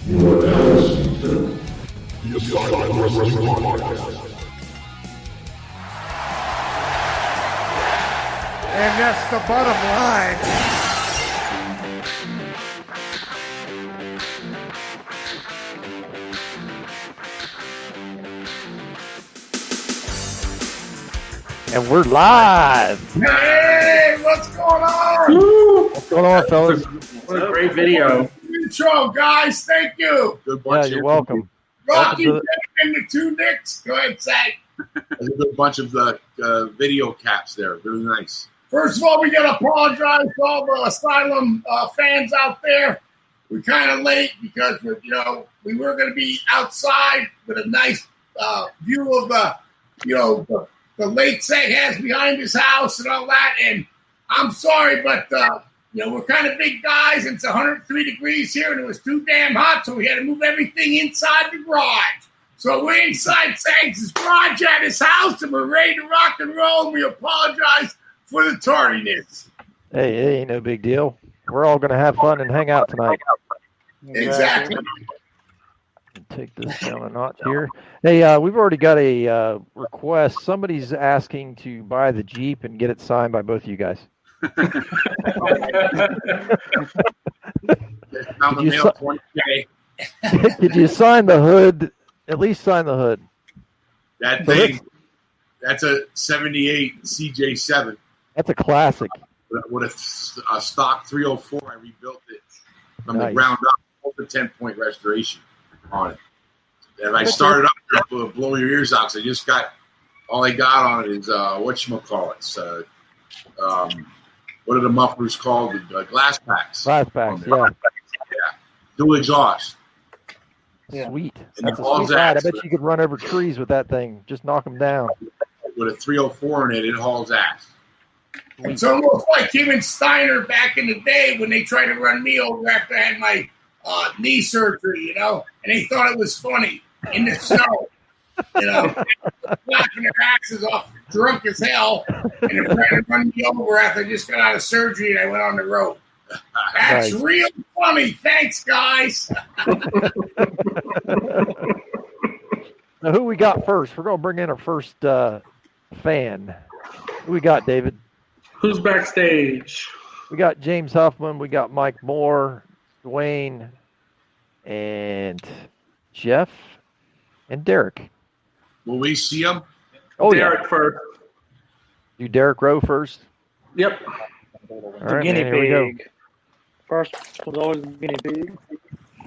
You are now listening to the Asylum Wrestling Podcast. And that's the bottom line. And we're live. Hey, what's going on? What's going on, fellas? What a great video. Intro, guys. Thank you. Good Yeah, bunch you're of, welcome. Rocky Welcome and the two Nicks. Go ahead, Zach. There's a good bunch of video caps there. Really nice. First of all, we got to apologize to all the Asylum fans out there. We're kind of late because we were going to be outside with a nice view of the lake Sag has behind his house and all that. And I'm sorry, but we're kind of big guys, and it's 103 degrees here, and it was too damn hot, so we had to move everything inside the garage. So we're inside Saggs' garage at his house, and we're ready to rock and roll. And we apologize for the tardiness. Hey, it ain't no big deal. We're all going to have fun and hang out tonight. Exactly. Take this down a notch here. Hey, we've already got a request. Somebody's asking to buy the Jeep and get it signed by both of you guys. Did you sign the hood? At least sign the hood. That thing, that's a 78 CJ7. That's a classic. With a stock 304, I rebuilt it from the Nice. ground up. Over 10-point restoration on it. And I started up there to blow your ears out. So I just got, all I got on it is, whatchamacallits. What are the mufflers called? The glass packs. Glass packs, yeah. Dual exhaust. Sweet. And That's it a hauls sweet ride. I ass. bet you could run over trees with that thing. Just knock them down. With a 304 in it, it hauls ass. It's almost like him and Steiner back in the day when they tried to run me over after I had my knee surgery, and they thought it was funny in the snow, laughing their asses off, drunk as hell, and they're trying to run me over after I just got out of surgery and I went on the road. That's Nice. real funny. Thanks, guys. Now, who we got first? We're going to bring in our first fan. Who we got, David? Who's backstage? We got James Huffman. We got Mike Moore, Dwayne, and Jeff, and Derek. Will we see them? Oh, Derek first. Do Derek Rowe first. Yep. All The right, guinea man, here we go. pig. First was always the guinea pig.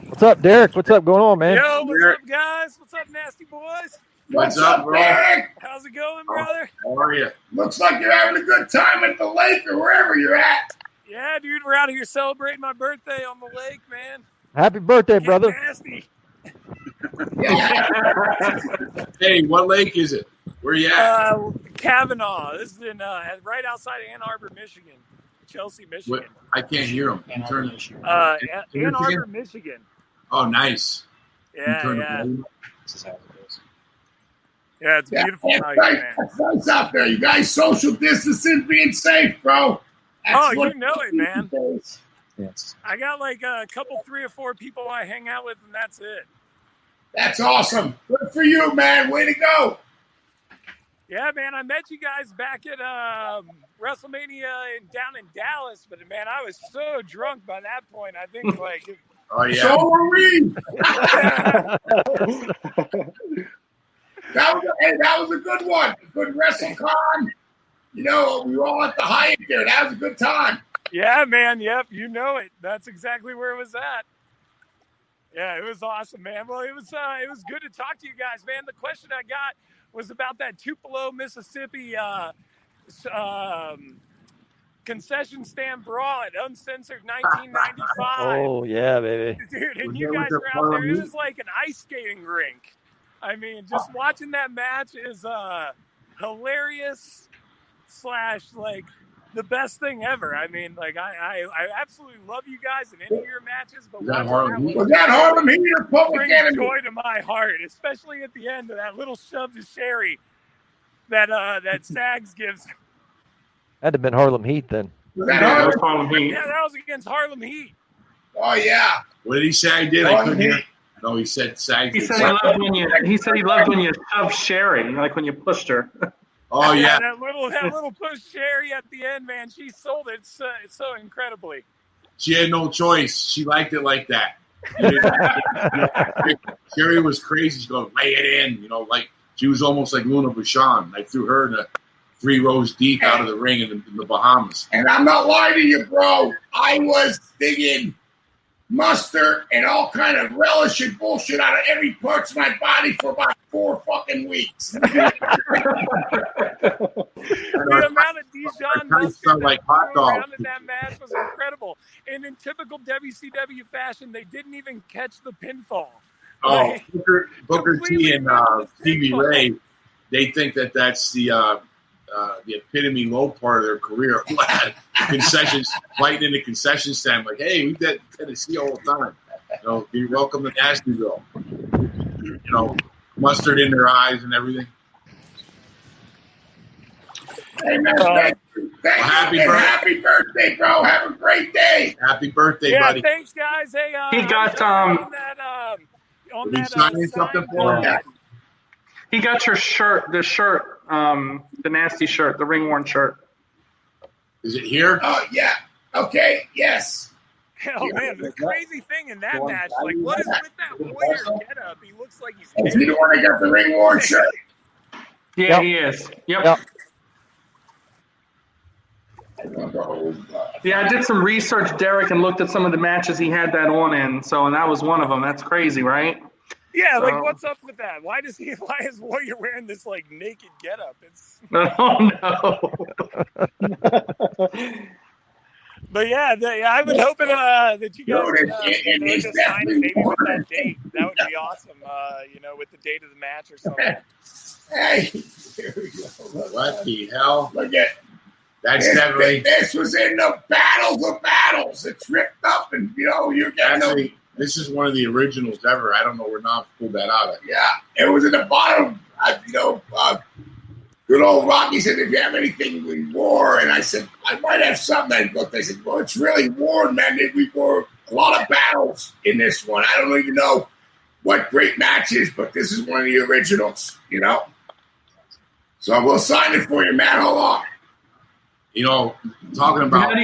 What's up, Derek? What's up going on, man? Yo, what's up, guys? What's up, nasty boys? What's up, bro? Derek? How's it going, brother? How are you? Looks like you're having a good time at the lake or wherever you're at. Yeah, dude, we're out here celebrating my birthday on the lake, man. Happy birthday, Get brother. nasty. Hey, what lake is it? Where you at? Kavanaugh. This is in right outside of Ann Arbor, Michigan. Chelsea, Michigan. I can't hear them. Ann Michigan? Arbor, Michigan. Oh, nice. Yeah, Turn yeah. it- Yeah, it's beautiful Yeah, out it's here, man. nice out there. You guys social distancing, being safe, bro. Oh, what you know it, man. is. I got like a couple, 3 or 4 people I hang out with, and that's it. That's awesome. Good for you, man. Way to go. Yeah, man, I met you guys back at WrestleMania down in Dallas, but man, I was so drunk by that point. I think Oh, yeah. So are we. That was a good one. A good WrestleCon. We were all at the Hyatt there. That was a good time. yeah, man, yep, you know it. That's exactly where it was at. Yeah, it was awesome, man. Well, it was good to talk to you guys, man. The question I got was about that Tupelo, Mississippi concession stand brawl at Uncensored 1995. Oh, yeah, baby. Dude, and Was you that guys with the were out there. It Harlem was like an ice skating rink. I mean, just watching that match is hilarious / like the best thing ever. I mean, like I absolutely love you guys in any of your matches, but Was that watching Harlem Heat? Was that Harlem Heat or Public brings Enemy? joy to my heart, especially at the end of that little shove to Sherry that Saggs gives. That'd have been Harlem Heat then. Was that Yeah, that Harlem? was Harlem Heat. Yeah, that was against Harlem Heat. Oh yeah. What did he say I did? I couldn't hear. No, he said Saggs. He said he loved when you shoved Sherry, like when you pushed her. Oh yeah. that little push Sherry at the end, man. She sold it so incredibly. She had no choice. She liked it like that. Sherry was crazy. She goes, lay it in. Like she was almost like Luna Bouchon. I threw her in the 3 rows deep out of the ring in the Bahamas. And I'm not lying to you, bro. I was digging mustard and all kind of relish and bullshit out of every parts of my body for about 4 fucking weeks. The amount of Dijon mustard like that hot flew dogs. around in that match was incredible. And in typical WCW fashion, they didn't even catch the pinfall. Oh, Booker T and Stevie pinfall. Ray, they think that's the epitome low part of their career. The concessions, fighting in the concession stand, like, hey, we did Tennessee all the time. Be welcome to Nastyville. Mustard in their eyes and everything. Hey, man, thank you. Happy birthday, bro. Have a great day. Happy birthday, Yeah, buddy. thanks, guys. Hey, He got on Did he that sign something for him? He got your shirt, the nasty shirt, the ring worn shirt. Is it here? Oh, yeah. Okay, yes. Oh, man, the crazy thing in that match, like, what is with that Warrior getup? He looks like he's Is he the one that got the ring worn shirt? Yeah, he is. Yep. Yeah, I did some research, Derek, and looked at some of the matches he had that on in. And that was one of them. That's crazy, right? Yeah, like, what's up with that? Why is Warrior wearing this, like, naked getup? It's... Oh, no. But, yeah, I've been hoping that you guys could just sign it maybe with that date. That would be awesome, with the date of the match or something. Hey, here we go. What the hell? Look at definitely. This was in the battles of battles. It's ripped up, and you're getting. Actually, this is one of the originals ever. I don't know where Knobbs pulled that out of. Yeah, it was in the bottom. Good old Rocky said, "If you have anything we wore," and I said, "I might have something." I looked. I said, "Well, it's really worn, man. We wore a lot of battles in this one. I don't even know what great matches, but this is one of the originals. So we'll sign it for you, man. Hold on." Talking about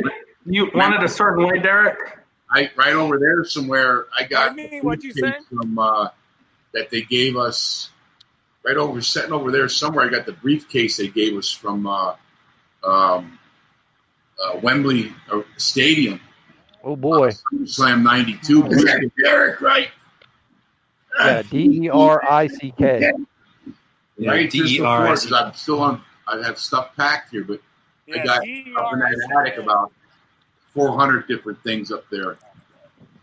you wanted a certain way, Derek? Right over there somewhere. I got What'd you say? from that they gave us sitting over there somewhere. I got the briefcase they gave us from Wembley Stadium. Oh boy! Slam '92. Derek, right? Yeah, DERICK. Right, because I'm still on. I have stuff packed here, but I got up in that attic about 400 different things up there.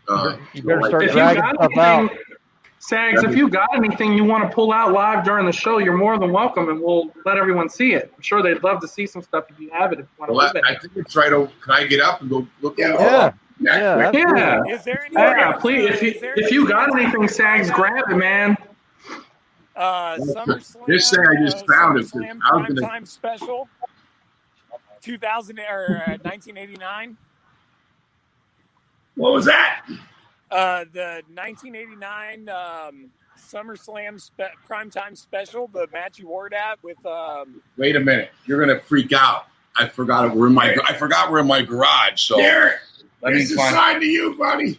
You better start if dragging stuff out. Sags, if you got anything you want to pull out live during the show, you're more than welcome, and we'll let everyone see it. I'm sure they'd love to see some stuff if you have it. If you want to Well, I think it's right over. Can I get up and go look at it? Yeah. Is there any? Yeah, please. If you got anything, Sags, grab it, man. SummerSlam. This thing I just found it. SummerSlam I was gonna- Primetime Special. 1989. What was that? The 1989 SummerSlam Primetime Special, the match you wore at with. Wait a minute, you're gonna freak out. I forgot we're in my garage. So Derek, let me this is find. signed to you, buddy.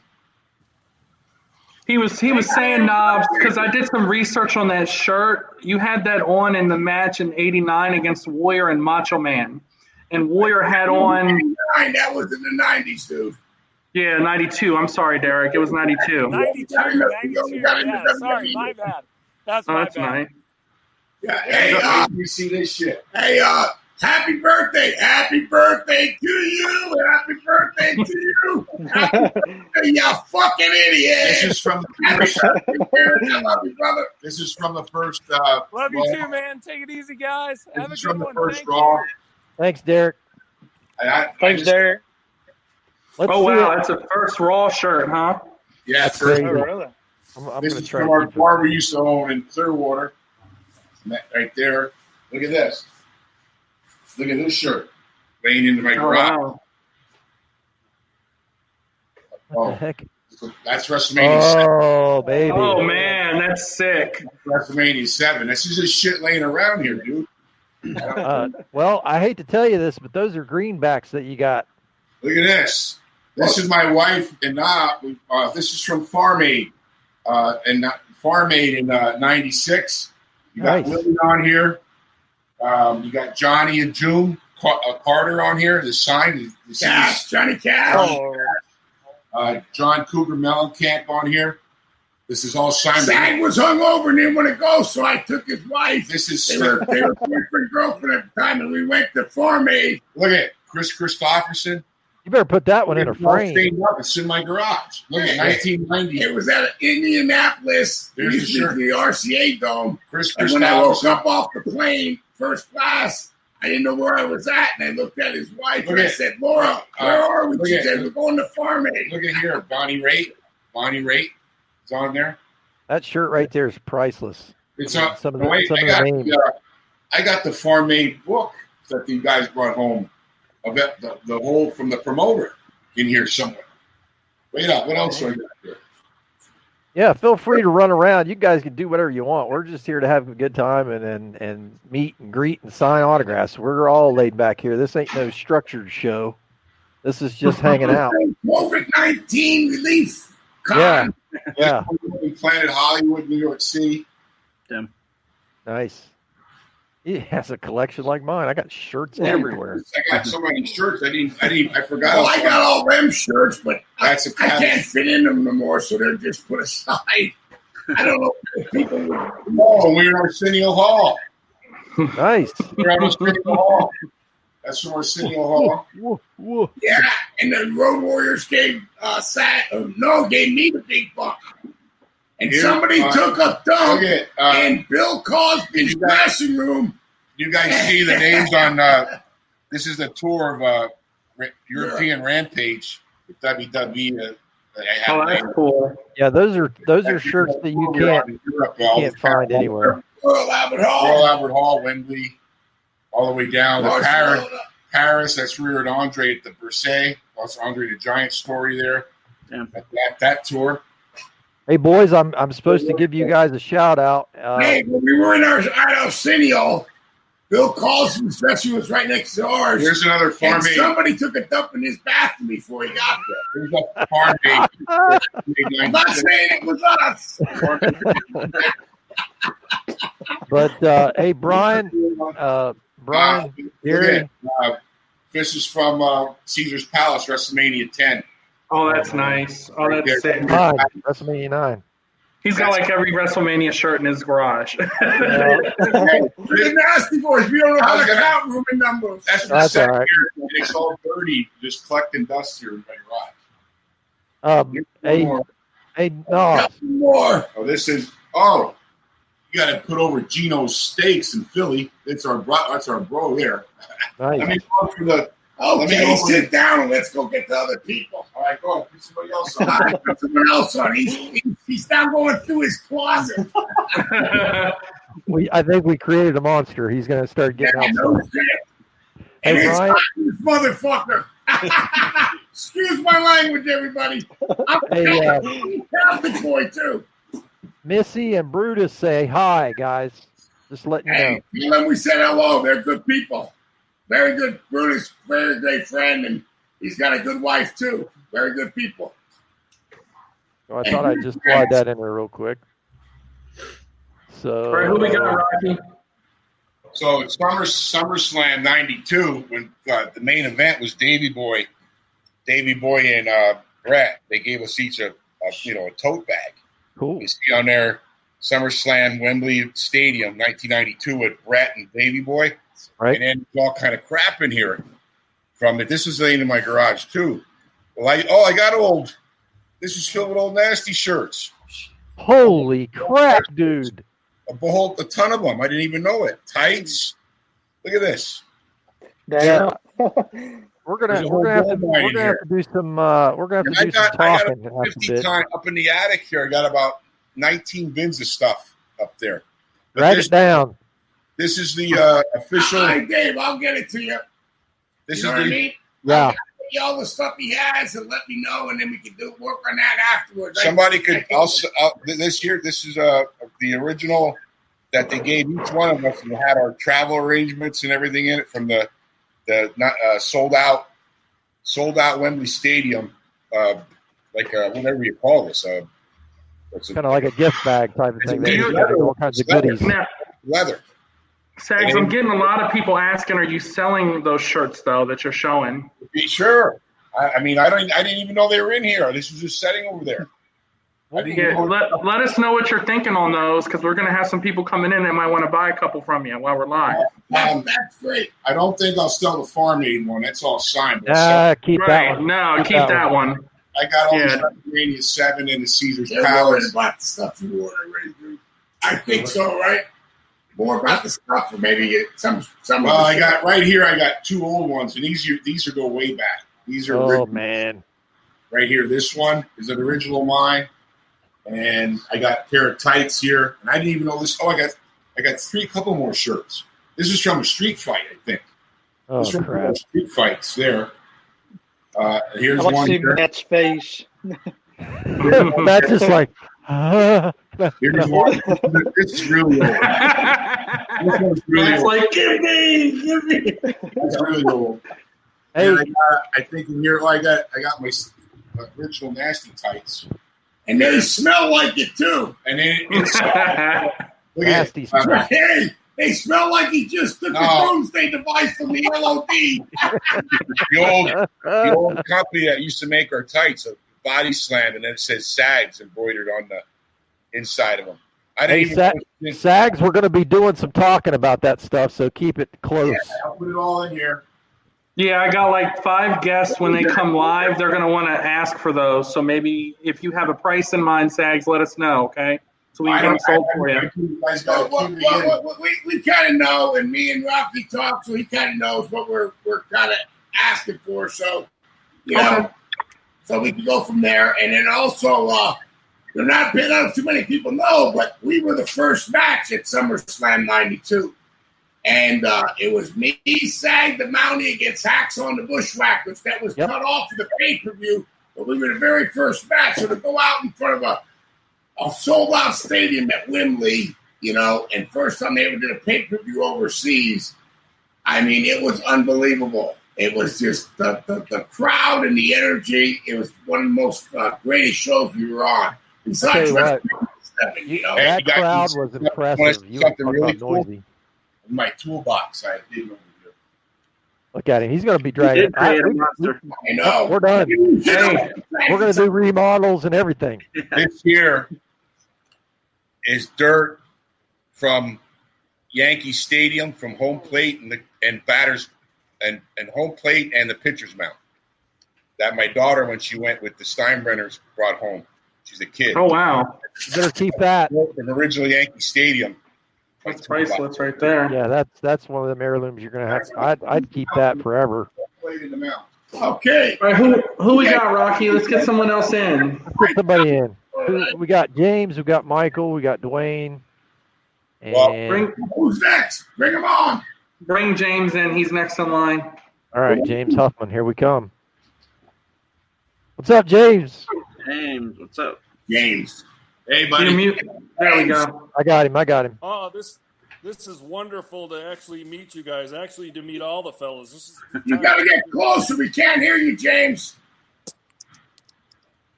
He was saying, Knobbs, because I did some research on that shirt. You had that on in the match in '89 against Warrior and Macho Man, and Warrior had on. 99, that was in the 90s, dude. Yeah, 92. I'm sorry, Derek. It was 92. 92. Yeah, sorry, my bad. That's my bad. Nice. Yeah, hey, You see this shit? hey, happy birthday to you, happy birthday to you, happy birthday, you fucking idiot. This is from the first. I love you, brother. This is from the first. Love you too, man. Take it easy, guys. Have a This is good from the one. first Thank Raw. you. Thanks, Derek. Thanks, Derek. Let's Oh, see wow. it. That's a first Raw shirt, huh? Yeah, That's first. crazy. Oh, really? I'm This gonna is try from to our keep it. bar we used to own in Clearwater. Right there. Look at this. Look at this shirt laying into my Oh, garage. wow. What the heck? That's WrestleMania 7. Oh, baby. Oh man, that's sick. WrestleMania 7. This is just shit laying around here, dude. Well, I hate to tell you this, but those are greenbacks that you got. Look at this. This is my wife, and this is from Farm Aid. Farm Aid in 96. You got Nice. Willie on here. You got Johnny and June Carter on here. The sign. Cash, Johnny Cash. John Cougar Mellencamp on here. This is all signed. Sag was hungover and didn't want to go, so I took his wife. This is They were boyfriend girlfriend at the time, and we went to Farm Aid. look at Chris Christopherson. You better put that one in a It's all frame. stained up. It's in my garage. Look at 1990. It was at Indianapolis. It There's used the to shirt. be the RCA Dome. Chris And when I woke Christopherson. up off the plane, first class, I didn't know where I was at, and I looked at his wife and I said, "Laura, where are we?" She said, "We're going to Farm Aid." Look at here, Bonnie Raitt. Bonnie Raitt is on there. That shirt right there is priceless. It's on. Some of the- Wait, some of I the got names. I got the Farm Aid book that you guys brought home. About the whole from the promoter in here somewhere. Wait up, what else do I got here? Yeah, feel free to run around. You guys can do whatever you want. We're just here to have a good time and meet and greet and sign autographs. We're all laid back here. This ain't no structured show. This is just hanging out. COVID-19 relief. Yeah, yeah, Planet Hollywood, New York City. nice. He has a collection like mine. I got shirts everywhere. I got so many shirts. I forgot. Well, I got all them shirts, but That's a I can't fit in them no more, so they're just put aside. I don't know if people would. Oh, we're in Arsenio Hall. Nice. We're at Arsenio Hall. That's from Arsenio Hall. Whoa, whoa. Yeah, and the Road Warriors gave gave me the big buck. And Here, somebody took a dump Look at in Bill Cosby's you guys- dressing room. you guys see the names on. This is the tour of European Rampage with WWE. I have Oh, that's names. cool. Yeah, those are shirts that you can't find anywhere. Royal Albert Hall. Royal Albert Hall, Wembley, all the way down to Barcelona. Paris. That's Rear Andre at the Versailles. Also Andre the Giant story there. Yeah. That tour. Hey boys, I'm supposed to give you guys a shout out. Hey, when we were in our Arsenio, Bill Cosby's dressing room was right next to ours. Here's another Farm And Aid. somebody took a dump in his bathroom before he got there. Here's a Farm Aid. I'm not saying it was us. But hey, Brian, Gary. This is from Caesar's Palace, WrestleMania 10. Oh, that's nice. Oh, Right that's there. sick. 9, WrestleMania 9. He's got like every WrestleMania shirt in his garage. We're the Nasty Boys. We don't know how to count room numbers. That's the That's second all right. year. It's all dirty, just collecting dust here in my garage. Hey, no. Nothing more. Oh, you got to put over Gino's Steaks in Philly. That's our bro there. Let me Nice. go for the. Let me Okay, go sit down and let's go get the other people. All right, go on. Put somebody else All on. right, put someone else on. He's now going through his closet. I think we created a monster. He's going to start getting Yeah, no outside. shit. And Hey, it's Brian. hot, this motherfucker. Excuse my language, everybody. I'm Hey, a Catholic boy, too. Missy and Brutus say hi, guys. Just letting you know. Hey, tell them we said hello. They're good people. Very good. Brutus, very great friend, and he's got a good wife, too. Very good people. So I thought I'd just slide that in there real quick. So, All right, who we got, Rocky? So it's SummerSlam '92 when the main event was Davey Boy and Brett. They gave us each a tote bag. cool. You see on there SummerSlam Wembley Stadium 1992 with Brett and Davey Boy. Right. And then all kind of crap in here from it. This is laying in my garage too. Well, I got old. This is filled with old nasty shirts. Holy crap, dude. A ton of them. I didn't even know it. Tights. Look at this. Yeah. We're gonna There's a whole have to gold mine in have to do some talking after 50 bit. time up in the attic here. I got about 19 bins of stuff up there. But Write it down. This is the official. Hi, Dave. I'll get it to you. This You know is what I the mean? Yeah. you all the stuff he has and let me know, and then we can work on that afterwards. Somebody could also this year. This is the original that they gave each one of us, and it had our travel arrangements and everything in it from the sold out Wembley Stadium, whatever you call this. Kind of like a gift bag type of thing. All kinds of goodies. Leather. Sags, I'm getting a lot of people asking, are you selling those shirts, though, that you're showing? Sure. I didn't even know they were in here. This was just sitting over there. Yeah, let us know what you're thinking on those, because we're going to have some people coming in that might want to buy a couple from you while we're live. That's great. I don't think I'll sell the Farm Aid one. That's all signed. Keep that one. No, keep that one. I got all the Urania 7 and the Caesar's They're Palace. worried about the stuff you ordered already, dude. I think so, right? More about the stuff, or maybe some. Well, I got right here. I got 2 old ones, and these are go way back. These are original. Man, right here. This one is an original of mine, and I got a pair of tights here, and I didn't even know this. Oh, I got 3 couple more shirts. This is from a street fight, I think. Oh, this is from crap. street fights there. Here's I want one. to see Matt's face. That's just like. Here's one. This is really old. This one's really It's old. like, give me. That's really old. Hey, And I think in here, I got my original nasty tights, and they smell like it too. and then it's look at Nasty it. stuff. Hey, they smell like he just took the doomsday device from the LOD. The old company that used to make our tights, a Body Slam, and then it says Sags embroidered on the inside of them. I didn't even Sags, we're going to be doing some talking about that stuff, so keep it close. Yeah, I'll put it all in here. Yeah, I got like 5 guests when they come live. They're going to want to ask for those. So maybe if you have a price in mind, Sags, let us know, okay? So we can get them sold for you. We kind of know, and me and Rocky talk, so he kind of knows what we're kind of asking for. So, so we can go from there. And then also, not too many people know, but we were the first match at SummerSlam 92. And it was me, Sag, the Mountie against Hacksaw and the Bushwhackers. That was cut off of the pay-per-view, but we were the very first match. So to go out in front of a sold-out stadium at Wembley, and first time they ever did a pay-per-view overseas, I mean, it was unbelievable. It was just the crowd and the energy. It was one of the most greatest shows we were on. Besides, that crowd was impressive. You were really noisy. In my toolbox, I didn't know what to do. Look at him. He's going to be dragging. I know. We're done. Hey, we're going to do remodels and everything. This here is dirt from Yankee Stadium, from home plate and batters and home plate and the pitcher's mound. That my daughter, when she went with the Steinbrenners, brought home. She's a kid. Oh, wow. You better keep that. From original Yankee Stadium. That's priceless right there. Yeah, that's one of them heirlooms you're going to have. I'd keep that forever. Okay. All right, who we got, Rocky? Let's get someone else in. Put somebody in. We got James. We got Michael. We got Dwayne. And Who's next? Bring him on. Bring James in. He's next in line. all right, James Huffman. Here we come. What's up, James? James, what's up? James. Hey, You're buddy. mute. There we go. I got him. Oh, this is wonderful to actually meet you guys. Actually, to meet all the fellas. This is You got to get closer. We can't hear you, James.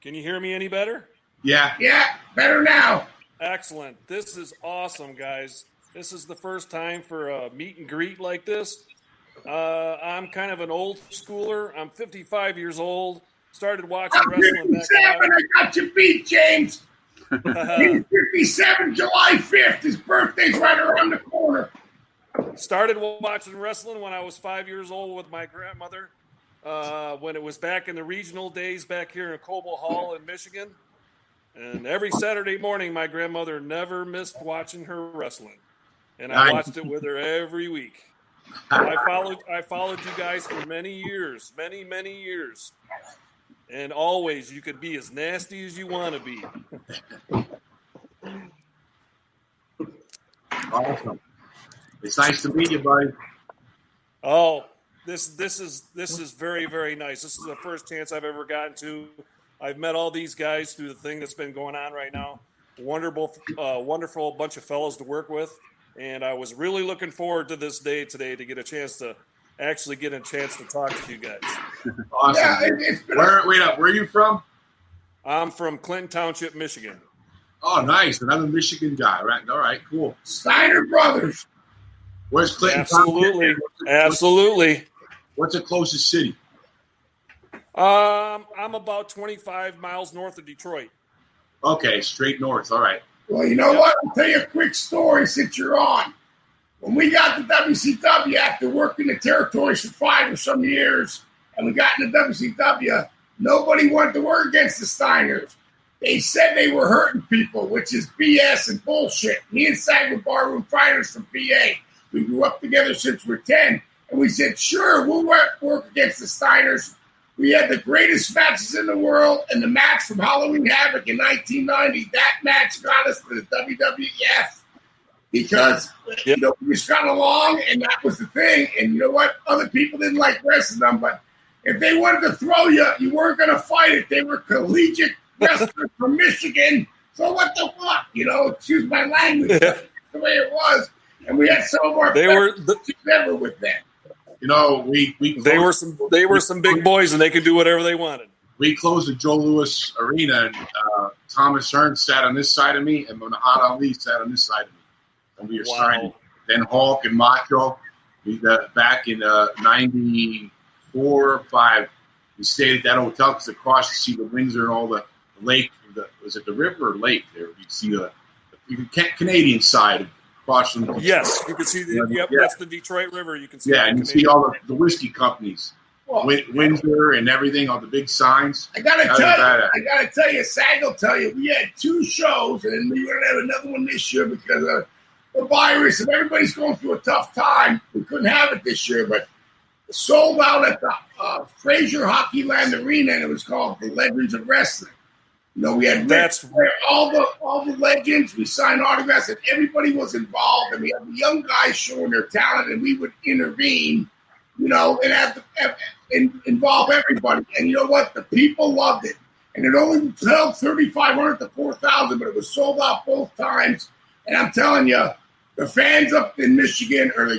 Can you hear me any better? Yeah. Yeah, better now. Excellent. This is awesome, guys. This is the first time for a meet and greet like this. I'm kind of an old schooler. I'm 55 years old. Started watching wrestling back 57, I got you beat, James. He's 57, July 5th. His birthday's right around the corner. Started watching wrestling when I was 5 years old with my grandmother. When it was back in the regional days back here in Coble Hall in Michigan. And every Saturday morning, my grandmother never missed watching her wrestling. And I watched it with her every week. I followed you guys for many years, many years. And always, you could be as nasty as you want to be. Awesome. It's nice to meet you, buddy. Oh, This is very, very nice. This is the first chance I've ever gotten to. I've met all these guys through the thing that's been going on right now. Wonderful bunch of fellows to work with, and I was really looking forward to this day today to get a chance to talk to you guys. Awesome. Yeah, Where are you from? I'm from Clinton Township, Michigan. Oh, nice. Another Michigan guy, right? All right, cool. Steiner Brothers. Where's Clinton? Absolutely. Absolutely. What's the closest city? I'm about 25 miles north of Detroit. Okay, straight north. All right. Well, you know what? I'll tell you a quick story since you're on. When we got to WCW after working the territories for 5 or some years, and we got into WCW, nobody wanted to work against the Steiners. They said they were hurting people, which is BS and bullshit. Me and Sag were barroom fighters from PA. We grew up together since we're 10. And we said, sure, we'll work against the Steiners. We had the greatest matches in the world, and the match from Halloween Havoc in 1990, that match got us to the WWF because we just got along, and that was the thing. And you know what? Other people didn't like wrestling them, but if they wanted to throw you, you weren't going to fight it. They were collegiate wrestlers from Michigan. So what the fuck? Excuse my language. That's the way it was. And we had some of our best ever with them. They were some big boys, and they could do whatever they wanted. We closed the Joe Louis Arena, and Thomas Hearn sat on this side of me, and Muhammad Ali sat on this side of me. And we were signing. Then Hulk and Macho. Back in 94 or 5, we stayed at that hotel because across you see the Windsor and all the lake. Was it the river or lake there? You see the Canadian side. Yes, you can see that's the Detroit River. You can see. Yeah, and you see all the whiskey companies, Windsor and everything, all the big signs. I gotta tell you, Sag will tell you, we had 2 shows, and then we're gonna have another one this year because of the virus, and everybody's going through a tough time. We couldn't have it this year, but sold out at the Fraser Hockeyland Arena, and it was called the Legends of Wrestling. We had all the legends. We signed autographs, and everybody was involved. And we had the young guys showing their talent, and we would intervene, and involve everybody. And you know what? The people loved it. And it only held 3,500 to 4,000, but it was sold out both times. And I'm telling you, the fans up in Michigan are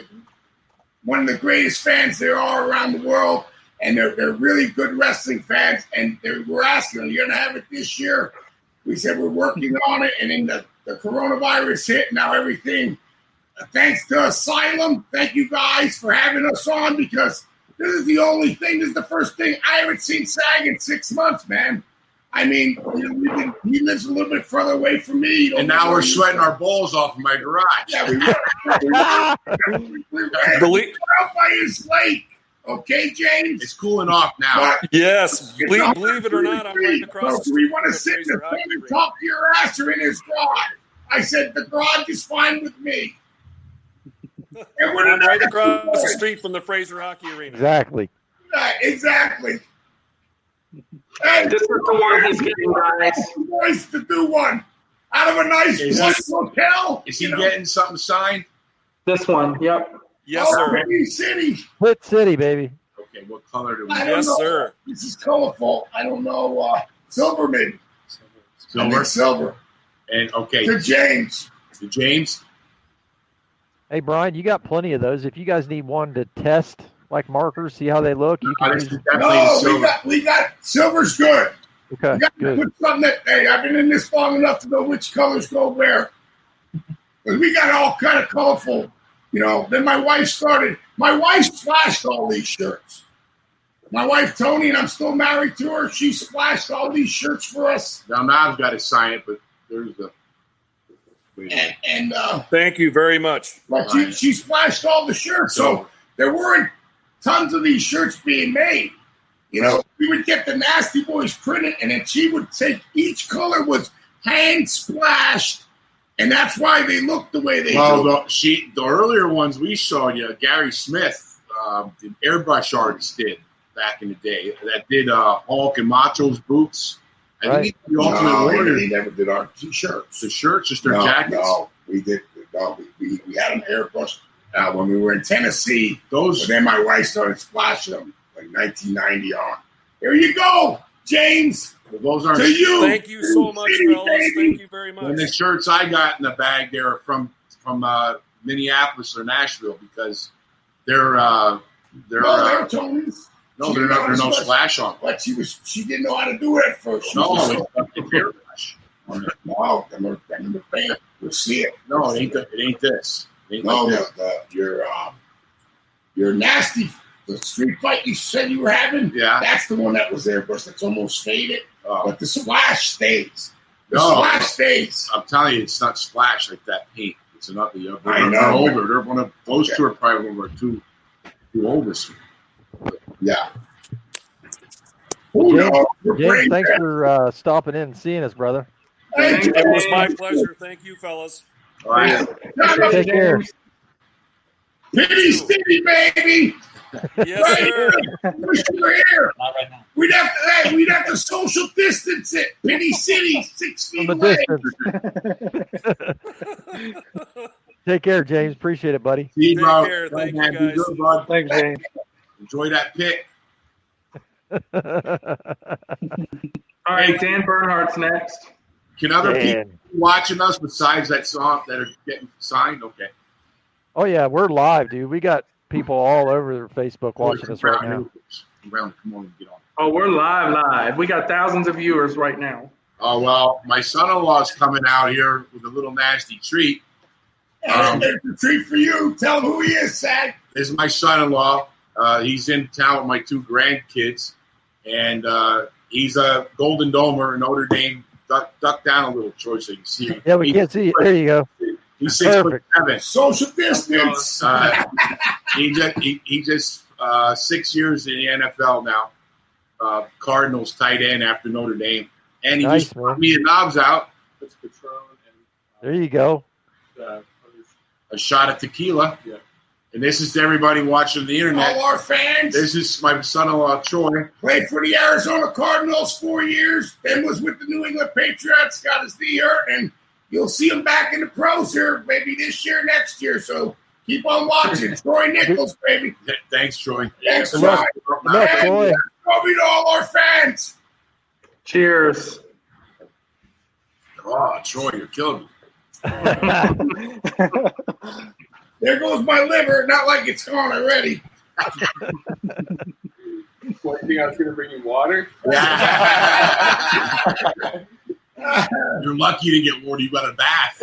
one of the greatest fans there are around the world. And they're really good wrestling fans, and they were asking, are you going to have it this year? We said we're working on it, and then the coronavirus hit, now everything. Thanks to Asylum, thank you guys for having us on, because this is the first thing. I haven't seen Sag in 6 months, man. I mean, he lives a little bit further away from me. And now we're sweating our balls off in my garage. Yeah, we were out by his lake. Okay, James? It's cooling off now. But yes, believe it or not, I'm right across the street. We want to sit in the thing and talk to your ass or in his garage. I said, the garage is fine with me. I'm right across the street from the Fraser Hockey Arena. Exactly. Exactly. Hey, this is the one he's getting, guys. Nice to do one. Out of a nice hotel. Is he getting something signed? This one, yep. Yes, sir. City. Split City, baby. Okay, what color do we have? Yes, sir. This is colorful. I don't know. Silver, maybe. Silver. And okay. To James. Hey, Brian, you got plenty of those. If you guys need one to test, like markers, see how they look, you can use. We got silver's good. Okay, we got to put something that, hey, I've been in this long enough to know which colors go where. Because we got all kind of colorful. Then my wife splashed all these shirts. My wife, Tony, and I'm still married to her, she splashed all these shirts for us. Now I've got to sign it, but there's the... And thank you very much. But she splashed all the shirts, so there weren't tons of these shirts being made. We would get the Nasty Boys printed, and then she would take each color was hand splashed. And that's why they look the way they do. Well, the earlier ones we showed you, Gary Smith, the airbrush artist did back in the day. That did Hulk and Macho's boots. I think the Ultimate Warrior. He never did our T-shirts. The shirts, just their jackets? No, we did. No, we had them airbrushed. when we were in Tennessee. But then my wife started splashing them, like 1990 on. Here you go, James. Well, those are to you. Thank you so much, fellas. Thank you very much. And the shirts I got in the bag there are from Minneapolis or Nashville because they're Tony's. No, they're not. There's no splash on. But she didn't know how to do it at first. No, it's airbrush. No, I'm a fan. We'll see it. No, it ain't this. It ain't No, like this. your nasty. The street fight you said you were having, that's the one that was airbrushed. That's almost faded, but the splash stays. Splash stays. I'm telling you, it's not splash like that paint. It's another. They're older. They're one of those two are probably one of our two oldest. Yeah. James, thanks for stopping in and seeing us, brother. It was my pleasure. Thank you, fellas. All right. Take care. Pity City, baby. Yes, sir. Wish you were here. Not right now. We'd have to social distance it. Pity City, 6 feet From away. Take care, James. Appreciate it, buddy. See you, bro. Take care. Thank you, Man, be guys. good, bud. Thanks, James. Enjoy that pick. All right, Dan Bernhardt's next. Can other Dan. people watching us besides that song that are getting signed? Okay. Oh yeah, we're live, dude. We got people all over Facebook watching us right now. Brown, come on, get on. Oh, we're live. We got thousands of viewers right now. Oh well, my son-in-law is coming out here with a little nasty treat. There's a treat for you. Tell him who he is, Sag. This is my son-in-law. He's in town with my two grandkids, and he's a Golden Domer in Notre Dame. Duck down a little, Troy, so you can see him. Yeah, we can't see you. There you go. He's Perfect. 6'7". Social distance. He just 6 years in the NFL now. Cardinals tight end after Notre Dame, and he Nice, just man. brought me and Knobbs out. There you go. A shot of tequila. Yeah. And this is to everybody watching the internet. All our fans. This is my son-in-law, Troy. Played for the Arizona Cardinals 4 years, then was with the New England Patriots, got his knee hurt, and you'll see him back in the pros here maybe this year, next year. So keep on watching. Troy Nichols, baby. Thanks, Troy. Thanks, Good Troy. luck. Good luck, Troy. Kobe to all our fans. Cheers. Oh, Troy, you're killing me. There goes my liver. Not like it's gone already. What, you think I was going to bring you water? You're lucky you didn't get water. You got a bath.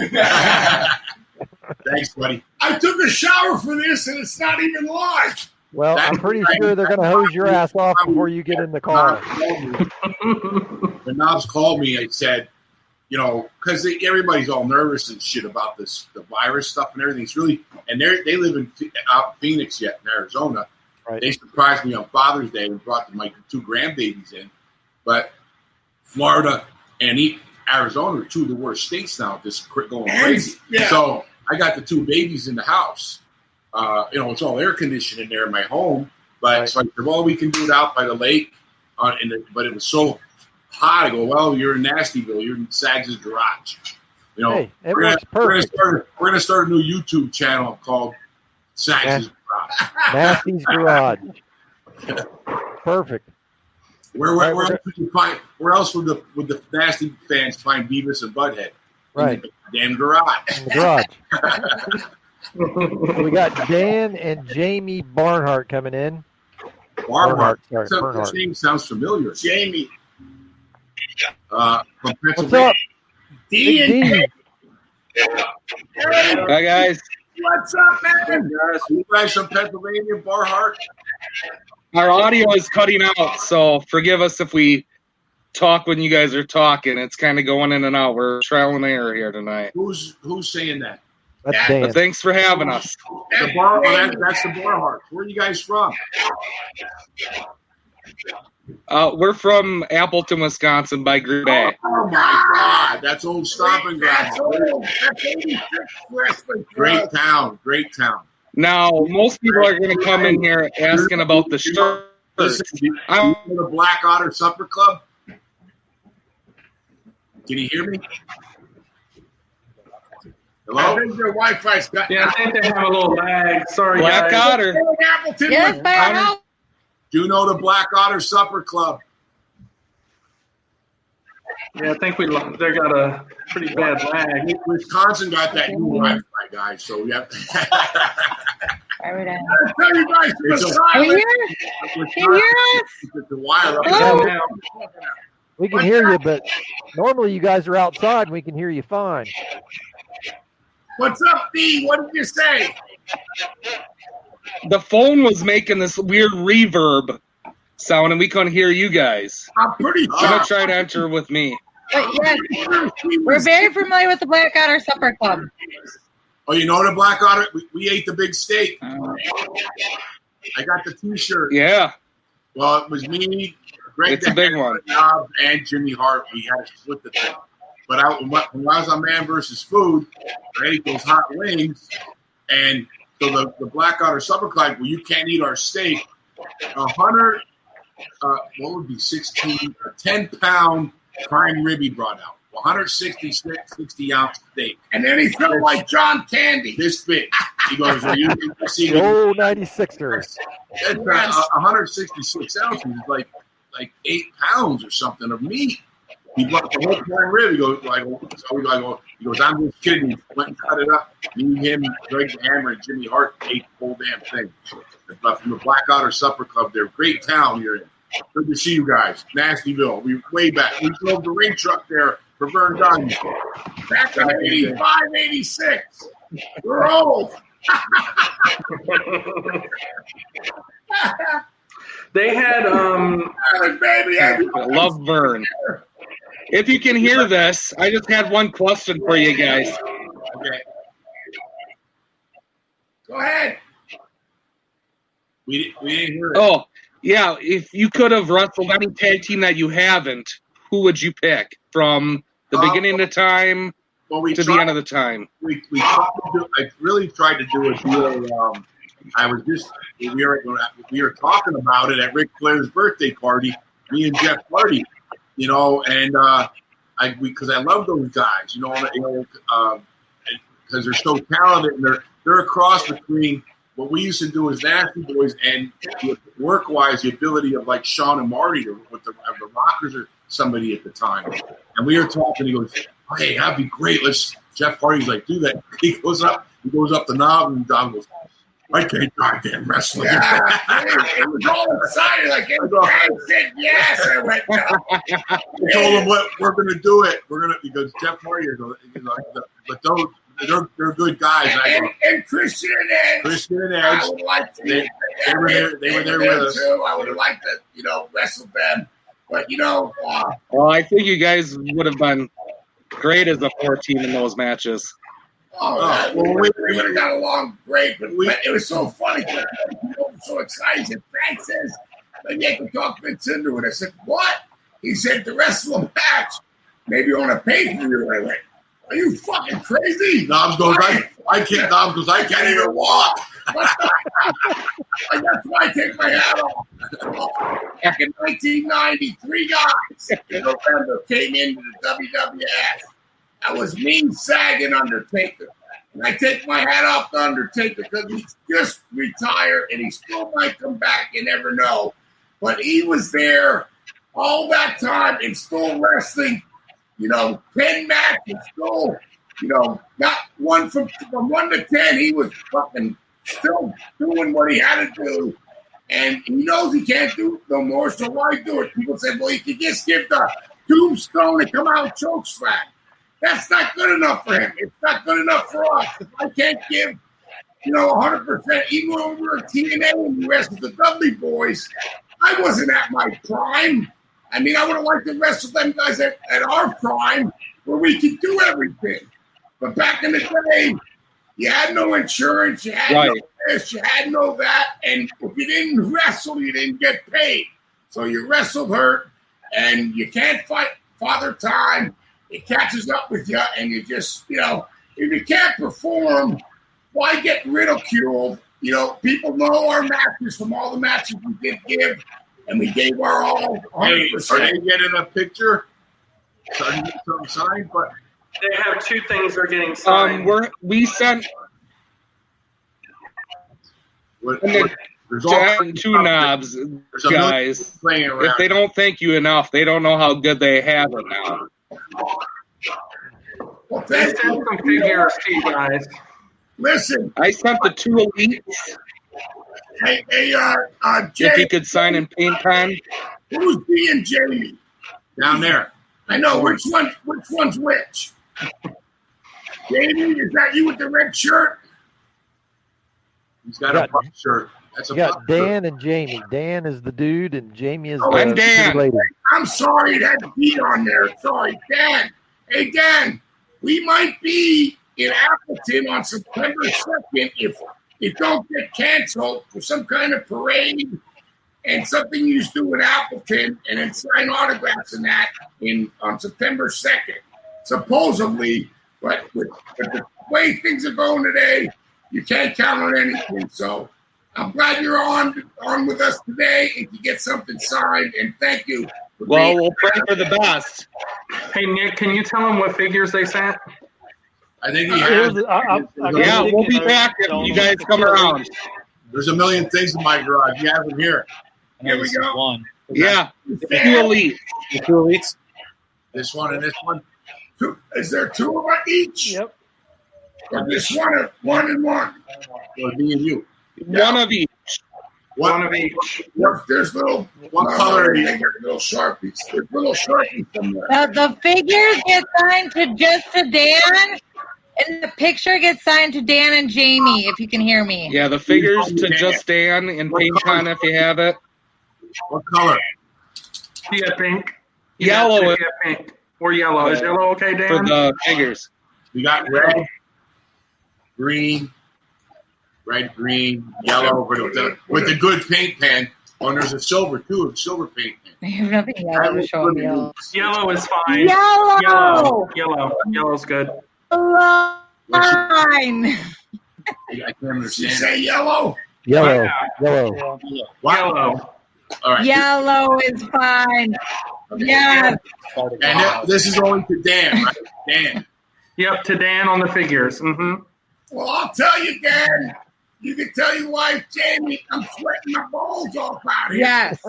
Thanks, buddy. I took a shower for this, and it's not even live. Well, I'm pretty sure they're going to hose your ass off before you get in the car. When Knobbs called me, I said, you know, because everybody's all nervous and shit about the virus stuff and everything. It's really, and they live out in Phoenix yet in Arizona. Right. They surprised me on Father's Day and brought my two grandbabies in. But Florida and Arizona are two of the worst states now, just going crazy. Yeah. So I got the two babies in the house. It's all air conditioned in there in my home. But Right. so I said, well, we can do it out by the lake. But it was so hot. I go, well, you're in Nastyville. You're in Saggs' garage. You know, Hey, it we're works perfect. gonna start a new YouTube channel called Saggs' Garage. Nasty's Garage. Perfect. Where else would the Nasty fans find Beavis and Butthead? Right. In the damn garage. In the garage. We got Dan and Jamie Barnhart coming in. Barnhart. Sorry, Barnhart. That name sounds familiar. Jamie. From What's Pennsylvania. up? D and Big D. Hi, guys. What's up, man? You guys from Pennsylvania, Barnhart? Our audio is cutting out, so forgive us if we talk when you guys are talking. It's kind of going in and out. We're trial and error here tonight. Who's saying that? That's Yeah, Dan. But thanks for having us. That's the Barnhart. Where are you guys from? We're from Appleton, Wisconsin by Green Bay. Oh my God, that's old stomping ground. That's old. That's 86 wrestling. Great town. Now, most people are going to come in here asking about the shirt. Listen, do you go to the Black Otter Supper Club? Can you hear me? I Hello? think your Wi-Fi's got. Yeah, I think they have a little lag. Sorry, Black guys. Otter. Appleton. Yes, Barhouse. Do you know the Black Otter Supper Club? Yeah, I think they got a pretty bad lag. Wisconsin got that new Wi-Fi, guys. So we have Are I'll tell you guys from It's a- you Asylum. here? Can you hear us? the wire up. Hello? Yeah, we can hear you, but normally you guys are outside and we can hear you fine. What's up, D? What did you say? The phone was making this weird reverb sound, and we couldn't hear you guys. I'm pretty I'm sure. gonna try to enter with me. But yes, we're very familiar with the Black Otter Supper Club. Oh, you know the Black Otter? We ate the big steak. I got the T-shirt. Yeah, Well, it was me, Greg, it's a big one. Knobbs, and Jimmy Hart. We had to split the thing. But when I was on Man vs. Food, I ate those hot wings, and so the Black Otter Supper Club, where you can't eat our steak, 100, what would be 10-pound prime rib he brought out, 60-ounce steak. And then he felt like John Candy. This big. He goes, "Are you see The old 96ers. that's 166 ounces is like 8 pounds or something of meat." He brought the whole prime rib. He goes, "I'm just kidding." He went and cut it up. Me, him, Greg the Hammer, and Jimmy Hart ate the whole damn thing. But from the Black Otter Supper Club, they're a great town here. Good to see you guys. Nastyville. We way back. We drove the ring truck there for Vern Gunn. Back in 85, 86. We're old. They had Baby, I love Vern. If you can hear this, I just had one question for you guys. Okay. Go ahead. We didn't hear it. Oh, yeah, if you could have wrestled any tag team that you haven't, who would you pick from the beginning of time Well, we to the tried- end of the time? we tried to do, I really tried to do a deal. I was just we were talking about it at Ric Flair's birthday party. Me and Jeff Hardy, and because I love those guys, because they're so talented and they're a cross between what we used to do as Nasty Boys and work wise the ability of like Sean and Marty or with the Rockers or somebody at the time. And we were talking. He goes, "Hey, that'd be great. Jeff Hardy's like, do that." He goes up the knob, and Don goes, "I can't goddamn wrestle." Yeah, it was all excited. Like, I said yes. I went, no. We told him what we're going to do it. Because Jeff Hardy, but they're good guys. And Christian and Edge. Christian and I Edge, would like to. they were there with us. Too. I would have liked to, wrestle them. But, Well, I think you guys would have been great as a 4 team in those matches. we would have got along great. But it was so funny. People were so excited. He said, Frank says, maybe I can talk Vince into it. I said, what? He said, to wrestle a match, maybe you want to pay for you. I went, are you fucking crazy? Knobbs goes, I can't. Knobbs goes, I can't even walk. That's why I take my hat off. Back in 1990, 3 guys in November came into the WWF. That was me, Sag, and Undertaker. And I take my hat off to Undertaker because he's just retired and he still might come back. You never know. But he was there all that time and still wrestling, 10 matches, still, not one from 1 to 10. He was fucking still doing what he had to do. And he knows he can't do it no more, so why do it? People say, well, you can just give the tombstone and come out choke slam. That's not good enough for him. It's not good enough for us. If I can't give, 100%, even when we were at TNA and we wrestled the Dudley Boys, I wasn't at my prime. I mean, I would have liked to wrestle them guys at our prime where we could do everything. But back in the day, you had no insurance, you had no this, you had no that, and if you didn't wrestle, you didn't get paid. So you wrestled hurt, and you can't fight Father Time. It catches up with you, and you just, if you can't perform, why get ridiculed? People know our matches from all the matches we did give, and we gave our all 100%. Hey, are they getting a picture? Something signed, but They have two things they're getting signed. We sent There's two knobs, guys. If they don't thank you enough, they don't know how good they have it now. Well, They thank sent you. some figures to you guys. Listen, I sent the two elites. hey, Jay, If you could sign in paint pen. who's being Jamie? Down there. I know which one's which. Jamie, is that you with the red shirt? He's got a puff shirt. That's a You got puff Dan and Jamie. Dan is the dude, and Jamie is the I'm Dan. lady. I'm sorry, it had D on there. Sorry, Dan. Hey, Dan, we might be in Appleton on September 2nd if it don't get canceled for some kind of parade and something you used to do in Appleton and then sign autographs and that on September 2nd. Supposedly, but with the way things are going today, you can't count on anything. So I'm glad you're on with us today and to get something signed. And thank you. Well, we'll pray for the best. Hey, Nick, can you tell them what figures they sent? I think he has. Yeah, we'll be back if you guys come around. There's a million things in my garage. You have them here. Here we go. One. Yeah, two elites. The two elites. This one and this one. Is there two of each? Yep. Or just one and one? Or me and you. One of each. One of each. There's little What color They got little sharpies. There's little sharpies somewhere. The figures get signed to just to Dan, and the picture gets signed to Dan and Jamie, if you can hear me. Yeah, the figures to just Dan in paint pen if you have it. What color? Yeah, pink. Yellow Yeah, pink. Or yellow. Is yellow okay, Dan? for the figures. We got red, green, yellow with the good paint pen. Oh, and there's a silver too, a silver paint pen. I have nothing yellow to show me. Yellow is fine. Yellow! Yellow's good. Fine. I can't She understand. say yellow? Yellow. What? Yellow. All right. Yellow is fine. Yes. And this is only to Dan, right? Dan. Yep, to Dan on the figures. Mm-hmm. Well, I'll tell you, Dan. You can tell your wife, Jamie, I'm sweating my balls off out here. Yes.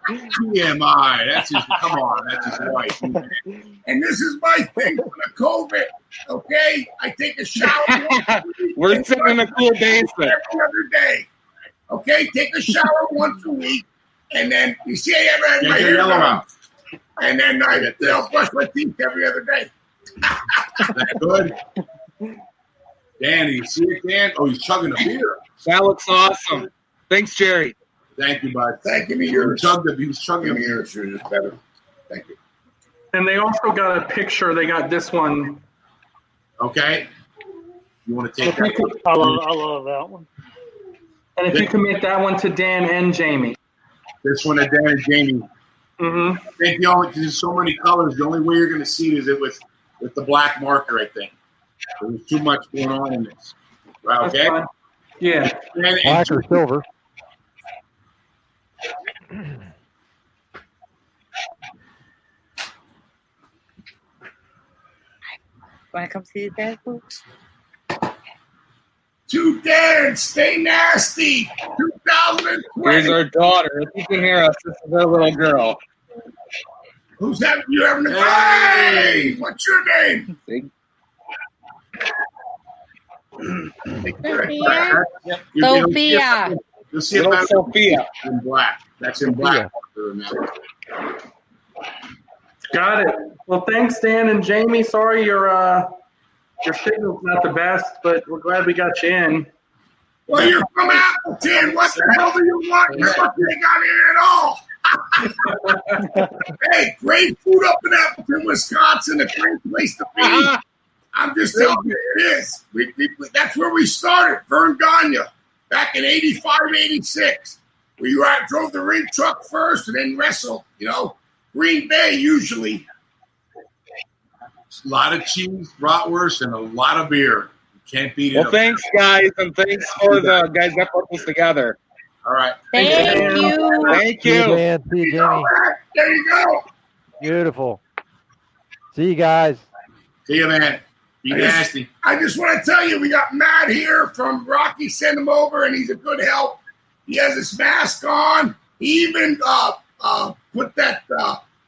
TMI. That's his. Come on, that's his wife. And this is my thing for the COVID. Okay, I take a shower. We're sitting in a cool basement. Every other day. Okay, take a shower once a week, and then you see I have Get my your hair yellow done. out. And then I brush my teeth every other day. That good? Dan, you see it, Dan? Oh, he's chugging a beer. That looks awesome. Thanks, Jerry. Thank you, bud. Thank you. He was chugging a beer. Yours is better. Thank you. And they also got a picture. They got this one. Okay. You want to take that? I love that one. And if you can make that one to Dan and Jamie. This one to Dan and Jamie. Mm-hmm. I think there's so many colors. The only way you're going to see it is with the black marker, I think. There's too much going on in this. Right, okay? Yeah. Black or silver. Want to come see these guys, folks? To Dan, stay nasty. 2020. Here's our daughter. If you can hear us, this is our little girl. Who's having you having a hey? What's your name? Sophia? You'll Sophia. see it Little better Sophia. in black. That's in black. Got it. Well, thanks, Dan and Jamie. Sorry your signal's not the best, but we're glad we got you in. Well, you're from Appleton. What the hell do you want? You ain't got here at all. Hey, great food up in Appleton, Wisconsin. A great place to be. I'm just telling you, it is. That's where we started. Vern Gagne, back in 85, 86. We drove the rig truck first and then wrestled. You know, Green Bay usually. A lot of cheese, bratwurst, and a lot of beer. You can't beat it. Well, thanks, guys, and thanks for the guys that put this together. All right. Thank you. Thank See you, you. Dan. See you, Jamie. There you go. Beautiful. See you guys. See you, man. Be nasty. I just want to tell you, we got Matt here from Rocky. Send him over, and he's a good help. He has his mask on. He even put that,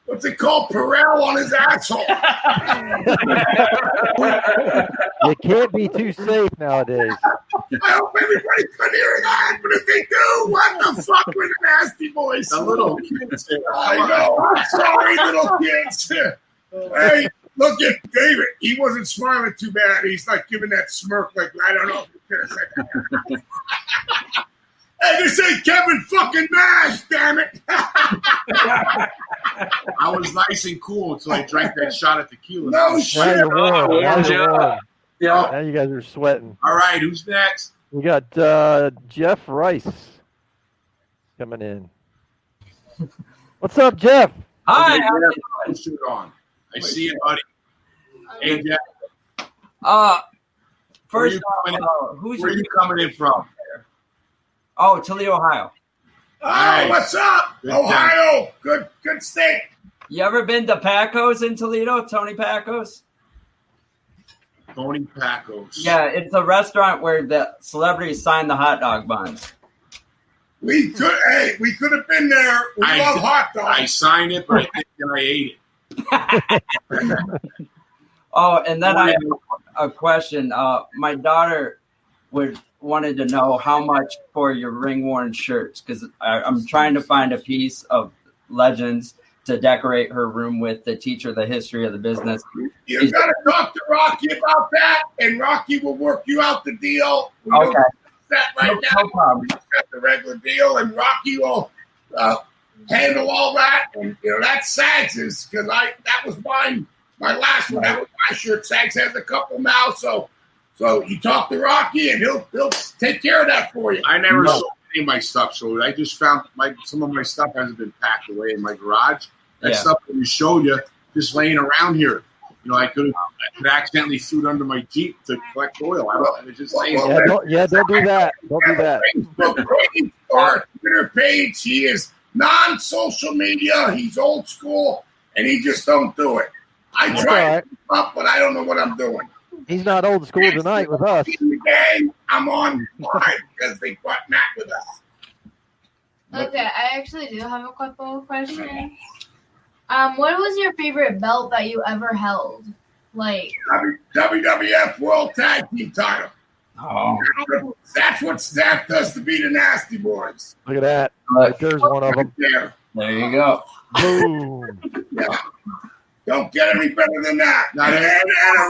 what's it called, Perel on his asshole. You can't be too safe nowadays. I hope everybody's been hearing that, but if they do, what the fuck with the nasty voice? The little kids. I know. I'm sorry, little kids. Hey, look at David. He wasn't smiling too bad. He's like giving that smirk like, I don't know if he's going to say that. Hey, this ain't Kevin fucking Nash, damn it. I was nice and cool until I drank that shot of tequila. No Now shit. you're warm. Now you're warm. Yeah. Now you guys are sweating. All right, who's next? We got Jeff Rice coming in. What's up, Jeff? Hi. Put shirt on. I see you, buddy. Hey, Jeff. First where off, are you coming in from? Oh, Toledo, Ohio. Oh, Nice. what's up? Good Ohio. Good state. You ever been to Paco's in Toledo? Tony Paco's? Tony Pacos. Yeah, it's a restaurant where the celebrities sign the hot dog buns. We could have been there. We love hot dogs. I signed it, but I think that I ate it. Oh, and then I have a question. My daughter wanted to know how much for your ring-worn shirts, because I'm trying to find a piece of Legends to decorate her room with to teach her the history of the business. You got to talk to Rocky about that, and Rocky will work you out the deal. We don't Okay. that right now. No problem. We just got the regular deal, and Rocky will handle all that. And that's Saggs's, because that was mine. My last one, that was my shirt. Saggs has a couple now, so you talk to Rocky, and he'll take care of that for you. I never sold any of my stuff, so I just found some of my stuff hasn't been packed away in my garage. That stuff that we showed you just laying around here. I could accidentally threw it under my Jeep to collect oil. I was just saying. Don't do that. Don't do that. Facebook page or Twitter page. He is non-social media. He's old school, and he just don't do it. I try to keep up, but I don't know what I'm doing. He's not old school tonight with us. In the game, I'm on live because they brought Matt with us. Okay, I actually do have a couple of questions. What was your favorite belt that you ever held? Like WWF World Tag Team title. Oh. That's what Staff does to beat the Nasty Boys. Look at that. Right there's one of them. There you go. Boom. Yeah. Don't get any better than that. And a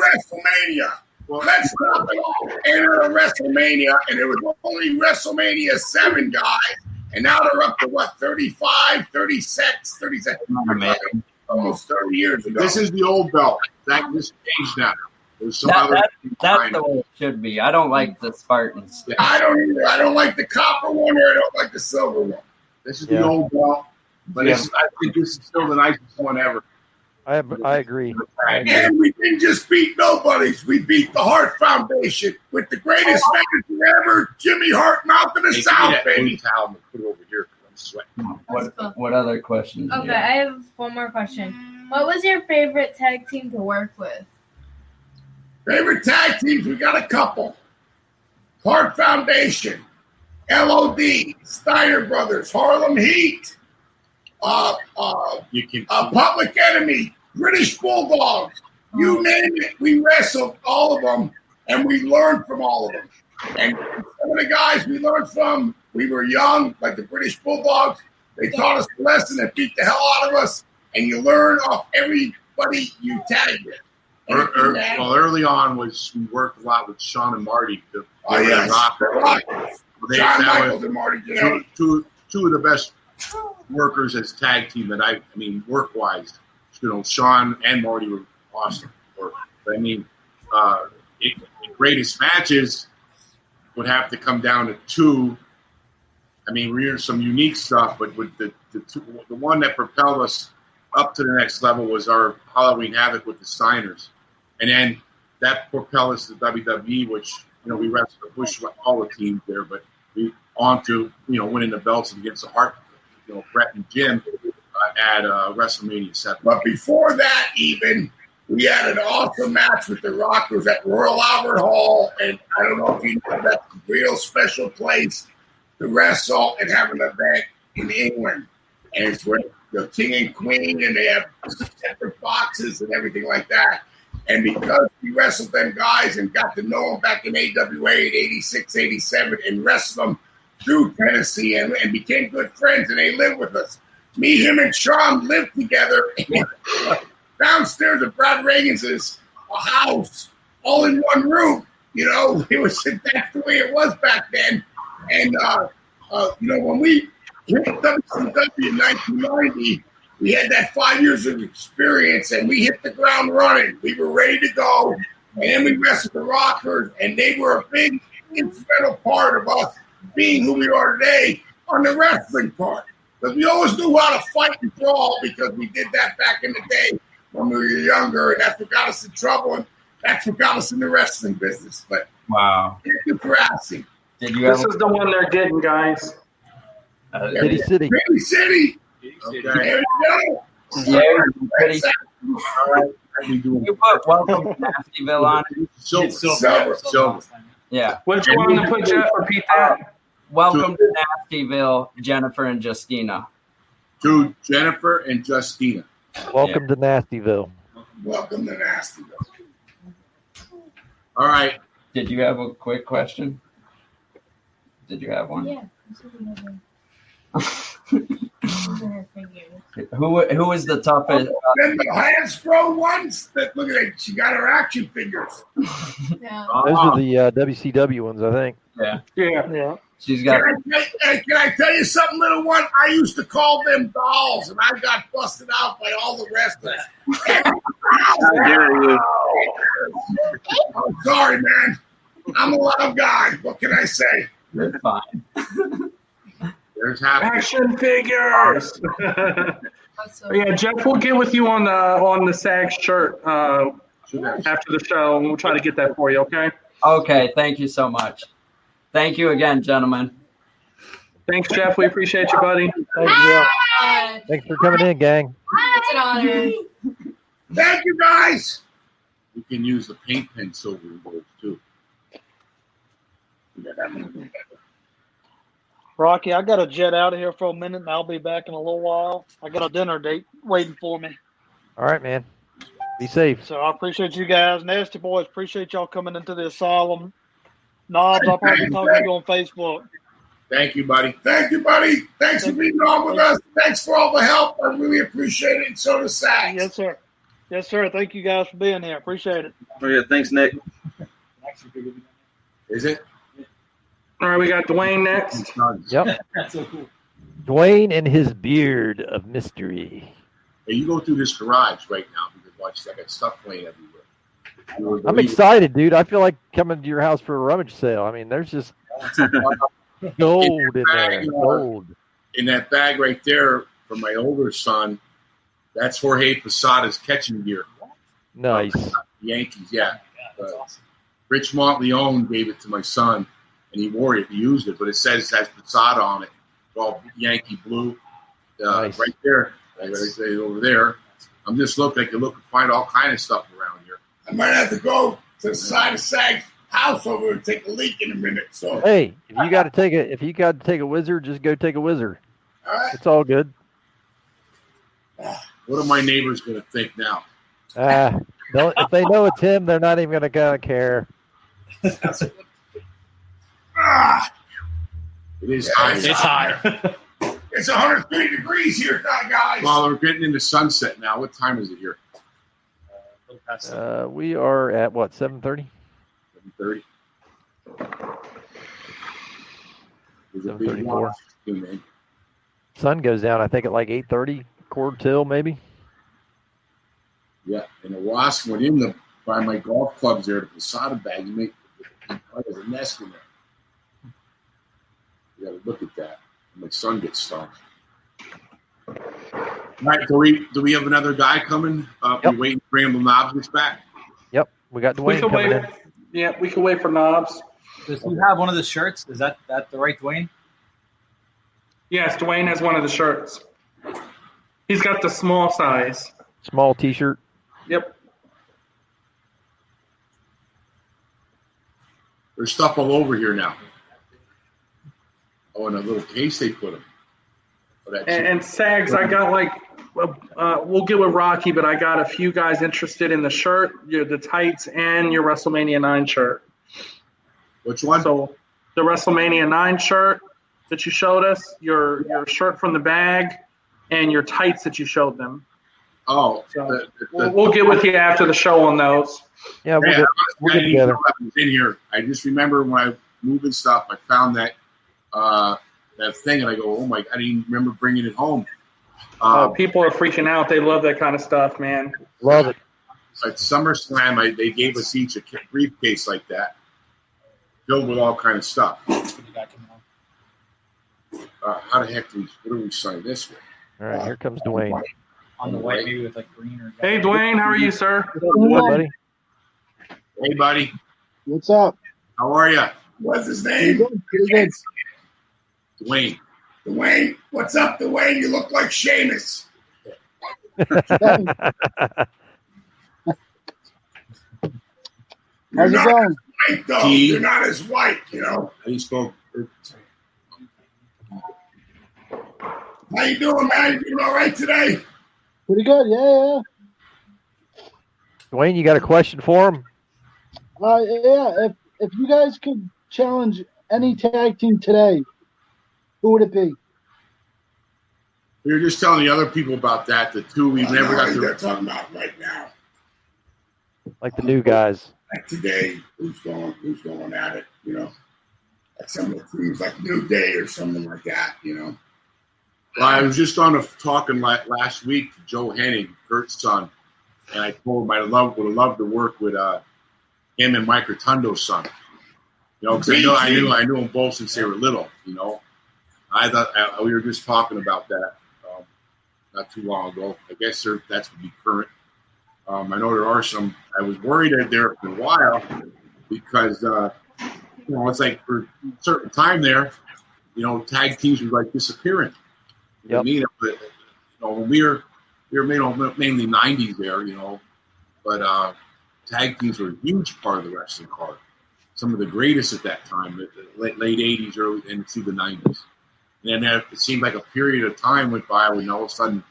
WrestleMania. Well, let's stop it all. Enter a WrestleMania, and it was only WrestleMania 7 guys. And now they're up to, 35, 36, 37, almost 30 years ago. This is the old belt. That just changed now. There's some that's the way it should be. I don't like the Spartans. Yeah. I don't either. I don't like the copper one, or I don't like the silver one. This is the old belt. But I think this is still the nicest one ever. I agree. And we didn't just beat nobodies. We beat the Hart Foundation with the greatest manager ever, Jimmy Hart, Mouth of the South, baby. Towel put it over here because I'm sweating. What other questions? Okay, I have one more question. What was your favorite tag team to work with? Favorite tag teams? We got a couple. Hart Foundation, LOD, Steiner Brothers, Harlem Heat, Public Enemy, British Bulldogs, you name it. We wrestled all of them, and we learned from all of them. And some of the guys we learned from, we were young, like the British Bulldogs. They taught us a lesson and beat the hell out of us, and you learn off everybody you tag with. Early on we worked a lot with Sean and Marty. Sean Michaels and Marty. Two of the best workers as tag team that work-wise. Sean and Marty were awesome. But the greatest matches would have to come down to two. We hear some unique stuff, but with the one that propelled us up to the next level was our Halloween Havoc with the Steiners. And then that propelled us to WWE, which, we wrestled the Bush, all the teams there, but we on to, winning the belts against the Hart, Brett and Jim at WrestleMania 7. But before that, even, We had an awesome match with the Rockers at Royal Albert Hall, and I don't know if you know that's a real special place to wrestle and have an event in England. And it's where the king and queen, and they have separate boxes and everything like that. And because we wrestled them guys and got to know them back in AWA in 86, 87, and wrestled them through Tennessee and became good friends, and they lived with us. Me, him, and Sean lived together downstairs at Brad Reagan's house, all in one room. You know, that's the way it was back then. And, when we hit WCW in 1990, we had that 5 years of experience, and we hit the ground running. We were ready to go, and then we wrestled the Rockers, and they were a big instrumental part of us being who we are today on the wrestling part. Because we always knew how to fight and brawl because we did that back in the day when we were younger, and that's what got us in trouble, and that's what got us in the wrestling business. But wow, thank you for asking. This is the one they're getting, guys. City City. City City. Okay. There you go. Yeah, pretty. All right. You put welcome to Nastyville on it. Silver. Yeah. What did you want to put, Jeff? Repeat that. Welcome to Nastyville, Jennifer and Justina. To Jennifer and Justina. Welcome to Nastyville. Welcome to Nastyville. All right. Did you have a quick question? Did you have one? Yeah. Who is the toughest? Then the Hasbro ones. Look at it. She got her action figures. Yeah. Those are the WCW ones, I think. Yeah. She's got. Can I tell you something, little one? I used to call them dolls, and I got busted out by all the rest of them. How dare you? I'm sorry, man. I'm a loud guy. What can I say? You're fine. There's happening. Action figures. Yeah, Jeff, we'll get with you on the Saggs shirt after the show, and we'll try to get that for you. Okay. Okay. Thank you so much. Thank you again, gentlemen. Thanks, Jeff. We appreciate you, buddy. Thanks, Jeff. Thanks for coming in, gang. It's an honor. Thank you, guys. We can use the paint pen silver and gold too. Rocky, I got to jet out of here for a minute, and I'll be back in a little while. I got a dinner date waiting for me. All right, man. Be safe. So I appreciate you guys. Nasty Boys, appreciate y'all coming into the Asylum. Knobbs, I'll probably talk to you on Facebook. Thank you, buddy. Thank you, buddy. Thanks for being on with us. Thanks for all the help. I really appreciate it, and so does Saggs. Yes, sir. Yes, sir. Thank you guys for being here. Appreciate it. Oh, yeah. Thanks, Nick. Is it? All right, we got Dwayne next. Yep. That's so cool. Dwayne and his beard of mystery. Hey, you go through this garage right now because watch, I got stuff playing everywhere. I'm excited, dude. I feel like coming to your house for a rummage sale. I mean, there's just gold in there. Gold. In that bag right there for my older son, that's Jorge Posada's catching gear. Nice. Yankees, yeah. Awesome. Rich Montleone gave it to my son, and he wore it. He used it, but it has Posada on it. It's all Yankee blue. Nice. Right there. Like I say over there. I'm just looking. I can look and find all kind of stuff around here. I might have to go to the side of Sag's house over and take a leak in a minute. So hey, if you got to take a wizard, just go take a wizard. all right. It's all good. What are my neighbors going to think now? If they know it's him, they're not even going to care. It is high. It's high. It's 103 degrees here, guys. Well, we're getting into sunset now. What time is it here? We are at what, 7:30? 7:30. 7:34. Man. Sun goes down, I think, at like 8:30, quarter till maybe. Yeah, and the wasp went in by my golf clubs there, the Posada bag. You make there's a nest in there. You got to look at that. My son gets stung. All right, do we have another guy coming? Yep. We're waiting for Randall Knobbs gets back. Yep, we got We Dwayne can coming wait. in. Yeah, we can wait for Knobbs. Does he have one of the shirts? Is that the right Dwayne? Yes, Dwayne has one of the shirts. He's got the small size. Small T-shirt. Yep. There's stuff all over here now. Oh, in a little case they put them. And Sags, I got we'll get with Rocky, but I got a few guys interested in the shirt, the tights, and your WrestleMania 9 shirt. Which one? So the WrestleMania 9 shirt that you showed us, your shirt from the bag, and your tights that you showed them. Oh, so we'll get with you after the show on those. Yeah, we'll get together. In here, I just remember when I moving stuff, I found that thing, and I go, oh my! I didn't even remember bringing it home. People are freaking out. They love that kind of stuff, man. Love it. At SummerSlam, they gave us each a briefcase like that, filled with all kind of stuff. How the heck what do we sign this with? All right, here comes Dwayne. On the white, maybe with like green or. Hey, Dwayne, how are you, sir? Good, buddy. Hey, buddy. What's up? How are you? What's his name? Pretty good. Dwayne. Dwayne. What's up, Dwayne? You look like Sheamus. How's it going? White, though. You're not as white, you know. He spoke. How you doing, man? You doing all right today? Pretty good, yeah. Dwayne, you got a question for him? Yeah. If you guys could challenge any tag team today, who would it be? We were just telling the other people about that. The two we've never got to. They're talking about right now. Like the new guys. Like today, who's going at it? You know, like some of the teams, like New Day or something like that. You know. Well, I was just talking last week to Joe Henning, Kurt's son, and I told him I would have loved to work with him and Mike Rotundo's son. You know, because I knew them both since they were little. You know, I thought we were just talking about that not too long ago. I guess that's would be current. I know there are some. I was worried that there for a while because it's like for a certain time there, tag teams were like disappearing. Yep. When we were mainly 90s there, but tag teams were a huge part of the wrestling card. Some of the greatest at that time, the late 80s, early and through the 90s. And then it seemed like a period of time went by when all of a sudden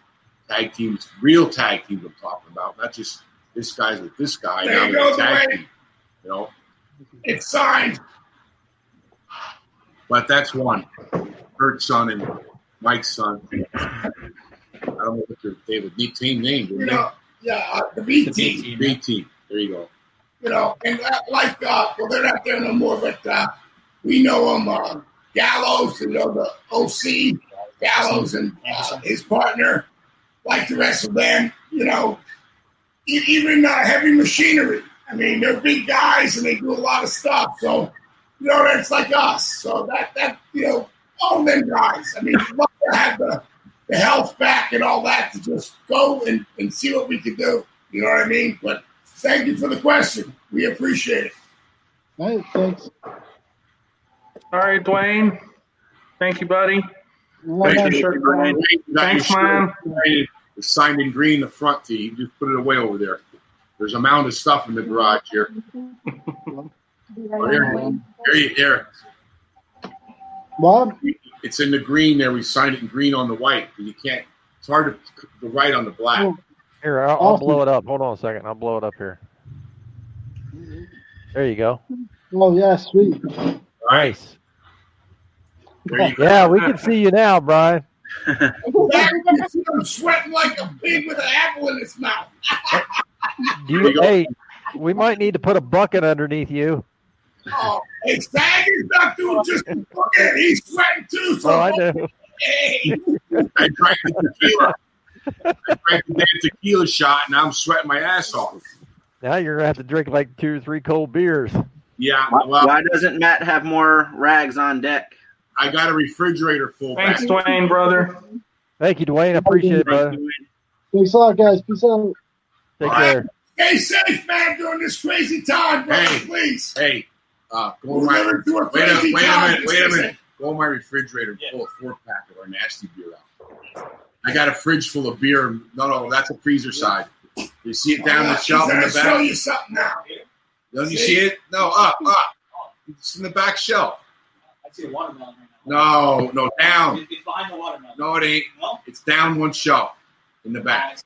tag teams, real tag teams I'm talking about, not just this guy's with this guy. There you go, tag team, It's signed. But that's one. Kurt's son and Mike's son. I don't know what they have a team name. The B team. B team. There you go. And well, they're not there no more, but we know them. Gallows, the OC, Gallows and his partner, like to wrestle them. Even Heavy Machinery. I mean, they're big guys and they do a lot of stuff. So, that's like us. So that all them guys. I mean, love to have the health back and all that to just go and see what we can do. You know what I mean? But thank you for the question. We appreciate it. All right, thanks. All right, Dwayne. Thank you, buddy. Thanks, man. It's signed in green the front tee. You just put it away over there. There's a mound of stuff in the garage here. Here. What? It's in the green there. We signed it in green on the white. You can't. It's hard to write on the black. Here, I'll blow it up. Hold on a second. I'll blow it up here. There you go. Oh yeah, sweet. Nice. Yeah, we can see you now, Brian. I'm sweating like a pig with an apple in its mouth. Hey, we might need to put a bucket underneath you. Oh, hey, Stag is not doing just a bucket. He's sweating too. So I know. Hey. I drank the tequila. I drank the damn tequila shot, and I'm sweating my ass off. Now you're gonna have to drink like 2 or 3 cold beers. Yeah. Why doesn't Matt have more rags on deck? I got a refrigerator full. Thanks, Dwayne, brother. Thank you, Dwayne. I appreciate it, brother. Thanks a lot, guys. Peace out. Take care. Stay safe, man, during this crazy time, brother. Please. Hey, We're living through a crazy wait time. a minute. Go in my refrigerator and pull a 4-pack of our nasty beer out. I got a fridge full of beer. No, that's a freezer side. You see it down the shelf in the back? I'll show you something now. Don't you see it? No, up. It's in the back shelf. I see a watermelon right now. No, down. It's behind the watermelon. No, it ain't. No? It's down one shelf in the back.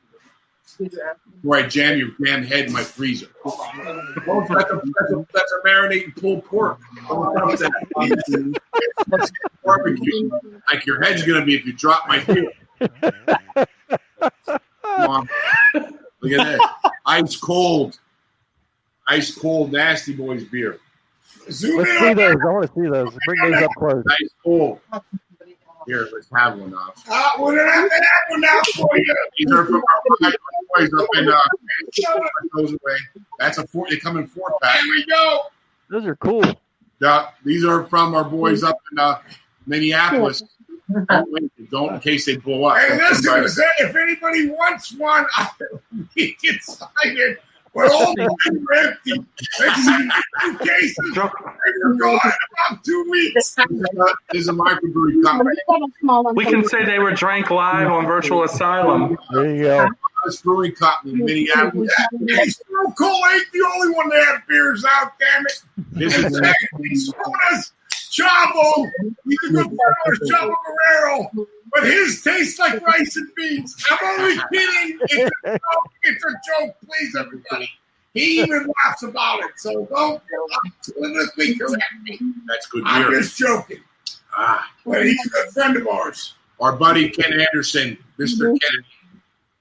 Where I jam your damn head in my freezer. Oh, that's a marinating pulled pork. That's barbecue. Like your head's gonna be if you drop my beer. Mom, look at that. Ice cold, Nasty Boys beer. Zoom Let's in see on those. I want to see those. Bring those up close. Ice cold. Here, let's have one now. We're gonna have to have one now for you. These are from our boys up in goes away. That's a four. They come in 4-pack. Here we go. Those are cool. These are from our boys up in Minneapolis. Don't in case they blow up. Hey, listen, if anybody wants one, we can sign it. We're all empty. In cases, they were gone in about 2 weeks. There's a microbrewery company. We can say they were drank live on Virtual Asylum. There you go. This brewing company in Minneapolis. Hey, Screw Cole ain't the only one that have beers out, damn it. This is Sodas, Chavo, he's a good player, Chavo Guerrero, but his tastes like rice and beans. I'm only kidding. It's a joke, please, everybody. He even laughs about it, so don't politically correct me. That's good beer. I'm just joking. But he's a good friend of ours. Our buddy Ken Anderson, Mr. Kennedy,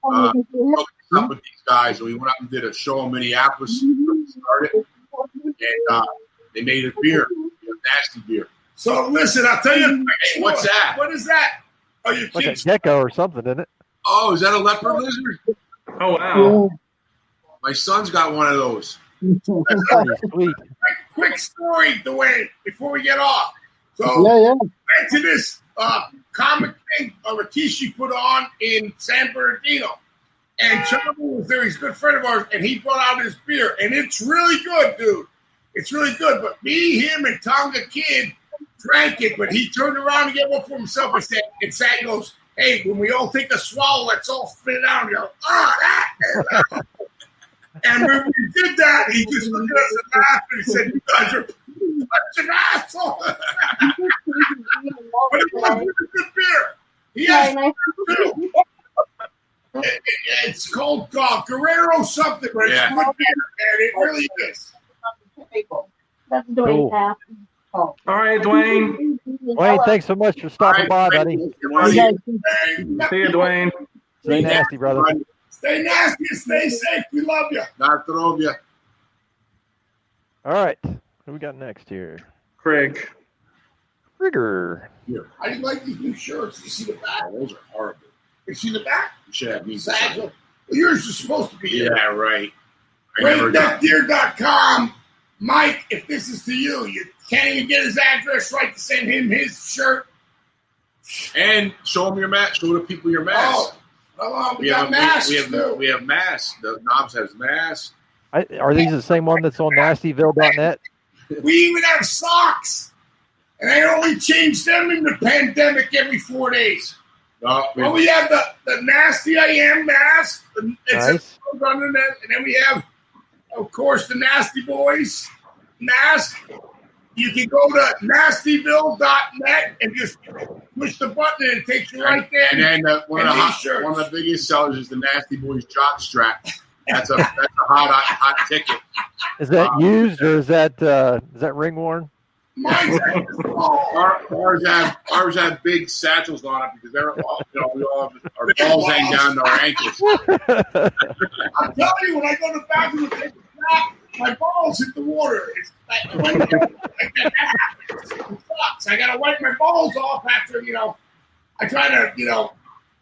hooked us up with these guys. We went up and did a show in Minneapolis. Started, and they made a beer, nasty beer. So listen, I'll tell you. Hey, what's that? What is that? Oh, your Like a kids. gecko or something, isn't it? Oh, is that a leopard lizard? Oh, wow. My son's got one of those. Sweet. Quick story, Dwayne, before we get off. So, back to this comic thing Rikishi put on in San Bernardino. And Chavo was there. He's a good friend of ours, and he brought out his beer. And it's really good, dude. It's really good. But me, him, and Tonga Kid drank it, but he turned around and get one for himself and Sag goes, hey, when we all take a swallow, let's all spit it out. And go, that. And when we did that, he just looked at us and laughed and he said, you guys are such an asshole. But it was a good beer. He has too. It's called Guerrero something, but it's a good beer, man. It really is. That's Dwayne's Cool. half. All right, Dwayne. Wayne, thanks so much for stopping by, buddy. See you, Dwayne. Stay nasty, brother. Stay nasty and stay safe. We love you. Not love you. All right. Who we got next here? Craig. Rigger. I didn't like these new shirts. You see the back? Those are horrible. You see the back? You should have these. Exactly. Well, yours is supposed to be. Yeah, right. I never got- GreatDuckDeer.com. Mike, if this is to you, you can't even get his address right to send him his shirt. And show them your mask. Show the people your mask. We got masks, too. We have masks. The Knobbs has masks. Are these the same one that's on nastyville.net? We even have socks. And I only change them in the pandemic every 4 days. Well, we have the Nasty I Am mask. It's under that. And then we have, of course, the Nasty Boys mask. You can go to nastyville.net and just push the button and it takes you right there. And then one of the biggest sellers is the Nasty Boys jock strap. That's a hot ticket. Is that used or is that ring worn? Ours have big satchels on it because they're all, we all have our balls hang down to our ankles. I'm telling you, when I go to the bathroom and take a nap, my balls hit the water. It's like that happens. It sucks. I gotta wipe my balls off after, I try to,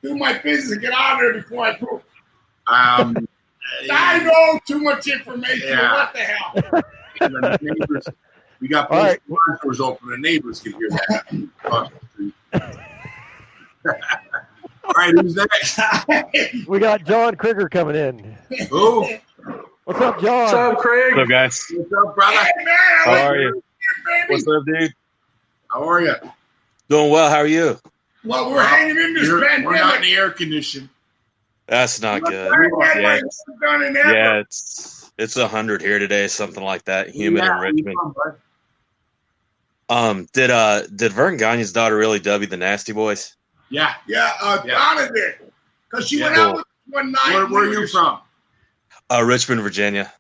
do my business and get out of there before I poop. I know too much information. Yeah. What the hell? The neighbors, we got both doors open. The neighbors can hear that across the street. All right, who's next? We got John Krieger coming in. Who? What's up, John? What's up, Craig? What's up, guys? What's up, brother? Hey, man, How are you? What's up, dude? How are you? Doing well. How are you? Well, we're hanging in this pandemic. We're not in the air condition. That's not good. Yeah, Yeah, it's 100 here today, something like that. Humid in Richmond. Did Vern Gagne's daughter really dub the Nasty Boys? Yeah. Donna did. Because she went out with one night. Where are you from? Richmond, Virginia.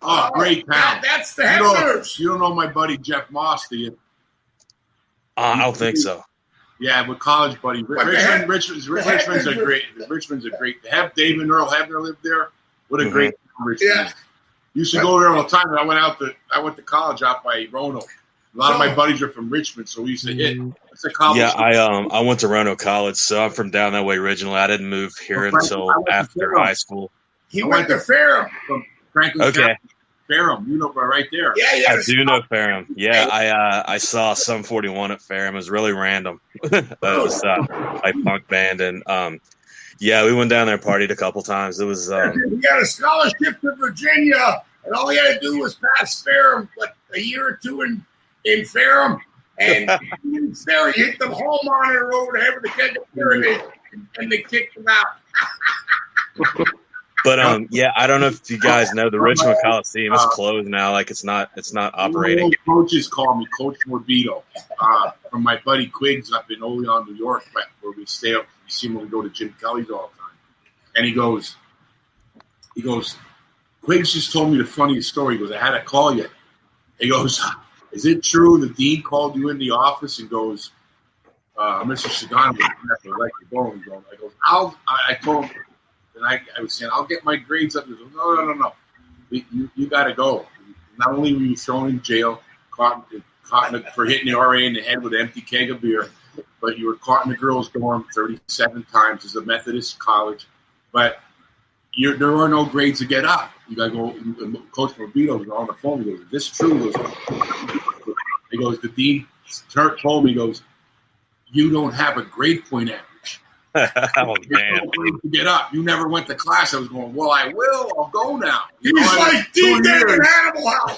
Oh, great town. That's the headers. You don't know my buddy Jeff Moss, do you? I don't think so. Yeah, with college buddy. Richmond's a great. They have Dave and Earl Hebner lived there. What a great town Richmond. Yeah. Used to go there all the time. I went to college out by Roanoke. A lot of my buddies are from Richmond, so we used to hit. It's a college. Yeah, I went to Roanoke College, so I'm from down that way originally. I didn't move here until after high school. He went to Ferrum. From Franklin County. Ferrum, you know, right there. Yeah. I do know Ferrum. Yeah, I saw Sum 41 at Ferrum. It was really random. It was a punk band, and yeah, we went down there, partied a couple times. It was. He got a scholarship to Virginia, and all he had to do was pass Ferrum, like a year or two in Ferrum, and there he hit the hall monitor over the head of the keg of pyramid, and they kicked him out. But yeah, I don't know if you guys know the Richmond Coliseum is closed now. Like it's not operating. Coaches call me Coach Morbito from my buddy Quiggs up in Olean, New York, where we stay up. You see him when we go to Jim Kelly's all the time, and he goes, Quiggs just told me the funniest story. He goes, I had to call you. He goes, is it true the dean called you in the office and goes, Mr. Sagan, I'd like to go. And I goes, I told him. And I was saying, I'll get my grades up. He goes, no. You got to go. Not only were you thrown in jail, caught for hitting the RA in the head with an empty keg of beer, but you were caught in the girls' dorm 37 times as a Methodist college. But there are no grades to get up. You got to go. Coach Morbito was on the phone. He goes, is this true? He goes, the dean told me, he goes, you don't have a grade point average. Oh, man. To get up. You never went to class. I was going, well, I will. I'll go now. He's like Dean David Animal House.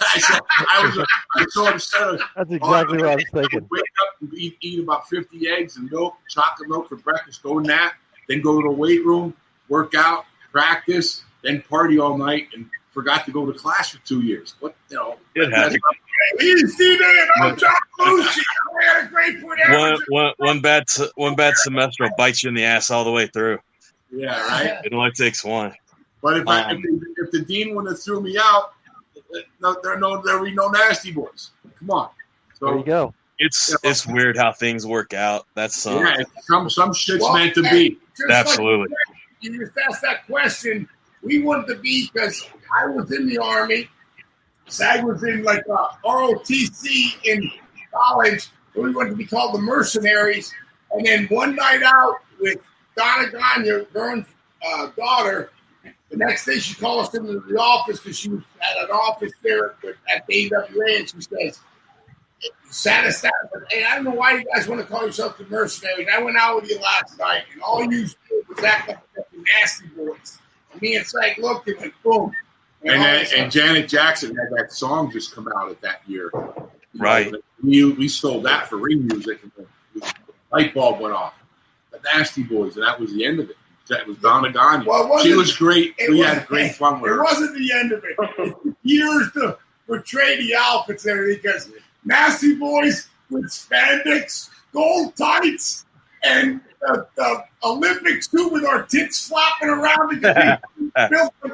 I was so upset. That's exactly what I was thinking. Wake up and eat about 50 eggs and milk, chocolate milk for breakfast, go nap, then go to the weight room, work out, practice, then party all night, and forgot to go to class for 2 years. What, you know? It happened. He's Dean David. I'm John Belushi. I had a great point average. One bad semester will bite you in the ass all the way through. Yeah, right. It only takes one. But if the dean would have threw me out, there would be no Nasty Boys. Come on. So there you go. It's weird how things work out. That's some shit's meant to be. Absolutely. Like you just asked that question. We wanted to be because I was in the Army. Sag was in like ROTC in college. We wanted to be called the Mercenaries. And then one night out with Donna Gagne, Vern's daughter, the next day she called us into the office because she was at an office there at the AWA, and she says, sat us down. Hey, I don't know why you guys want to call yourself the Mercenaries. I went out with you last night, and all you did was act like the Nasty Boys. And me and Sag looked and boom. And Janet Jackson had that song just come out at that year. Right. We stole that for ring music, and the light bulb went off. The Nasty Boys, and that was the end of it. That was Donna Gagne. Well, she was great. We had great fun with her. It wasn't the end of it. It took years to portray the outfits and everything because Nasty Boys with spandex, gold tights, and the Olympics too with our tits flopping around because we built we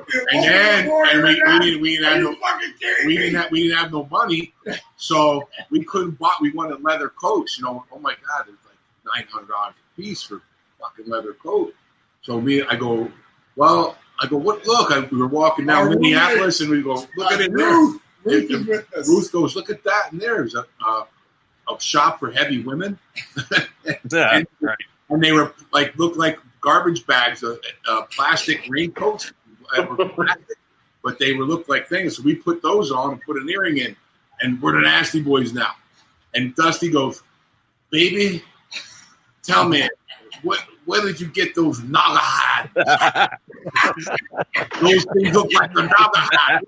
didn't have no money, so we couldn't buy. We wanted leather coats. You know, oh my God, it's like $900 a piece for fucking leather coat. So I go, what? Look, we were walking down Minneapolis, and we go, look at it there. Ruth goes, look at that, and there's a shop for heavy women. Yeah, right. And they were looked like garbage bags, plastic raincoats, but they looked like things. So we put those on and put an earring in, and we're the Nasty Boys now. And Dusty goes, baby, tell me, where did you get those naga hide? Those things look like the naga hide.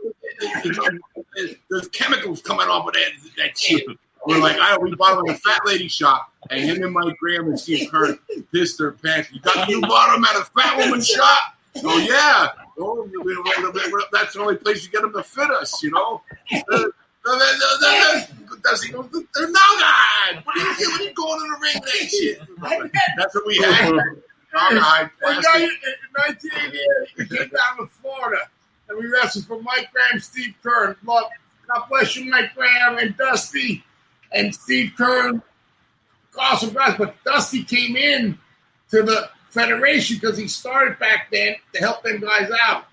There's chemicals coming off of that shit. We're like, we bought them at a fat lady shop, and him and my grandma and Steve Kern pissed their pants. You bought them at a fat woman shop? Oh yeah. Oh, that's the only place you get them to fit us, you know. Dusty goes, they're Naugahyde. What are you going in the ring that shit? That's what we had. Naugahyde. In 1988, we came down to Florida, and we wrestled for Mike Graham, Steve Kern. Look, God bless you, Mike Graham and Dusty and Steve Kern. Awesome guys, but Dusty came in to the federation because he started back then to help them guys out.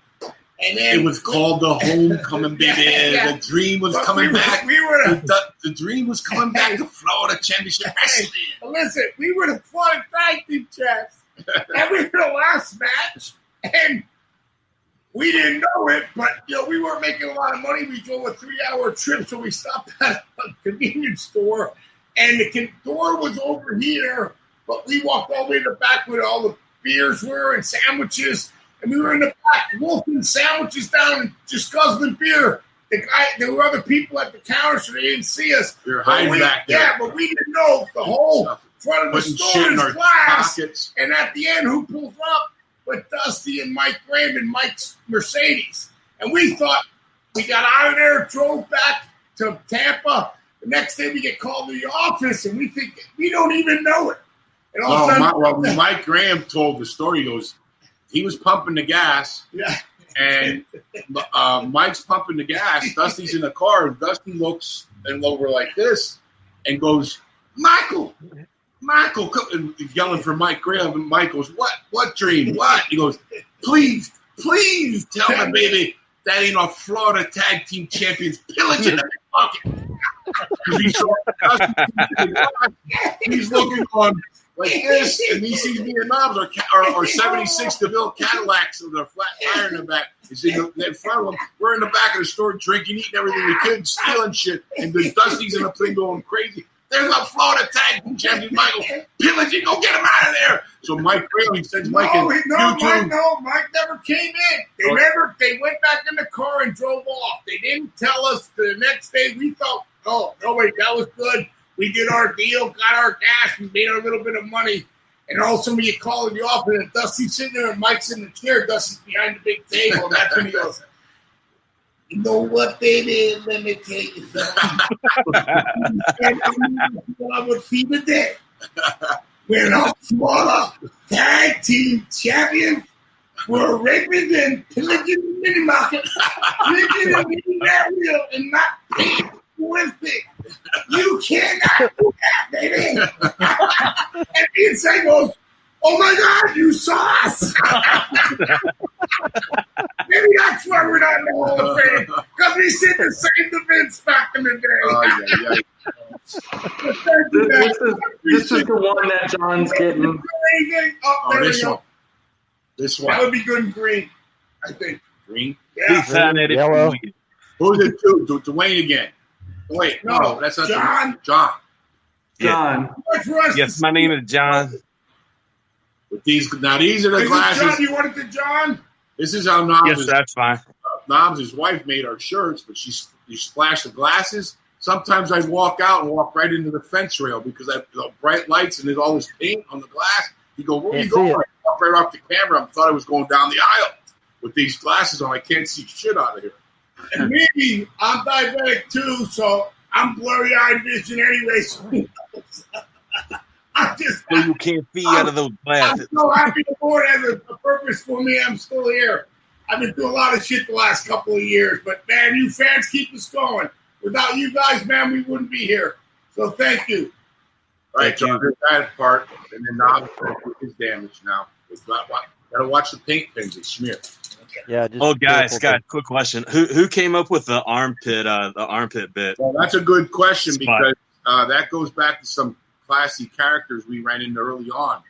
And then it was called the homecoming, baby. Yeah. The dream was coming back. The dream was coming back to Florida Championship Wrestling. Listen, we were the Florida Tag Team Champs, and we were the last match, and we didn't know it, but we weren't making a lot of money. We drove a 3-hour trip, so we stopped at a convenience store, and the door was over here, but we walked all the way to the back where all the beers were and sandwiches. And we were in the back wolfing sandwiches down and just guzzling beer. There were other people at the counter, so they didn't see us. We were hiding back there. Yeah, but we didn't know the whole front of the Putting store shit in is our glass. pockets. And at the end, who pulls up? But Dusty and Mike Graham and Mike's Mercedes. And we thought we got out of there, drove back to Tampa. The next day we get called to the office, and we think we don't even know it. And all of a sudden, Mike Graham told the story. He goes, he was pumping the gas, and Mike's pumping the gas. Dusty's in the car, and Dusty looks and over like this and goes, Michael, and yelling for Mike Graham. And Mike goes, what dream? What? He goes, please tell me, baby, that ain't a Florida Tag Team Champions pillaging the pocket. He's looking on like this, and he sees me and Knobbs or 76 DeVille Cadillacs with a flat tire in the back. He's in front of him. We're in the back of the store drinking, eating everything we could, stealing shit, and the Dusty's in the thing going crazy. There's a Florida Tag Team Champion, Michael. Pillaging, go get him out of there. So Mike Crayley sends Mike in YouTube. Mike never came in. They went back in the car and drove off. They didn't tell us the next day. We thought, wait, that was good. We did our deal, got our gas, we made a little bit of money, and all of a sudden we get called in the office, and Dusty's sitting there, and Mike's in the chair, Dusty's behind the big table, and that's when he goes, you know what, baby, let me tell you something. I would see the day. When our Florida Tag Team Champions were raping and pillaging the mini market, drinking and eating that wheel, and not paying with it. You cannot do that, baby. And me and Say goes, oh my God, you saw us. Maybe that's why we're not in the Hall of Fame, because we see the same events back in the day. This is the one that John's getting. This one. That would be good in green, I think. Green? Yeah. Yellow. Who's it to? Dwayne again. Wait, no, that's not John. John. Yes, my name is John. With these are the glasses. John, you want it to John? This is how Knobbs. Yes, that's fine. Knobbs' wife made our shirts, but she splashed the glasses. Sometimes I walk out and walk right into the fence rail because I have the bright lights and there's all this paint on the glass. You go, where are you going? I walk right off the camera. I thought I was going down the aisle with these glasses on. I can't see shit out of here. And maybe I'm diabetic too, so I'm blurry-eyed vision anyway. So you can't see out of those glasses. I'm so happy the Lord has a purpose for me. I'm still here. I've been through a lot of shit the last couple of years, but man, you fans keep us going. Without you guys, man, we wouldn't be here. So thank you. Right, so there's that part, and then Knobbs is damaged now. Gotta watch the paint pins and smear. Yeah. Guys, quick question: Who came up with the armpit bit? Well, that's a good question because that goes back to some classy characters we ran into early on.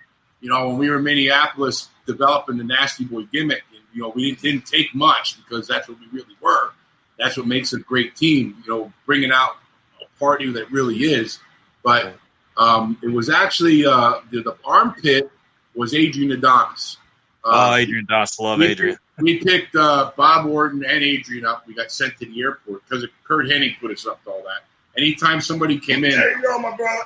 You know, when we were in Minneapolis developing the Nasty Boy gimmick, and, we didn't take much because that's what we really were. That's what makes a great team. Bringing out a party that really is. But it was actually the armpit was Adrian Adonis. Adrian Adonis, love Adrian. We picked Bob Orton and Adrian up. We got sent to the airport because Kurt Hennig put us up to all that. Anytime somebody came in, there you go, my brother.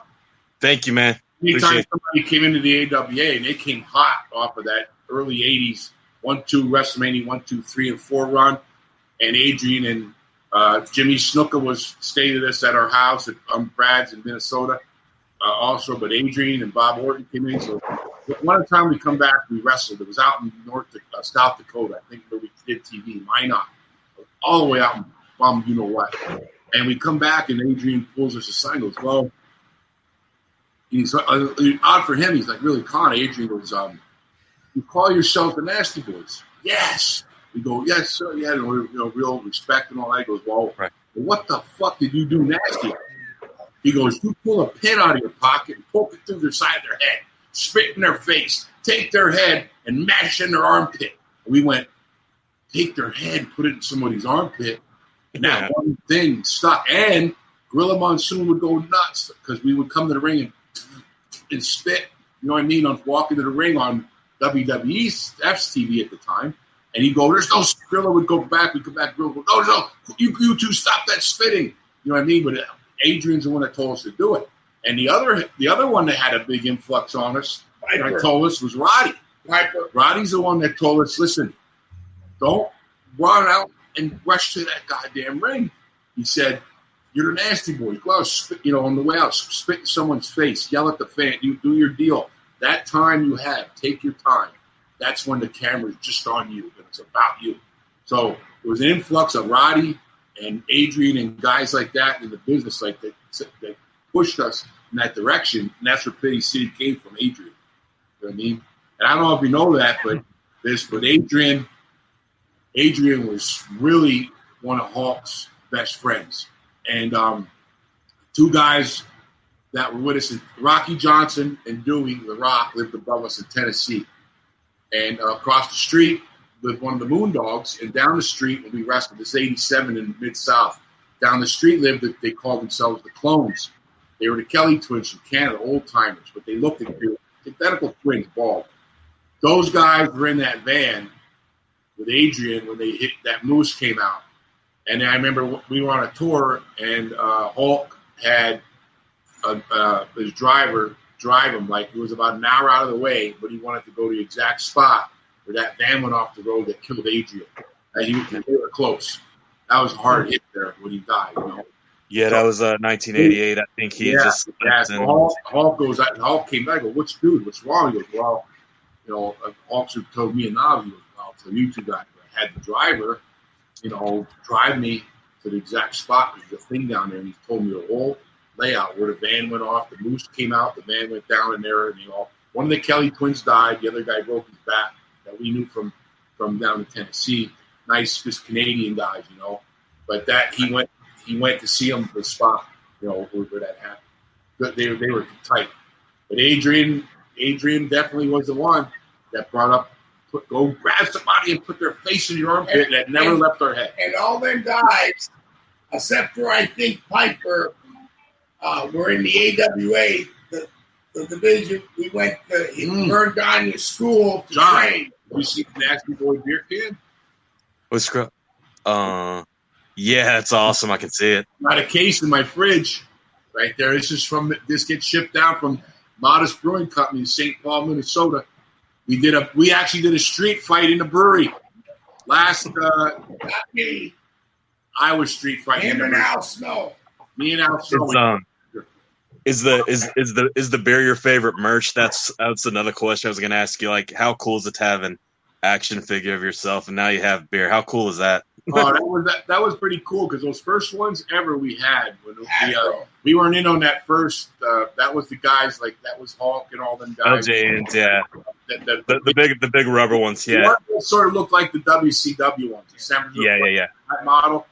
Thank you, man. Anytime somebody came into the AWA and they came hot off of that early 80s 1-2 WrestleMania 1, 2, 3, and 4 run, and Adrian and Jimmy Snuka stayed with us at our house at Brad's in Minnesota. Also, but Adrian and Bob Orton came in. So one time we come back, we wrestled. It was out in South Dakota. I think where we did TV. Minot, all the way out in you know what. And we come back, and Adrian pulls us aside and goes, well, he's odd for him. He's like really con. Adrian goes, you call yourself the Nasty Boys? Yes. We go, yes, sir. Yeah, real respect and all that. He goes, well, what the fuck did you do nasty? He goes, you pull a pin out of your pocket and poke it through the side of their head, spit in their face, take their head and mash in their armpit. And we went, take their head, put it in somebody's armpit, and that one thing stuck. And Gorilla Monsoon would go nuts because we would come to the ring and spit, you know what I mean, on walking to the ring on WWE's TV at the time. And he'd go, there's no, Gorilla would go back, we'd come back, Gorilla would go, no, you two stop that spitting. You know what I mean? But Adrian's the one that told us to do it. And the other one that had a big influx on us, and told us, was Roddy. Roddy's the one that told us, listen, don't run out and rush to that goddamn ring. He said, you're the Nasty Boy. Go out, spit, on the way out, spit in someone's face, yell at the fan, you do your deal. That time you have, take your time. That's when the camera's just on you, and it's about you. So it was an influx of Roddy and Adrian and guys like that in the business like that pushed us in that direction, and that's where Pity City came from, Adrian. You know what I mean? And I don't know if you know that, but Adrian was really one of Hulk's best friends. And two guys that were with us, Rocky Johnson and Dewey, The Rock, lived above us in Tennessee. And across the street lived one of the Moondogs, and down the street when we wrestled, this 87 in Mid-South, down the street lived, they called themselves the Clones. They were the Kelly twins from Canada, old-timers, but they looked identical twins, bald. Those guys were in that van with Adrian when they hit that Moose came out. And I remember we were on a tour, and Hulk had his driver drive him. Like, it was about an hour out of the way, but he wanted to go to the exact spot where that van went off the road that killed Adrian. And they were close. That was a hard hit there when he died, Yeah, that was 1988. I think he just. Hulk goes out, and Hulk came back. I go, what's wrong? He goes, well, Hulk told me and Knobbs, he goes, well, to you two guys, I had the driver, drive me to the exact spot. There's a thing down there, and he told me the whole layout where the van went off, the Moose came out, the van went down in there, and one of the Kelly twins died, the other guy broke his back that we knew from down in Tennessee. Nice, just Canadian guys, But that he went to see him the spot, where that happened. But they were tight. But Adrian definitely was the one that brought up, go grab somebody and put their face in your armpit, and that never left our head. And all them guys, except for I think Piper, were in the AWA, the division. We went to burned down your school to train. You see the Nasty Boy beer can? What's yeah, it's awesome. I can see it. Got a case in my fridge right there. This gets shipped down from Modest Brewing Company in St. Paul, Minnesota. We actually did a street fight in the brewery last Iowa street fight. Him and Al Snow. Me and Al Snow. Is the beer your favorite merch? That's another question I was going to ask you. Like, how cool is it to have an action figure of yourself, and now you have beer? How cool is that? That was pretty cool, because those first ones ever we had, when we weren't in on that first. That was the guys, like that was Hulk and all them guys. And the big rubber ones, yeah. Sort of looked like the WCW ones. Yeah. That model.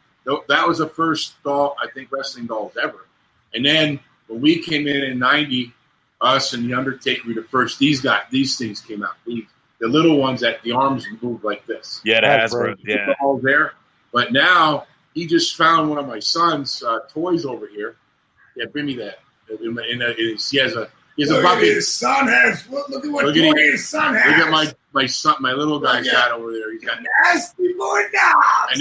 That was the first doll, I think, wrestling dolls ever. And then when we came in '90, us and the Undertaker were the first. These things came out. The little ones that the arms moved like this. Yeah, the Hasbro. Yeah, all there. But now he just found one of my son's toys over here. Yeah, bring me that. He has a bucket. His son has. Look at what toy his son has. Look at my son, my little guy's got over there. He's got Nasty Boy Knobbs. And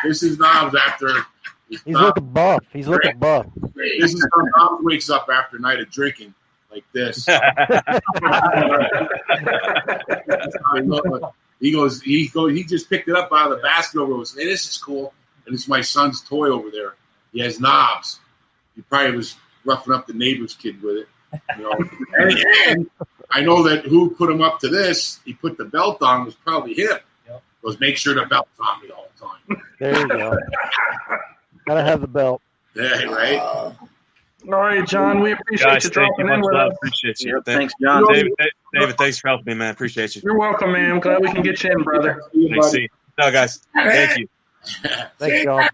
this is Knobbs after. He's looking buff. He's looking buff. This is how Knobbs wakes up after a night of drinking, like this. He just picked it up out of the basket over. Goes, hey, this is cool. and it's my son's toy over there. He has knobs. He probably was roughing up the neighbor's kid with it. You know? and I know that who put him up to this, he put the belt on, was probably him. Yep. Was make sure the belt's on me all the time. There you go. Gotta have the belt. Yeah, right? All right, John, we appreciate Guys, you thank you dropping much in with love. us. Appreciate you. Yep, thanks, John. David, thanks for helping me, man. Appreciate you. You're welcome, man. I'm glad we can get you in, brother. Thanks, see you. No, guys. Thank you. Thanks, John.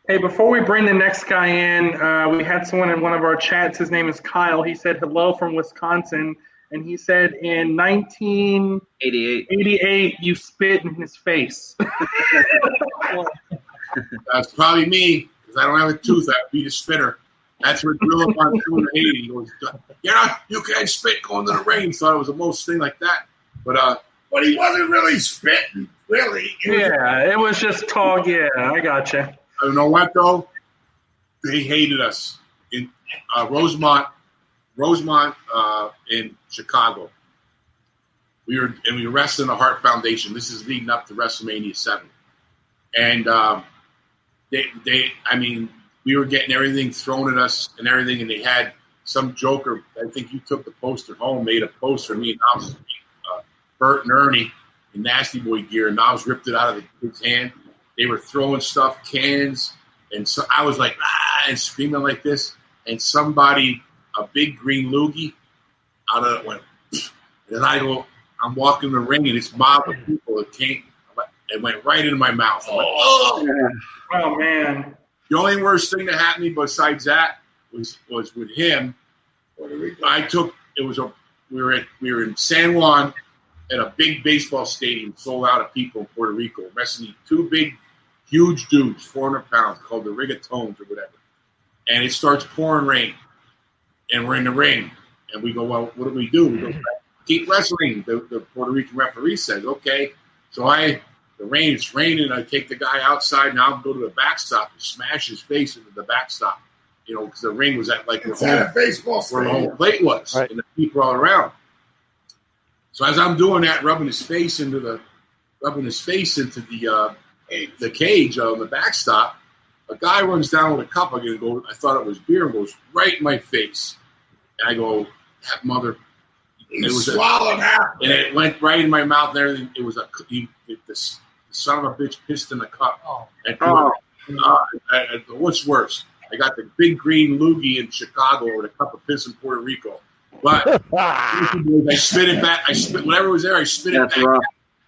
Hey, before we bring the next guy in, we had someone in one of our chats. His name is Kyle. He said hello from Wisconsin, and he said in 1988, you spit in his face. That's probably me, because I don't have a tooth. I'd be the spitter. That's what Gorilla Monsoon in Haiti. He goes, you can't spit going to the ring. Thought it was the most thing like that. But he wasn't really spitting, really. It was just talk. Yeah, I gotcha. You know what, though? They hated us. In Rosemont in Chicago. We were wrestling the Hart Foundation. This is leading up to WrestleMania 7. And we were getting everything thrown at us and everything, and they had some joker, I think you took the poster home, made a poster of me, and I was Bert and Ernie in Nasty Boy gear, and I was ripped it out of the kid's hand. They were throwing stuff, cans, and so I was like, and screaming like this, and somebody, a big green loogie, out of it went, and I go, I'm walking the ring, and it's mob of people. It went right into my mouth. I'm like, oh man. The only worst thing that happened to me besides that was with him. We were in San Juan at a big baseball stadium, sold out of people in Puerto Rico, wrestling two big, huge dudes, 400 pounds, called the Rigatones or whatever. And it starts pouring rain, and we're in the ring, and we go, well, what do? We go, keep wrestling. The Puerto Rican referee says, okay. So it's raining, I take the guy outside, and I'll go to the backstop and smash his face into the backstop, because the ring was at like a baseball where the whole plate was, right, and the people all around. So as I'm doing that, rubbing his face into the cage on the backstop, a guy runs down with a cup. I thought it was beer, and goes right in my face. And I go, that mother. It was swallowed half. And it went right in my mouth and everything. It was the son of a bitch pissed in the cup. What's worse? I got the big green loogie in Chicago with a cup of piss in Puerto Rico. But I spit it back. I spit whatever was there. I spit it back. Rough.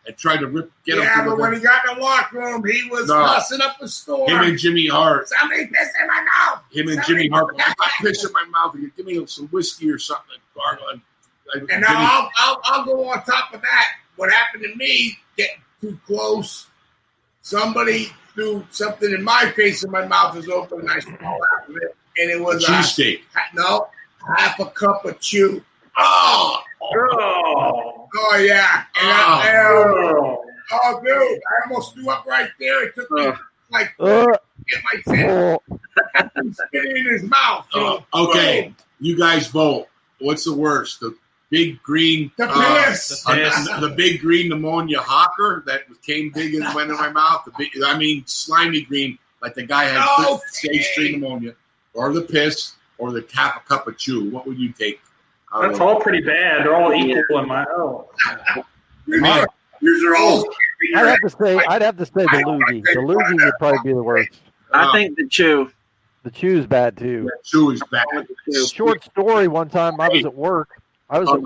And tried to get him. Yeah, but when he got in the locker room, he was cussing up the store. Him and Jimmy Hart. Somebody pissed in my mouth. Jimmy Hart. I got piss in my mouth. Give me some whiskey or something. And now I'll go on top of that. What happened to me, getting too close, somebody threw something in my face and my mouth was open and I swallowed half of it. And it was cheesesteak. No, half a cup of chew. Oh, yeah. And dude, I almost threw up right there. It took me get my face spitting in his mouth. Okay, you guys vote. What's the worst? The big green, the big green pneumonia hawker that came big and went in my mouth. Slimy green, like the guy had stage 3 pneumonia, or the piss, or the half a cup of chew. What would you take? That's all pretty bad. They're all equal in my These are all. I'd have to say the loogie. The loogie would probably be the worst. I think the chew. The chew's bad too. The chew is bad. Short story. One time I was at work. I got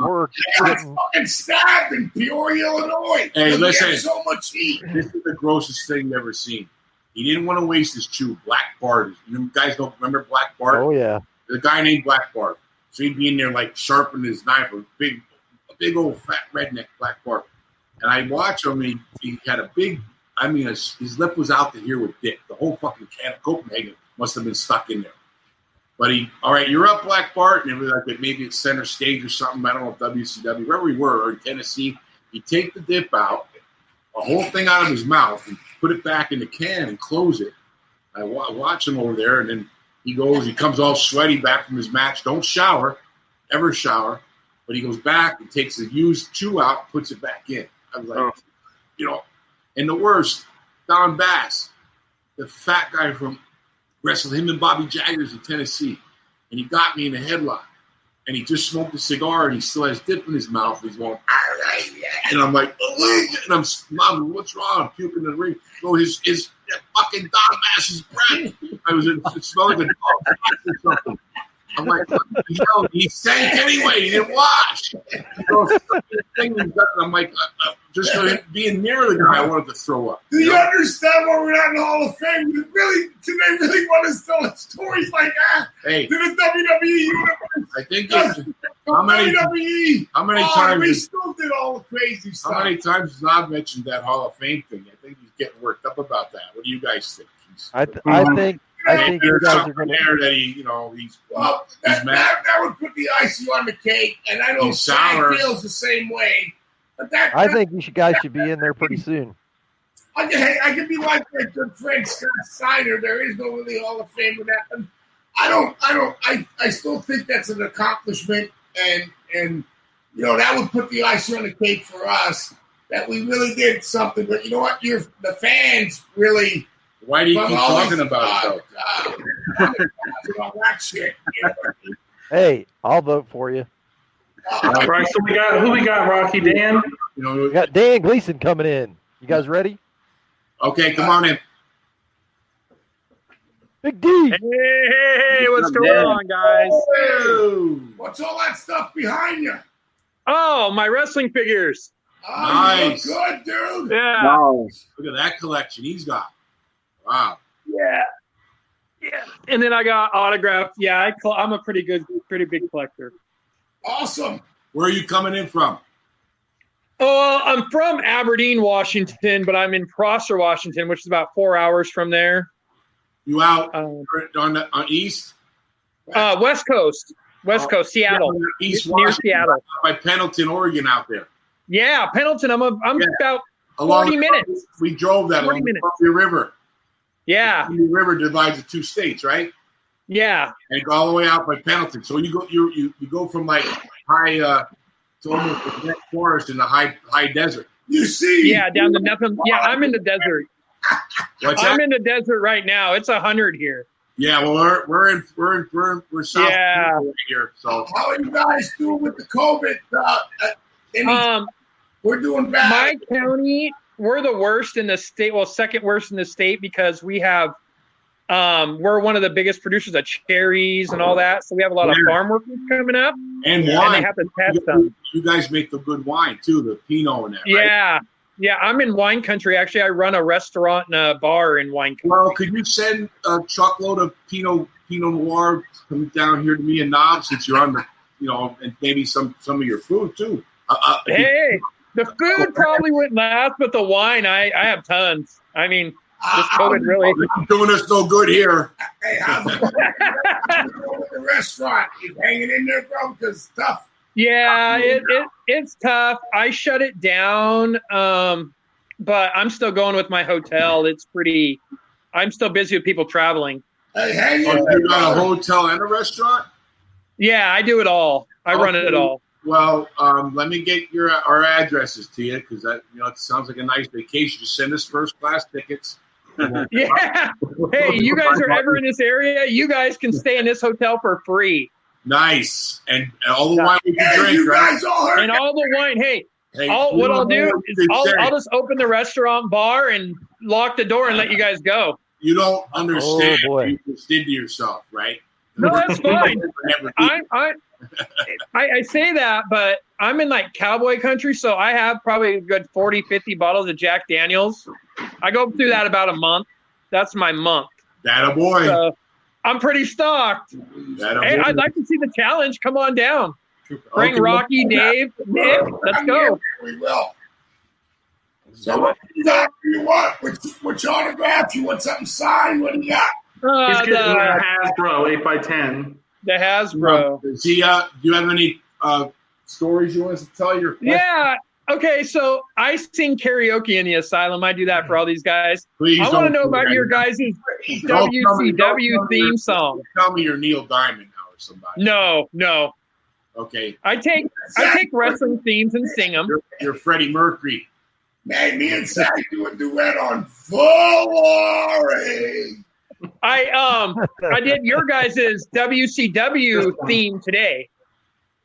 fucking stabbed in Peoria, Illinois. Hey, listen. We had so much heat. This is the grossest thing you've ever seen. He didn't want to waste his chew. Black Bart. You guys don't remember Black Bart? Oh yeah. The guy named Black Bart. So he'd be in there like sharpening his knife. A big old fat redneck Black Bart. And I watch him. He had a big. His lip was out to here with dick. The whole fucking can of Copenhagen must have been stuck in there. But all right, you're up, Black Bart, and it was like maybe it's center stage or something. I don't know, WCW, wherever we were, or in Tennessee. He'd take the dip out, a whole thing out of his mouth, and put it back in the can and close it. I watch him over there, and then he comes all sweaty back from his match. Don't ever shower. But he goes back and takes the used chew out, puts it back in. I was like, and the worst, Don Bass, the fat guy from wrestled him and Bobby Jaggers in Tennessee, and he got me in a headlock. And he just smoked a cigar, and he still has dip in his mouth. He's going, and I'm like, and I'm, Mom, what's wrong? I'm puking in the ring. So his fucking Don Bass's breath. It smelled like a dog or something. I'm like, what the hell? He sank anyway. He didn't wash. I'm like, just for being near the guy, I wanted to throw up. Do you understand why we're not in the Hall of Fame? Do they really want us telling stories like that? Hey, to the WWE universe? I think how many times? We still did all the crazy stuff. How many times has Knob mentioned that Hall of Fame thing? I think he's getting worked up about that. What do you guys think? I think you guys are going to. That he's that mad. That would put the icing on the cake, and I know He's Sam sour. feels the same way. But I think you guys should be in there pretty soon. I can be like my good friend Scott Steiner. There is no really Hall of Fame with that. And I still think that's an accomplishment, and that would put the icing on the cake for us that we really did something. But you know what? The fans really. Why do you keep talking about it, though? All that shit. Hey, I'll vote for you. Right, so who we got, Rocky? Dan? We got Dan Gleason coming in. You guys ready? Okay, come on in. Big D. Hey, what's going on, guys? Whoa. What's all that stuff behind you? Oh, my wrestling figures. Oh, Nice. You look good, dude. Yeah. Nice. Look at that collection he's got. Wow. Yeah. And then I got autographed. Yeah, I'm a pretty big collector. Awesome. Where are you coming in from? Oh, I'm from Aberdeen, Washington, but I'm in Prosser, Washington, which is about 4 hours from there. You out on east? West Coast, Seattle, Yeah, East near Washington, Seattle. by Pendleton, Oregon, out there. Yeah, Pendleton. I'm about 40 minutes. We drove that 40 along minutes. the Columbia River. Yeah. The River divides the two states, right? Yeah. And go all the way out by Pendleton. So you go from like high to almost the next forest in the high desert. You see? Yeah, down to nothing. Yeah, I'm in the desert. What's that? I'm in the desert right now. It's 100 here. Yeah, well, we're south Yeah. here. So How are you guys doing with the COVID? We're doing bad. My county, we're the worst in the state. Well, second worst in the state because we have, we're one of the biggest producers of cherries and all that. So we have a lot of farm workers coming up, and and wine. they have to test them. You guys make the good wine too, the Pinot and that. Right? Yeah. I'm in wine country. Actually, I run a restaurant and a bar in wine country. Well, could you send a truckload of Pinot Noir coming down here to me and Knobbs since you're on the, and maybe some of your food too. Hey, the food probably wouldn't last, but the wine, I have tons. I mean, this COVID really doing us no good here. Hey, how's it going with the restaurant? You hanging in there, bro? Because it's tough. Yeah, it's tough. I shut it down, but I'm still going with my hotel. I'm still busy with people traveling. Hey, hang in You there, got a brother. hotel and a restaurant? Yeah, I do it all. I run it all. Well, let me get our addresses to you because that it sounds like a nice vacation. Just send us first class tickets. Yeah. Hey, you guys are ever in this area? You guys can stay in this hotel for free. Nice, and all the wine we can drink, you right? guys all heard And all the wine. Hey, Hey, what I'll do is you I'll just open the restaurant bar and lock the door and let you guys go. You don't understand. Oh, boy. You just did to yourself, right? No, that's fine. Never I say that, but I'm in like cowboy country, so I have probably a good 40, 50 bottles of Jack Daniels. I go through that about a month. That's my month. That a boy. So I'm pretty stocked. That a Hey, boy. I'd like to see the challenge. Come on down. Bring Okay, Rocky, Dave, Nick. Let's go. We will. So what do you got? You want? Which autograph? You want something signed? What do you got? He's getting The a Hasbro 8x10. Hasbro. Do you have any stories you want us to tell your? Yeah. Okay, so I sing karaoke in the Asylum. I do that for all these guys. Please I want don't to know do about that. your guys' Don't tell me- don't tell WCW me- theme song. Tell me you're Neil Diamond now or somebody. No. Okay. I take wrestling themes and sing them. You're Freddie Mercury. Man, me and Saggs do a duet on Valari. I did your guys' WCW theme today.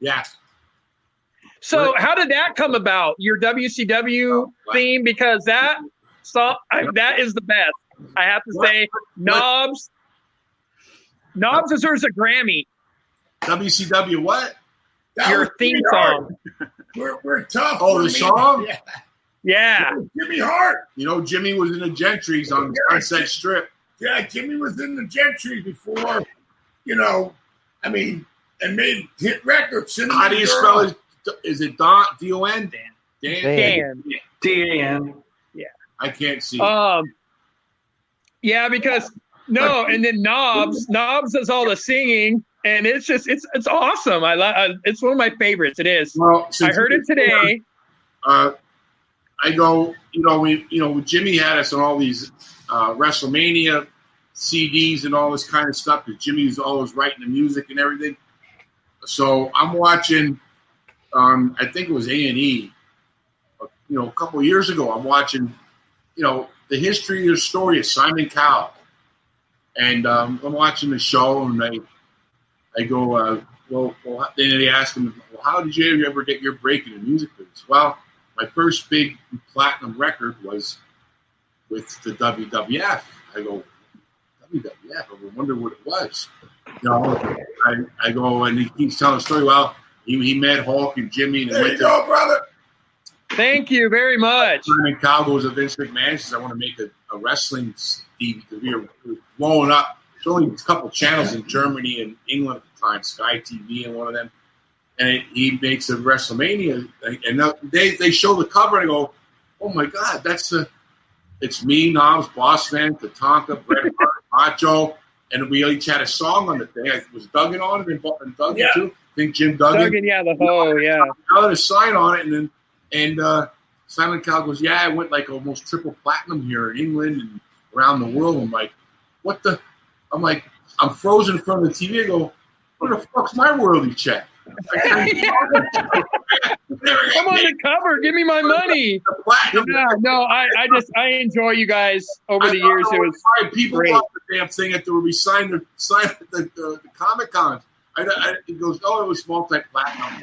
Yeah. So how did that come about? Your WCW theme, because that is the best. I have to say, Knobbs deserves a Grammy. WCW what? Your theme song. We're tough. Oh, the song? Yeah. Jimmy Hart. You know, Jimmy was in the Gentries on Sunset Strip. Yeah, Jimmy was in the Gentry before, and made hit records. How do you spell it? Is it Don? D-O-N? Dan. D-A-N. Yeah. I can't see. Yeah, because and then Knobbs does all the singing, and it's just it's awesome. It's one of my favorites. It is. Well, I heard it today. I go, Jimmy had us on all these WrestleMania CDs and all this kind of stuff because Jimmy was always writing the music and everything. So I'm watching. I think it was A&E. A couple of years ago, I'm watching. The history of the story of Simon Cowell, and I'm watching the show, and I go, then they ask him, well, how did you ever get your break in the music business? Well, my first big platinum record was with the WWF. I go, WWF? I wonder what it was. I go, and he keeps telling the story. Well, he met Hulk and Jimmy. And there you go, brother. Thank you very much. Simon Cowell goes to Vince McMahon and says, I want to make a wrestling TV because we were blowing up. There's only a couple channels in Germany and England at the time, Sky TV and one of them. And he makes a WrestleMania. And they show the cover and I go, oh, my God, it's me, Knobbs, Bossman, Tatanka, Bret Hart, Macho. And we each had a song on the thing. I was Duggan on it and Duggan too. I think Jim Duggan. Duggan, yeah, the hoe, yeah. I had a sign on it and Simon Cowell goes, yeah, I went like almost triple platinum here in England and around the world. I'm like, I'm frozen in front of the TV. I go, what the fuck's my royalty check? I'm on the cover. Give me my money. I enjoy you guys over the years. It was people great. bought the damn thing after we signed the Comic Con. He goes, it was multi-platinum.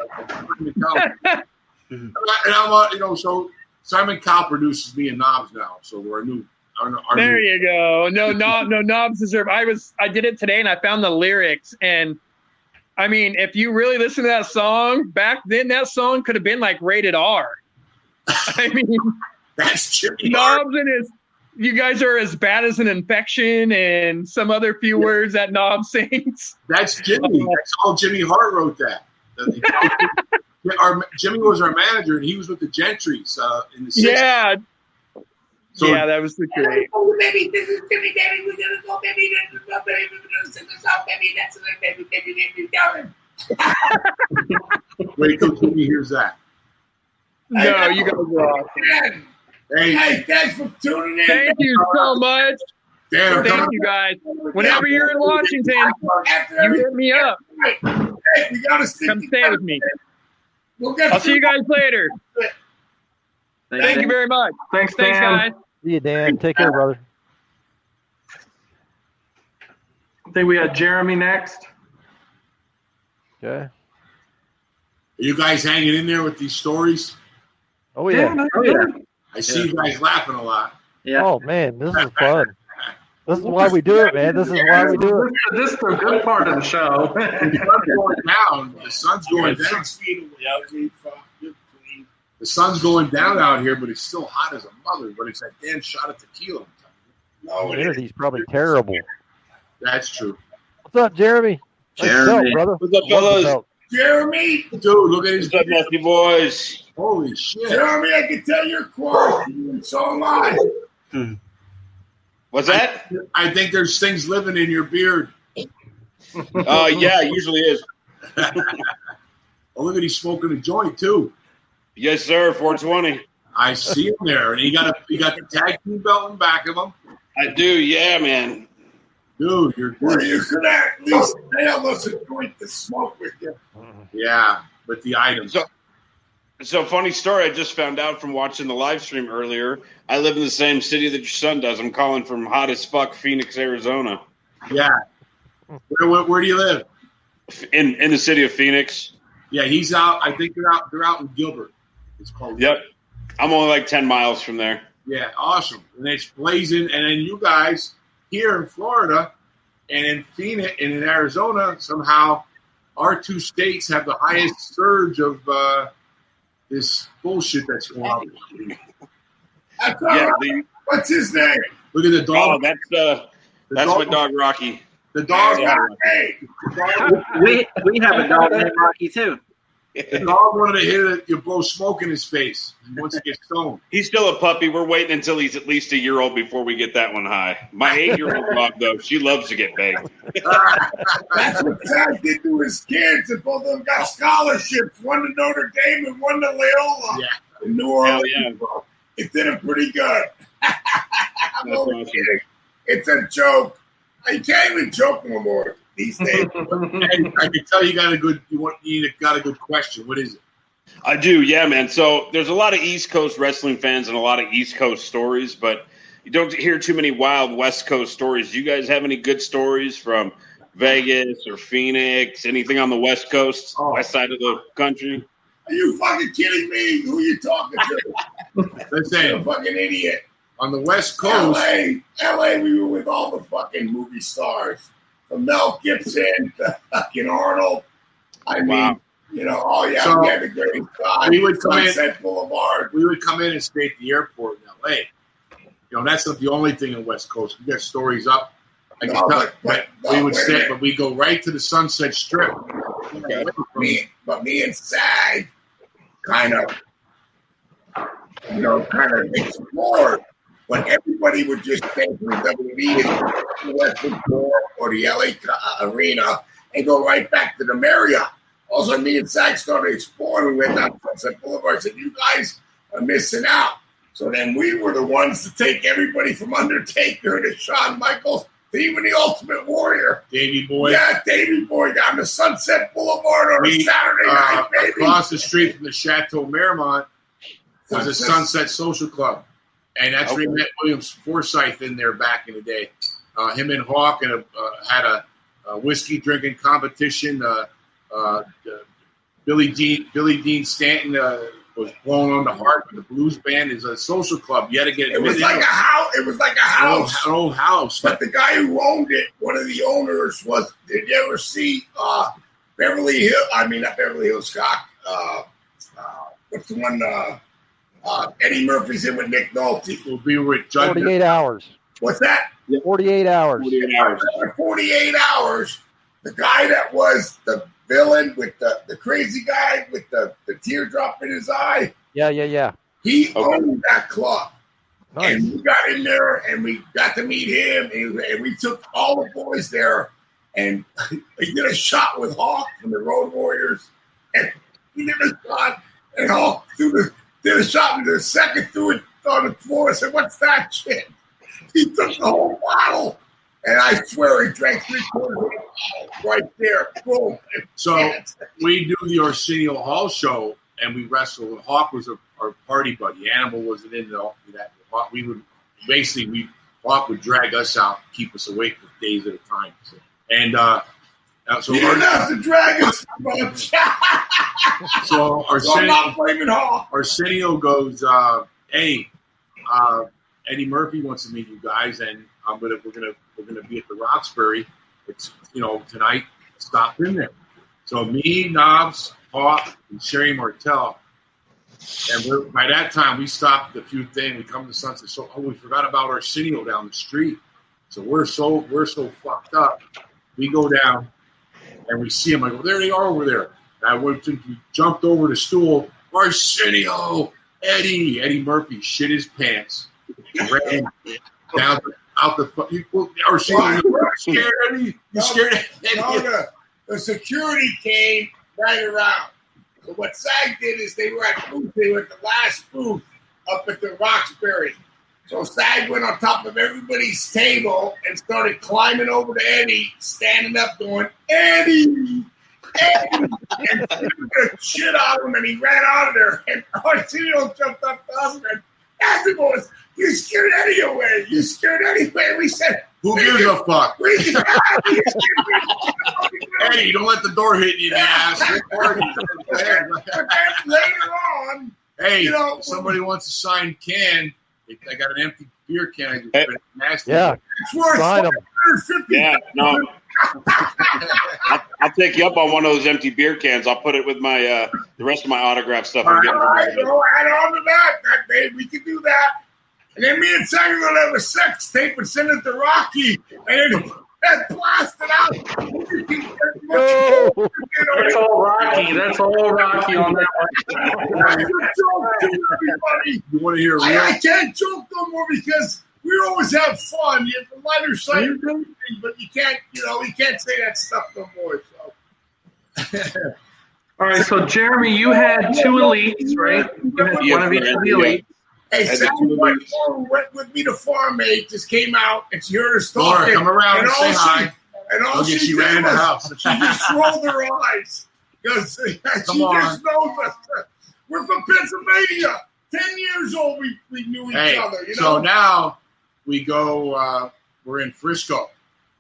And I'm, so Simon Cowell produces me and Knobbs now. So we're there you go. No, Knobbs deserve. I did it today and I found the lyrics. And I mean, if you really listen to that song back then, that song could have been like rated R. I mean, that's Jimmy Knobbs and you guys are as bad as an infection and some other few words that Knobbs sings. That's Jimmy. That's all Jimmy Hart wrote that. Jimmy was our manager, and he was with the Gentrys in the 60s. Yeah. So, that was the great. Oh, baby, this is Jimmy, baby. We're going to go, baby. We're going to sing this out, baby. That's it, baby, Wait till Jimmy hears that. No, you guys are awesome. Hey, thanks for tuning in. Thank you so much. Thank you, guys. Whenever you're in Washington, you hit me up. Hey, we got to come stay with me. I'll see you guys later. Thank you very much. Thanks, guys. See you, Dan. Take care, brother. I think we got Jeremy next. Okay. Are you guys hanging in there with these stories? Oh, yeah. I see you guys laughing a lot. Yeah. Oh, man, this is fun. This is why we do it, man. This is why we do it. This is the good part of the show. The sun's going down. 6 feet away. The sun's going down out here, but it's still hot as a mother. But it's that damn shot of tequila. No, humidity probably terrible. That's true. What's up, Jeremy? Jeremy. Brother. What's up, fellas? Jeremy. Dude, look at his. What's up, nasty boys? Holy shit. Jeremy, I can tell you're quarantined. So am I. What's that? I think there's things living in your beard. Yeah, it usually is. Oh, look at he's smoking a joint too. Yes, sir. 420. I see him there, and he got the tag team belt in back of him. I do, yeah, man. Dude, you're good. Well, you could at least nail us a joint to smoke with you. Yeah, with the items. So funny story. I just found out from watching the live stream earlier. I live in the same city that your son does. I'm calling from hot as fuck Phoenix, Arizona. Yeah. Where do you live? In the city of Phoenix. Yeah, he's out. I think they're out in Gilbert. It's called. Yep. I'm only like 10 miles from there. Yeah, awesome. And it's blazing. And then you guys here in Florida and in Phoenix and in Arizona, somehow our two states have the highest surge of this bullshit that's going on. What's his name? Look at the dog. Oh, that's my dog Rocky. The dog. We have a dog named Rocky too. The dog wanted to hit you, blow smoke in his face. He wants to get stoned. He's still a puppy. We're waiting until he's at least a year old before we get that one high. My 8-year-old dog, though, she loves to get begged. That's what Zach did to his kids, and both of them got scholarships. One to Notre Dame and one to Loyola in New Orleans. Yeah. It did him pretty good. I'm only awesome. kidding. It's a joke. I can't even joke no more these days. And I can tell you got a good question. What is it? I do, yeah, man. So there's a lot of East Coast wrestling fans and a lot of East Coast stories, but you don't hear too many wild West Coast stories. Do you guys have any good stories from Vegas or Phoenix? Anything on the West Coast, west side of the country? Are you fucking kidding me? Who are you talking to? Listen, You're a fucking idiot. On the West Coast, LA, we were with all the fucking movie stars. From Mel Gibson to fucking Arnold. I mean, we had the great time. We would come Sunset Boulevard. We would come in and stay at the airport in LA. That's not the only thing in West Coast. We got stories up. I can tell, but we would stay, but we go right to the Sunset Strip. Me and Sag kind of explored. But everybody would just stay from WWE the Western Floor or the LA Arena and go right back to the Marriott. Also, me and Zach started exploring. We went down Sunset Boulevard. I said, you guys are missing out. So then we were the ones to take everybody from Undertaker to Shawn Michaels to even the Ultimate Warrior. Davey Boy. Yeah, Davey Boy down to Sunset Boulevard on a Saturday night, baby. Across the street from the Chateau Marmont was a Sunset Social Club. And that's where we met William Forsythe in there back in the day. Him and Hawk had a whiskey drinking competition. Billy Dean Stanton was blowing on the harp. The blues band is a social club. You had to get it was like a house. It was like a house. An old house. But the guy who owned it, one of the owners was. Did you ever see Beverly Hills? I mean, not Beverly Hills. Scott. What's the one? Eddie Murphy's in with Nick Nolte. We'll be with Judge. 48 hours. What's that? 48 hours. 48 hours. 48 hours. The guy that was the villain with the crazy guy with the teardrop in his eye. Yeah. He owned that club. Nice. And we got in there and we got to meet him. And we took all the boys there. And he did a shot with Hawk from the Road Warriors. And he did a shot. And Hawk did a shot and the second threw it on the floor. I said, what's that shit? He took the whole bottle. And I swear he drank 3/4 of the bottle right there. Boom. So we do the Arsenio Hall show and we wrestled. Hawk was our party buddy. Animal wasn't in that. We would Hawk would drag us out, keep us awake for days at a time. And so you didn't have to drag us much. So I'm not blaming Hawk. Arsenio goes, hey, Eddie Murphy wants to meet you guys, and we're gonna be at the Roxbury. It's tonight. Stop in there. So me, Knobbs, Hawk, and Sherry Martel, and by that time we stopped a few things. We come to Sunset. So we forgot about Arsenio down the street. So we're so fucked up. We go down and we see him. I go, there they are over there. And we jumped over the stool. Arsenio, Eddie Murphy shit his pants. Ran down out the Arsenio. You scared Eddie? You scared Eddie? No, the security came right around. So what SAG did is they were at the last booth up at the Roxbury. So SAG went on top of everybody's table and started climbing over to Eddie, standing up going, Eddie, and the shit out of him, and he ran out of there. And Arsenio jumped up to us and asked him, boys, you scared Eddie away. You scared Eddie away. We said, who gives a fuck? Eddie, don't let the door hit you in the ass. But then later on, hey, you know, somebody wants a signed can. I got an empty beer can. Nasty. Yeah. It's worth Sign 'em. $450. Yeah, no. I'll take you up on one of those empty beer cans. I'll put it with my the rest of my autograph stuff. All right, go add on to that. Babe, we can do that. And then me and Sam are going to have a sex tape and send it to Rocky. And then blast it out. That's all Rocky. That's all Rocky on that one. Everybody. You want to hear a real? I can't joke no more because we always have fun. You have the lighter side of everything, but you can't say that stuff no more. So. All right, so Jeremy, you had two elites, right? You had one of each of the elites. Hey, Sam went with me to Farm Aid, just came out, and she heard us talking. Come around and say hi. And all she ran in the did house. was she just rolled her eyes because she just knows us. We're from Pennsylvania. 10 years old, we knew each other. You know? So now we go. We're in Frisco,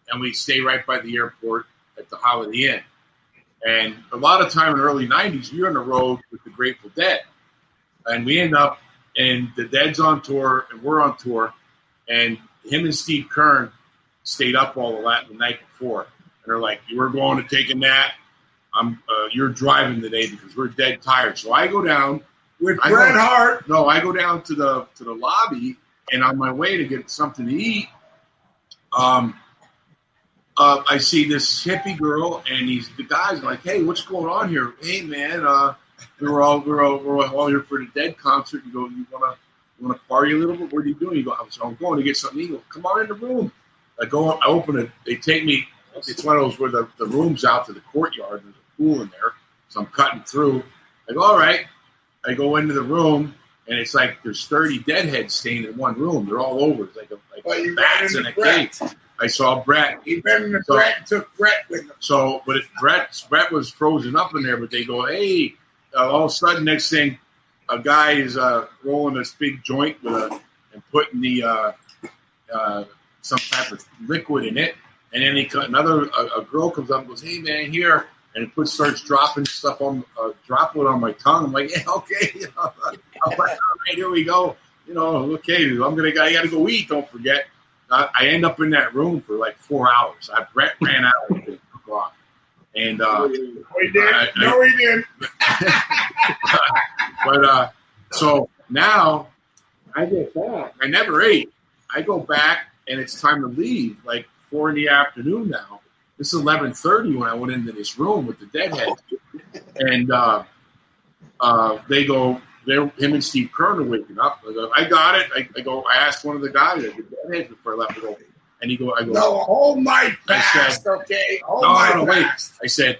and we stay right by the airport at the Holiday Inn. And a lot of time in the early '90s, we were on the road with the Grateful Dead, and we end up. And the Dead's on tour, and we're on tour, and him and Steve Kern stayed up all the night before, and they're like, "We're going to take a nap. You're driving today because we're dead tired." So I go down with Bret Hart. No, I go down to the lobby, and on my way to get something to eat, I see this hippie girl, and the guys are like, "Hey, what's going on here? Hey, man." We're all here for the Dead concert. You go, you wanna party a little bit? What are you doing? You go, I'm going to get something to eat. You go, come on in the room. I go, I open it. They take me. It's one of those where the room's out to the courtyard. There's a pool in there, so I'm cutting through. I go, all right. I go into the room, and it's like there's 30 Deadheads staying in one room. They're all over. It's like bats in a cage. I saw Brett. He ran into Brett and took Brett with him. So, but Brett was frozen up in there. But they go, hey. All of a sudden, next thing, a guy is rolling this big joint and putting the some type of liquid in it, and then a girl comes up and goes, "Hey man, here," and starts dropping stuff on droplet on my tongue. I'm like, "Yeah, okay." I'm like, "All right, here we go." Okay, I got to go eat. Don't forget. I end up in that room for like 4 hours. Brett ran out at 8 o'clock. And he did. No, he didn't. But so now I get back. I never ate. I go back, and it's time to leave. Like 4 in the afternoon now. This is 11:30 when I went into this room with the Deadheads, and they go. Him and Steve Kern are waking up. I go, I got it. I asked one of the guys at the Deadheads before I left to go. And I go, no, whole night passed, okay? Whole night wait. passed. I said,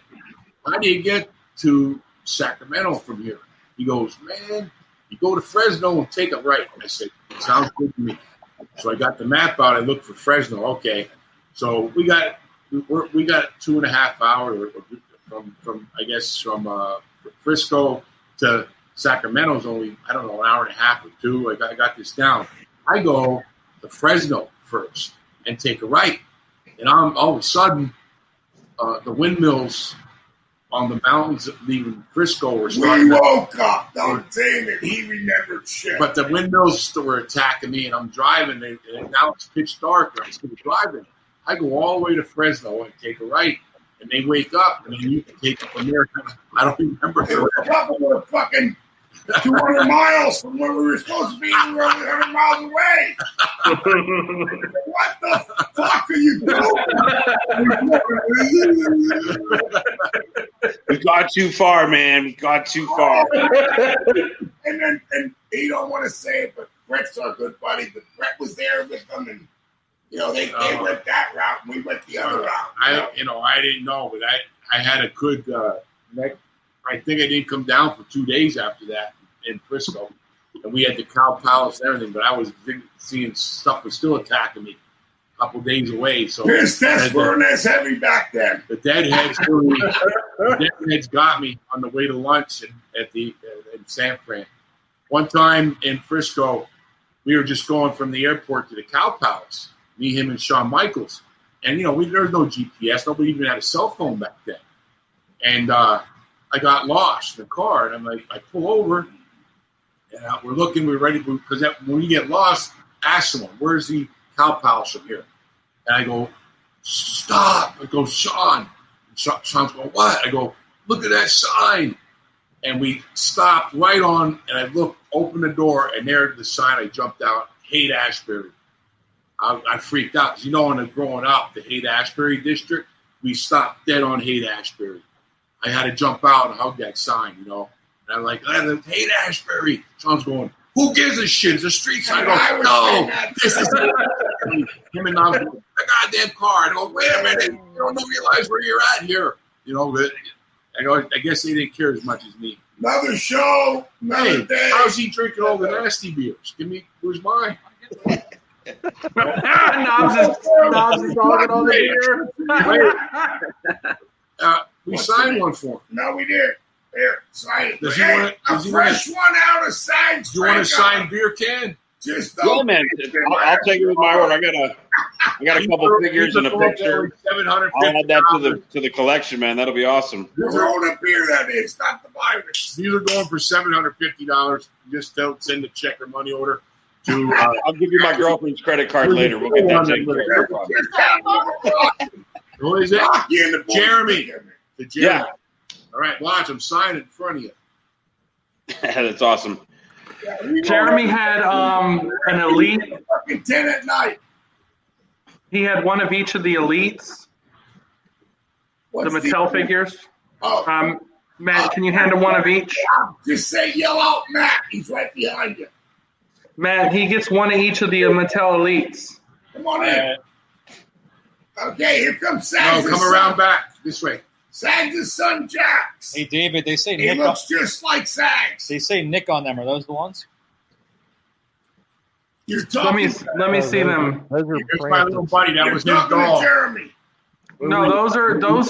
how do you get to Sacramento from here? He goes, man, you go to Fresno and take a right. I said, sounds good to me. So I got the map out. I looked for Fresno. Okay. So we got 2.5 hours from Frisco to Sacramento's only, I don't know, an hour and a half or two. I got this down. I go to Fresno first and take a right. And all of a sudden, the windmills on the mountains leaving Frisco were starting. We woke up. Don't say it. He remembered shit. But the windmills were attacking me, and I'm driving. And now it's pitch dark. I'm still driving. I go all the way to Fresno and take a right. And they wake up, and then you can take it from there. I don't remember. It was a couple of fucking 200 miles from where we were supposed to be. We were 100 miles away. What the fuck are you doing? We got too far, man. We got too far. And he don't want to say it, but Brett's our good buddy. But Brett was there with them, and they went that route, and we went the other route. I didn't know, but I had a good. I think I didn't come down for 2 days after that in Frisco, and we had the Cow Palace and everything. But I was seeing stuff was still attacking me couple days away. So Piss test weren't as heavy back then. the deadheads got me on the way to lunch in San Fran. One time in Frisco, we were just going from the airport to the Cow Palace. Me, him, and Shawn Michaels. And, there was no GPS. Nobody even had a cell phone back then. And I got lost in the car. And I'm like, I pull over. And we're looking. We're ready. Because when you get lost, ask someone, where's the Cow Palace from here? And I go, stop. I go, Shawn. And Shawn's going, what? I go, look at that sign. And we stopped right on. And I looked, opened the door. And there's the sign. I jumped out. Haight Ashbury. I freaked out because when growing up, the Haight Ashbury district, we stopped dead on Haight Ashbury. I had to jump out and hug that sign, And I'm like, Haight Ashbury. Sean's going, who gives a shit? It's a street sign. I go, no, this is him and Knobbs, the goddamn car. And I go, wait a minute, you don't realize where you're at here. I go, I guess they didn't care as much as me. Another show, another day. How's he drinking all the nasty beers? Where's mine? Knobbs is talking on the beer. We signed one for him. No, we did. Here, sign it. Does he want a fresh one out of Saggs. Do you want a signed beer can? Just yeah, man. I'll take it with my word. I got a couple figures and a picture. I'll add that to the collection, man. That'll be awesome. Throw the beer that is, not the virus. These are going for $750. Just don't send a check or money order. I'll give you my girlfriend's credit card later. We'll get that taken care of. Who is it? Jeremy. Yeah. All right, watch. I'm signing in front of you. That's awesome. Jeremy had an elite. Fucking 10 at night. He had one of each of the elites. The Mattel figures. Oh. Matt, can you hand him one of each? Just say, yell out, Matt. He's right behind you. Matt, he gets one of each of the Mattel elites. Come on in. Okay, here comes Saggs. No, come around back this way. Saggs' son, Jax. Hey, David, they say He Nick. looks just like Saggs. They say Nick on them. Are those the ones? You're talking. Let me see them. Those are Here's my little buddy. That was his talking to dog. Jeremy. No, those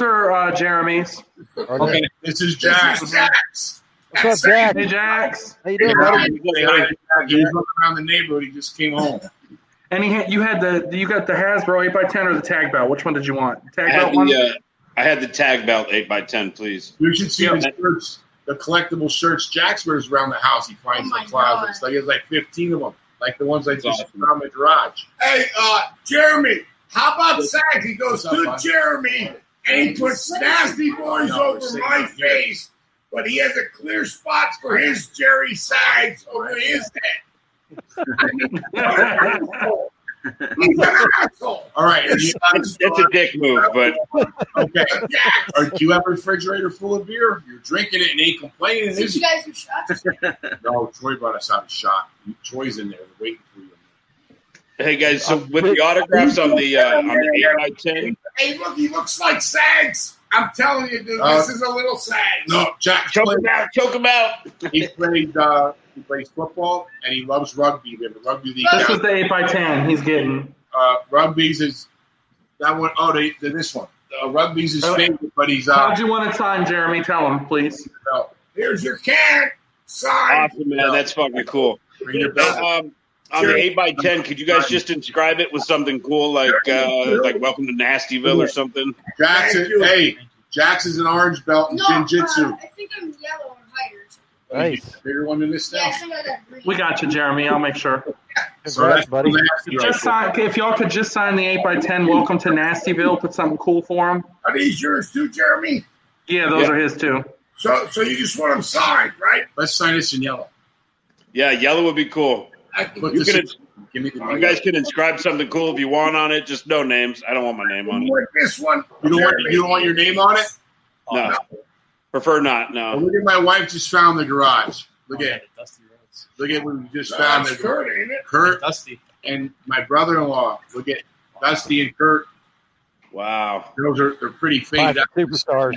are Jeremy's. Okay, this is Jax. This is Jax. What's up, Jack? Hey, Jax. How you doing, buddy? He was looking around the neighborhood. He just came home. And you got the Hasbro 8x10 or the tag belt. Which one did you want? Tag belt one. I had the tag belt 8x10, please. You should see the shirts, the collectible shirts Jax wears around the house. He finds in the closets. Like, there's like 15 of them, like the ones I just found in the garage. Hey, Jeremy, how about Saggs? He goes to Jeremy, and he puts Nasty Boys over my face, but he has a clear spot for his Jerry Saggs over his head. He's an asshole. All right. It's a dick move, but okay. Do you have a refrigerator full of beer? You're drinking it and ain't complaining. Did you guys do shots? No, Troy brought us out a shot. Troy's in there waiting for you. Hey guys, so with the autographs on the 8x10. Hey, look, he looks like Saggs. I'm telling you, dude, this is a little Saggs. No, Jack, choke him out. He plays football and he loves rugby. We have a rugby league. This is the 8x10 he's getting. Rugby's is that one. Oh, this one. Rugby's his favorite, but he's. How'd you want to sign, Jeremy? Tell him, please. No. Here's your can. Sign. Awesome, man. That's fucking cool. On the 8x10, could you guys just inscribe it with something cool like "Welcome to Nastyville" or something? Jax is an orange belt in Jiu-Jitsu. I think I'm yellow or higher. Nice. Bigger one than this now. Yeah, I got green. We got you, Jeremy. I'll make sure. Congrats, buddy. Just sign, if y'all could just sign the 8x10 "Welcome to Nastyville," put something cool for him. Are these yours too, Jeremy? Yeah, those are his too. So you just want them signed, right? Let's sign this in yellow. Yeah, yellow would be cool. You guys can inscribe something cool if you want on it. Just no names. I don't want my name on it. Like this one. You don't want your name on it? No. Prefer not. No. Look at my wife just found the garage. Look at what we just found. That's Kurt, ain't it? Kurt, Dusty, and my brother-in-law. Look at Dusty and Kurt. Wow. They're pretty faded out. Superstars.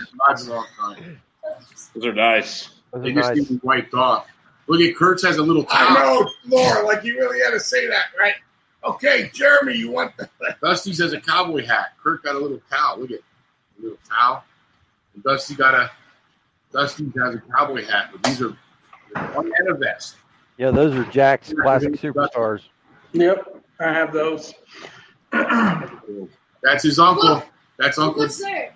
Those are nice. They just need to be wiped off. Look at Kurt's has a little towel. I know, Laura, like you really had to say that, right? Okay, Jeremy, you want the Dusty's has a cowboy hat. Kurt got a little cow. Look at a little cow. And Dusty has a cowboy hat, but these are one and a vest. Yeah, those are Jack's classic superstars. Yep, I have those. That's his uncle. That's Uncle. What's there?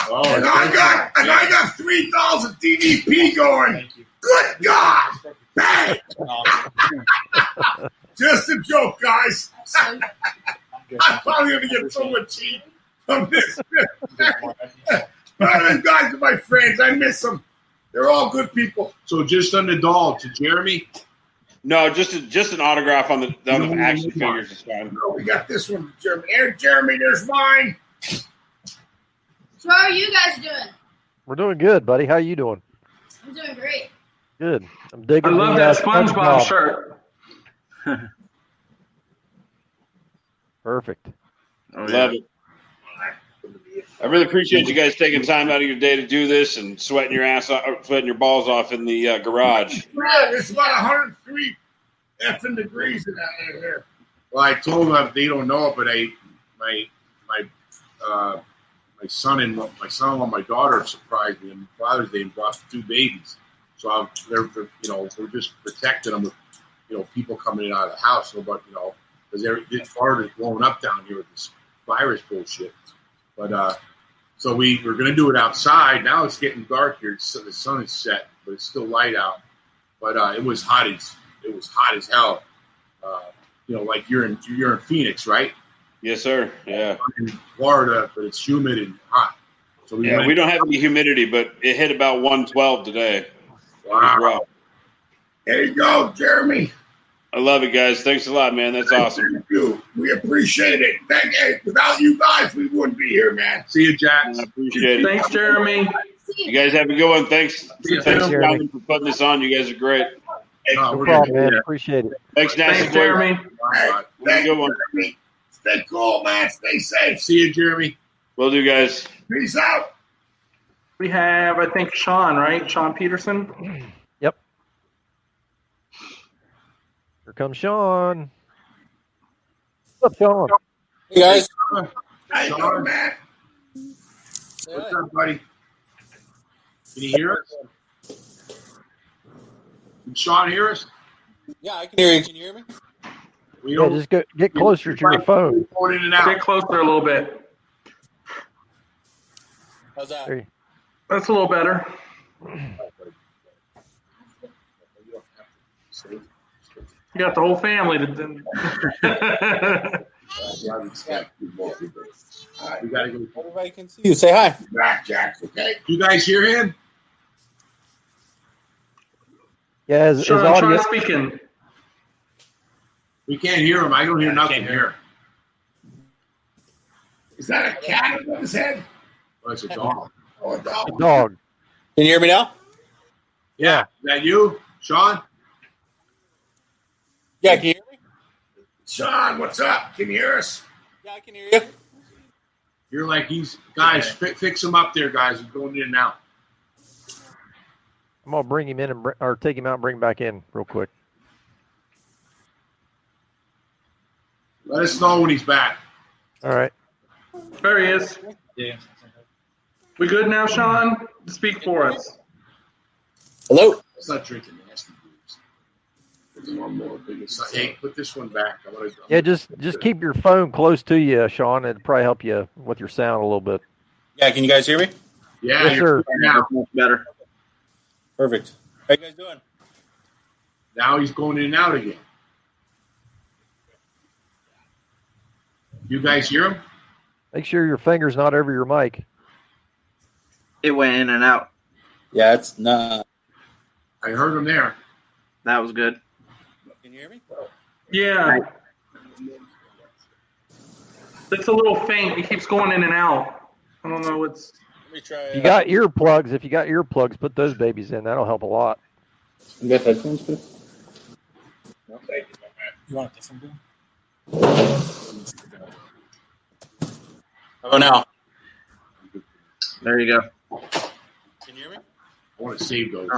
Oh, and I got 3,000 DDP going. Good God! Bang! Just a joke, guys. I'm probably going to get so much heat from this. But guys are my friends. I miss them. They're all good people. So just on the doll to Jeremy? No, just an autograph on the action figures is fine. No, we got this one, Jeremy. Here, Jeremy, there's mine. So how are you guys doing? We're doing good, buddy. How you doing? I'm doing great. Good. I'm digging. I love the, that SpongeBob shirt. Perfect. Love it. I really appreciate you guys taking time out of your day to do this and sweating your balls off in the garage. Yeah, it's about 103 effing degrees in that here. Well, I told them they don't know it, but my son-in-law, my daughter surprised me on Father's Day and brought 2 babies. So they're just protecting them with people coming in and out of the house. So, but because Florida's blowing up down here with this virus bullshit. But so we were going to do it outside. Now it's getting dark here. So the sun is set, but it's still light out. But it was hot as hell. Like you're in Phoenix, right? Yes, sir. Yeah. I'm in Florida, but it's humid and hot. So we don't have any humidity, but it hit about 112 today. Wow. There you go, Jeremy. I love it, guys. Thanks a lot, man. That's awesome. Thank you. We appreciate it. Without you guys, we wouldn't be here, man. See you, Jack. I appreciate it. Thanks, Jeremy. You guys have a good one. Thanks for putting this on. You guys are great. No problem, man. Appreciate it. Thanks, Nasty. Thanks, Jeremy. Have a good one. Jeremy. Stay cool, man. Stay safe. See you, Jeremy. Will do, guys. Peace out. We have, I think, Sean, right? Sean Peterson. Yep. Here comes Sean. What's up, Sean? Hey, guys. How you doing, man? What's up, buddy? Can you hear us? Can Sean hear us? Yeah, I can hear you. Can you hear me? Yeah, just get closer to your phone. In and out. Get closer a little bit. How's that? There you- That's a little better. You got the whole family to. We gotta go. Everybody can see you. Say hi. Back, Jack. Okay. You guys hear him? Yeah, his Sean, audio. try speaking. We can't hear him. I don't hear nothing here. Is that a cat above his head? Oh, it's a dog. Oh, a dog. Dog. Can you hear me now? Yeah. Is that you, Sean? Yeah, can you hear me? Sean, what's up? Can you hear us? Yeah, I can hear you. You're like guys. Fix him up there, guys. He's going in and out. I'm gonna bring him in or take him out and bring him back in real quick. Let us know when he's back. All right. There he is. Yeah. We good now, Sean? Speak for us. Hello. Let's not drink nasty booze. There's one more. Hey, put this one back. Yeah, just keep your phone close to you, Sean. It'll probably help you with your sound a little bit. Yeah, can you guys hear me? Yeah, Yes, sir. now. Much better. Perfect. How you guys doing? Now he's going in and out again. You guys hear him? Make sure your finger's not over your mic. It went in and out. Yeah, it's not. I heard him there. That was good. Can you hear me? Yeah. It's a little faint. It keeps going in and out. I don't know what's. Let me try. If you got earplugs, put those babies in. That'll help a lot. You got headphones, too? No. You want a different one? How about now? There you go. Can you hear me? I want to save those.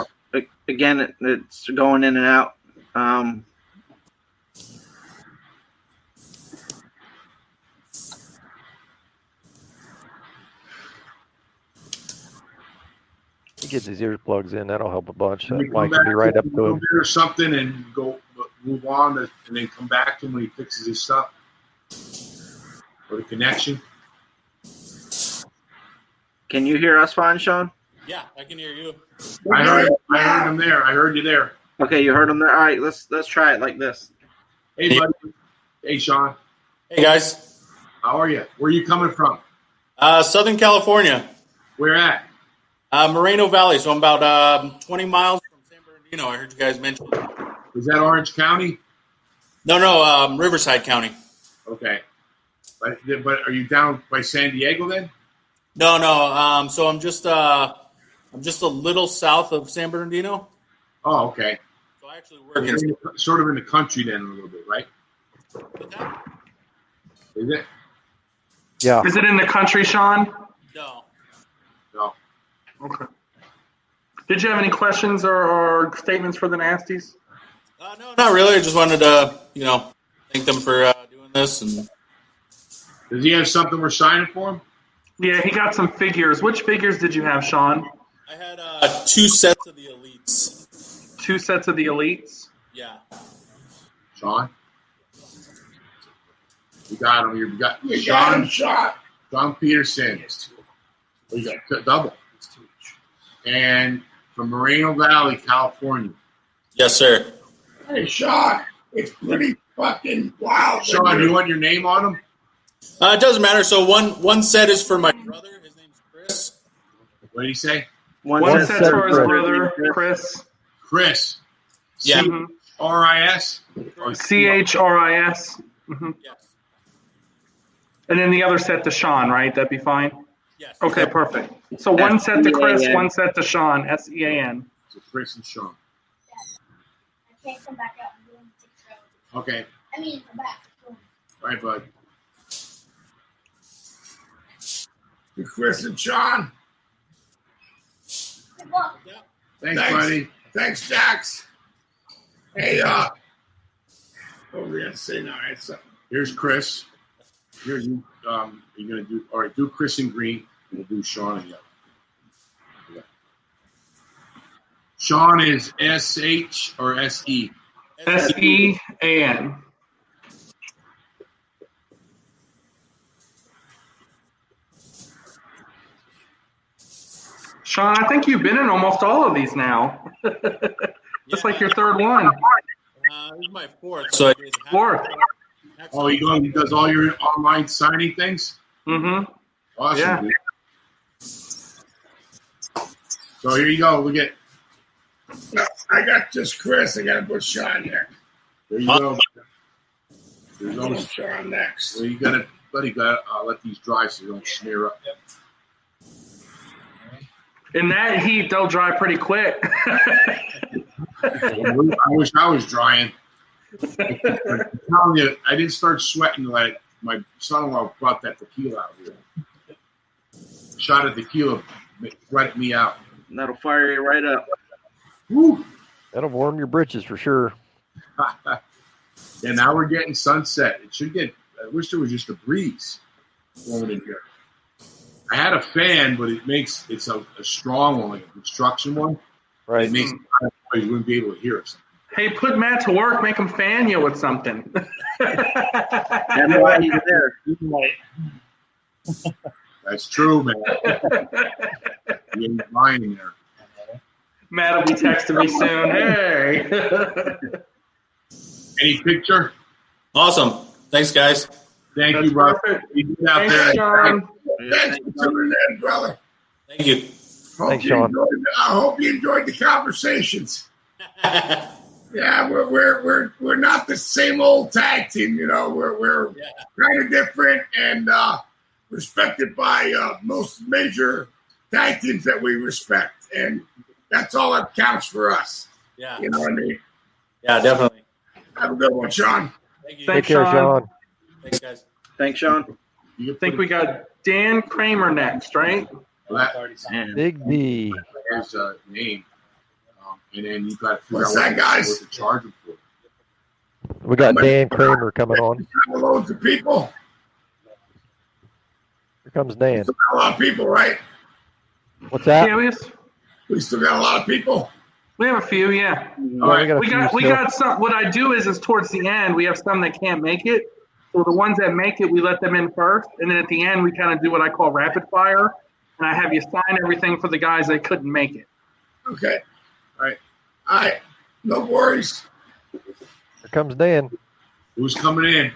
Again, it's going in and out. Get his earplugs in. That'll help a bunch. That Can we mic can be right up to him. or something and go move on and then come back to him when he fixes his stuff? Or the connection? Can you hear us fine, Sean? Yeah, I can hear you. I heard him there. I heard you there. Okay, you heard him there. All right, let's try it like this. Hey, buddy. Hey, Sean. Hey, guys. How are you? Where are you coming from? Southern California. Where at? Moreno Valley. So I'm about 20 miles from San Bernardino. I heard you guys mention. Is that Orange County? No, Riverside County. Okay. But are you down by San Diego then? No. So I'm just a little south of San Bernardino. Oh, okay. So I actually work sort of in the country then a little bit, right? Is it? Yeah. Is it in the country, Sean? No. Okay. Did you have any questions or statements for the Nasties? No, not really. I just wanted to, thank them for doing this. And does he have something we're signing for him? Yeah, he got some figures. Which figures did you have, Sean? I had 2 sets of the elites. 2 sets of the elites? Yeah. Sean? We got him. We got him shot. John Peterson. We got double. And from Moreno Valley, California. Yes, sir. Hey, Sean, it's pretty fucking wild. Sean, do you want your name on them? It doesn't matter. So one set is for my brother. His name's Chris. What did he say? One set's for his brother, Chris. Chris. Yeah. C-R-I-S? C-H-R-I-S. Mm-hmm. Yes. And then the other set to Sean, right? That'd be fine? Yes. Okay, perfect. So one set to Chris, one set to Sean, S-E-A-N. So Chris and Sean. I can't come back out. I'm doing 6 hours. Okay. I mean, come back. All right, bud. To Chris and Sean. Good luck. Thanks, buddy. Thanks, Jax. Hey, what were we gonna say now? I had something. Here's Chris. Here you you're gonna do all right. Do Chris in green. We'll do Sean in yellow. Okay. Sean is S-H or S-E? S-E-A-N. Sean, I think you've been in almost all of these now. Just like your third one. This is my 4th. So I did 4th. Oh, he does all your online signing things? Mm-hmm. Awesome. Yeah. Dude. So here you go. We get. No, I got just Chris. I got to put Sean there. There you go. There's I'll always put Sean next. So you gotta, buddy, let these dry so they don't smear up. In that heat, they'll dry pretty quick. I wish I was drying. I'm telling you, I didn't start sweating like my son-in-law brought that tequila out here. Shot of tequila wetted me out. That'll fire you right up. Woo. That'll warm your britches for sure. And now we're getting sunset. It should get. I wish there was just a breeze blowing in here. I had a fan, but it's a strong one, like a construction one. Right. It makes you wouldn't be able to hear us. Hey, put Matt to work. Make him fan you with something. That's why he's there. That's true, man. You ain't lying there. Matt will be texting me soon. Hey. Any picture? Awesome. Thanks, guys. Thank That's you, bro. perfect. You get out Thanks, there. Sean. Thanks for tuning in, brother. Thank you. Thanks, Sean. I hope you enjoyed the conversations. Yeah, we're not the same old tag team, you know. We're kind of different and respected by most major tag teams that we respect, and that's all that counts for us. Yeah, you know what I mean. Yeah, definitely. Have a good one, Sean. Thank you. Take care, Sean. Thanks, guys. Thanks, Sean. I think we got Dan Kramer next, right? Big D. His name, and then you got to figure What's out that, guys? what to charge him for. We got Dan Kramer coming on. Loads of people. Here comes Dan. A lot of people, right? What's that? Yeah, We still got a lot of people. We have a few, yeah. All right. We got some. What I do is towards the end we have some that can't make it. So the ones that make it, we let them in first, and then at the end we kind of do what I call rapid fire, and I have you sign everything for the guys that couldn't make it. Okay. All right. No worries. Here comes Dan. Who's coming in?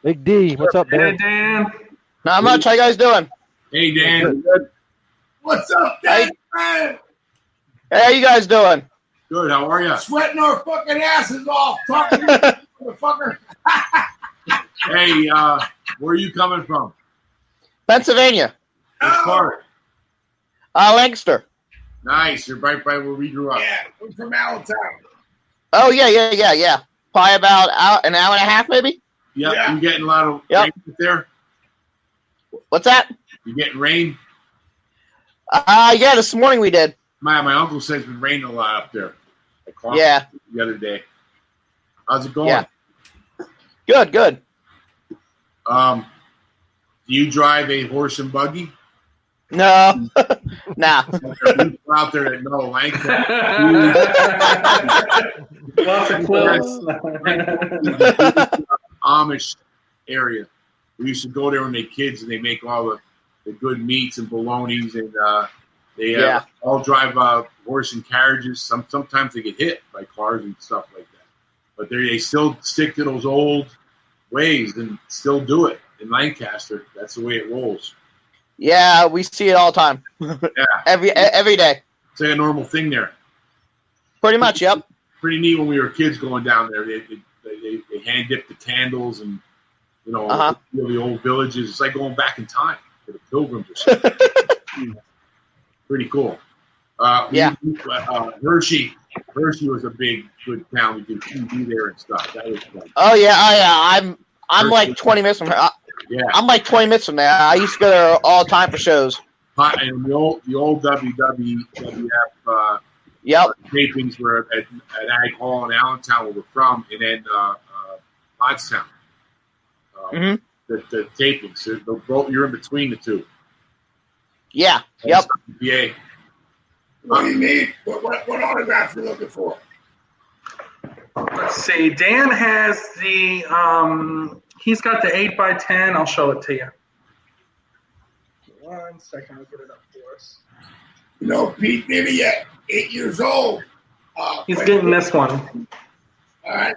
Big D. What's up, Dan? Hey, Dan. Not much. How you guys doing? Hey, Dan. What's up, Dan? Hey, how you guys doing? Good. How are you? Sweating our fucking asses off. Talking to you, motherfucker. Hey, where are you coming from? Pennsylvania. Which part? Lancaster. Nice. You're right by where we grew up. Yeah, we're from Allentown. Oh, yeah. Probably about an hour and a half, maybe? Yep. Yeah. You getting a lot of rain there? What's that? You getting rain? Yeah, this morning we did. My uncle says it's been raining a lot up there. I called Yeah. him the other day. How's it going? Yeah. Good. Do you drive a horse and buggy? No. Nah. People out there that know Lancaster. Lots of quilts. Amish area. We used to go there when they kids and they make all the good meats and bolognas and they all drive horse and carriages. Sometimes they get hit by cars and stuff like that. But they still stick to those old ways and still do it in Lancaster. That's the way it rolls. Yeah, we see it all the time. Yeah. Every day. It's like a normal thing there. Pretty much, yep. Pretty neat when we were kids going down there. They hand dip the candles and the old villages. It's like going back in time for the pilgrims or something. Pretty cool. Hershey was a big good town. We did TV there and stuff. That was fun. Oh yeah. I'm like 20 minutes from here. Yeah. I'm like 20 minutes from there. I used to go there all the time for shows. And the old WWF tapings were at Ag Hall in Allentown, where we're from, and then Pottstown. The tapings. You're in between the two. Yeah. Yep. Yeah. What do you need? What autograph are you looking for? Let's see. Dan has the he's got the 8x10. I'll show it to you. 1 second, I'll get it up for us. You know, Pete Nitty at 8 years old. He's getting this one. All right.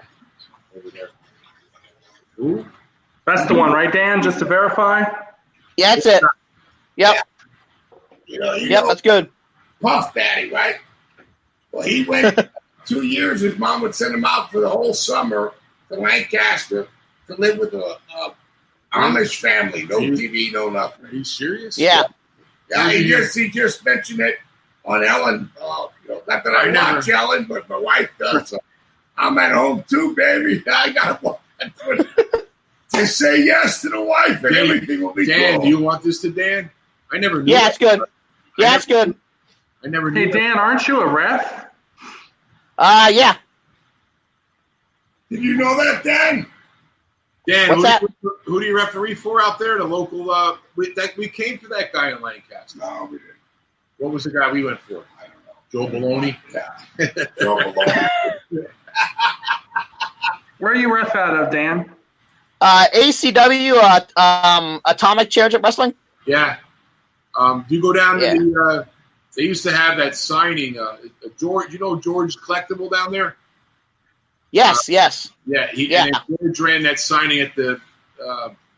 Over there. Ooh. That's the one, right, Dan? Just to verify? Yeah, that's it. Yep. You know, that's good. Puff Daddy, right? Well, he went 2 years. His mom would send him out for the whole summer to Lancaster to live with a Amish family. No TV, no nothing. Are you serious? Yeah. Yeah, he just mentioned it on Ellen. Not that I watch Ellen, but my wife does. So I'm at home too, baby. I got to just say yes to the wife, and everything will be Dan, cool. do you want this to Dan? I never knew. Yeah, it's good. Yeah, it's good. I never knew. Hey, Dan, aren't you a ref? Yeah. Did you know that, Dan? Dan, What's that? Who do you referee for out there? The local. We came for that guy in Lancaster. No, we didn't. What was the guy we went for? I don't know. Joe Baloney. Yeah. Joe Baloney. Where are you ref out of, Dan? ACW, Atomic Championship Wrestling. Yeah. Do you go down to the? They used to have that signing. George, George Collectible down there. Yes. Yeah. And George ran that signing at the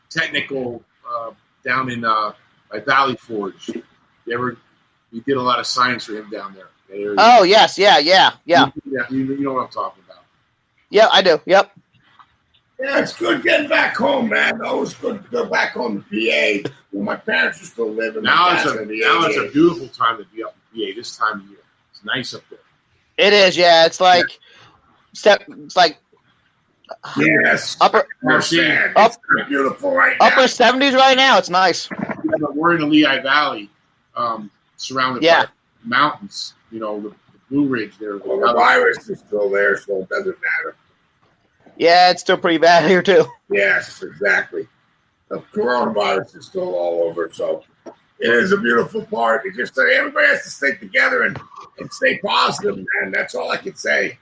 technical down in by Valley Forge. You did a lot of signs for him down there. Oh yes, yeah. You know what I'm talking about. Yeah, I do. Yep. Yeah, it's good getting back home, man. Always good to go back home to PA. When my parents are still living. Now it's a beautiful time to be up in PA this time of year. It's nice up there. It is, yeah. It's like yes, upper beautiful right now. Upper 70s right now. It's nice. Yeah, but we're in the Lehigh Valley, surrounded by mountains. The Blue Ridge there. Well, the virus is still there, so it doesn't matter. Yeah, it's still pretty bad here too. Yes, exactly. The coronavirus is still all over, so It is a beautiful part. It's just everybody has to stay together and stay positive, man. That's all I can say.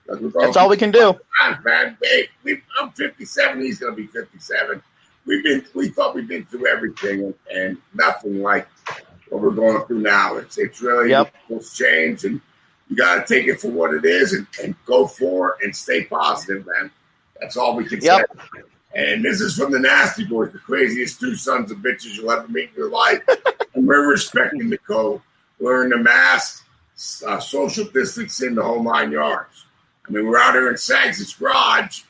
That's all we can do. Man, I'm 57. He's gonna be 57. We thought we'd been through everything, and nothing like what we're going through now. It's really it's changed, and you got to take it for what it is and go for it and stay positive, man. That's all we can say. And this is from the Nasty Boys, the craziest two sons of bitches you'll ever meet in your life. And we're respecting the code, wearing the mask, social distancing, the whole 9 yards. I mean, we're out here in Saggs' garage,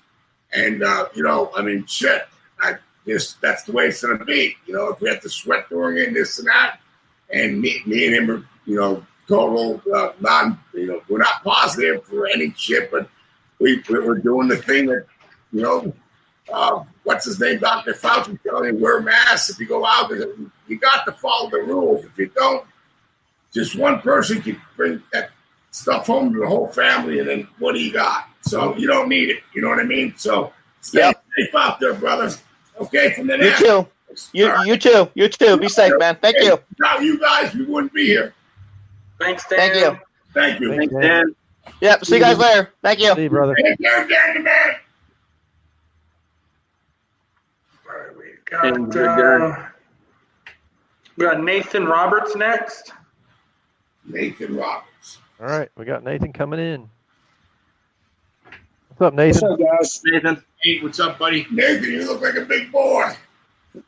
and shit. That's the way it's gonna be. If we have to sweat during it, this and that, and me and him are, total we're not positive for any shit, but we're doing the thing that, what's his name, Dr. Fauci telling you, wear masks if you go out. You got to follow the rules. If you don't, just one person can bring that stuff home to the whole family, and then what do you got? So you don't need it. You know what I mean? So stay safe out there, brothers. Okay, from the You too. You too. You too. Be safe, man. Thank you. Without you guys, we wouldn't be here. Thanks, Dan. Thank you. Thank you. Thanks, Dan. Yep. See you guys later. Thank you. See you, brother. Take care, Dan, man. We got Nathan Roberts next. Nathan Roberts. All right, we got Nathan coming in. What's up, Nathan? What's up, guys? Nathan. Hey, what's up, buddy? Nathan, you look like a big boy.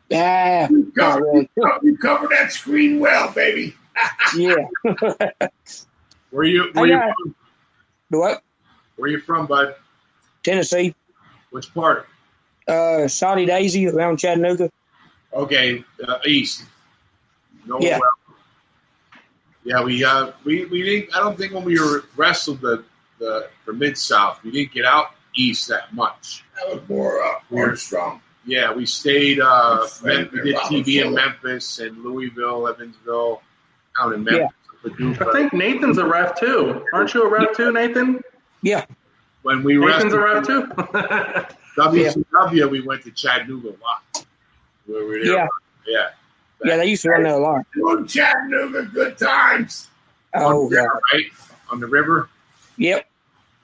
Yeah. You covered that screen well, baby. Yeah. Where you from? What? Where you from, bud? Tennessee. Which part? Saudi Daisy around Chattanooga. Okay, east. No, Yeah. Yeah, we didn't. I don't think when we wrestled for Mid-South, we didn't get out east that much. That was more strong. Yeah, we stayed. We did TV in Memphis and Louisville, Evansville, out in Memphis. I think Nathan's a ref too. Aren't you a ref too, Nathan? Yeah. When we Nathan's a ref wrestled too. WCW, we went to Chattanooga a lot. Where we were there. Yeah. Yeah, they used to run there a lot. Good Chattanooga, good times. Oh, yeah. Right? On the river? Yep.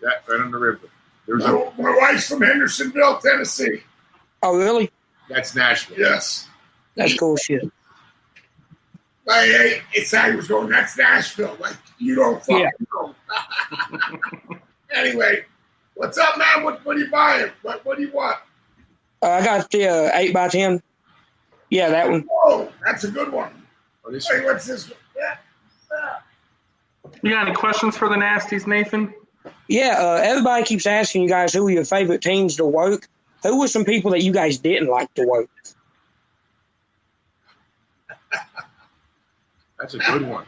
Yeah, right on the river. My wife's from Hendersonville, Tennessee. Oh, really? That's Nashville. Yes. That's cool shit. Hey, it's how he was going, that's Nashville. Like, you don't fucking know. Anyway, what's up, man? What are you buying? What do you want? I got the 8x10. Yeah, that one. Oh, that's a good one. Oh, this Hey, what's this one? Yeah. You got any questions for the Nasties, Nathan? Yeah, everybody keeps asking you guys who are your favorite teams to work. Who were some people that you guys didn't like to work? That's a good one.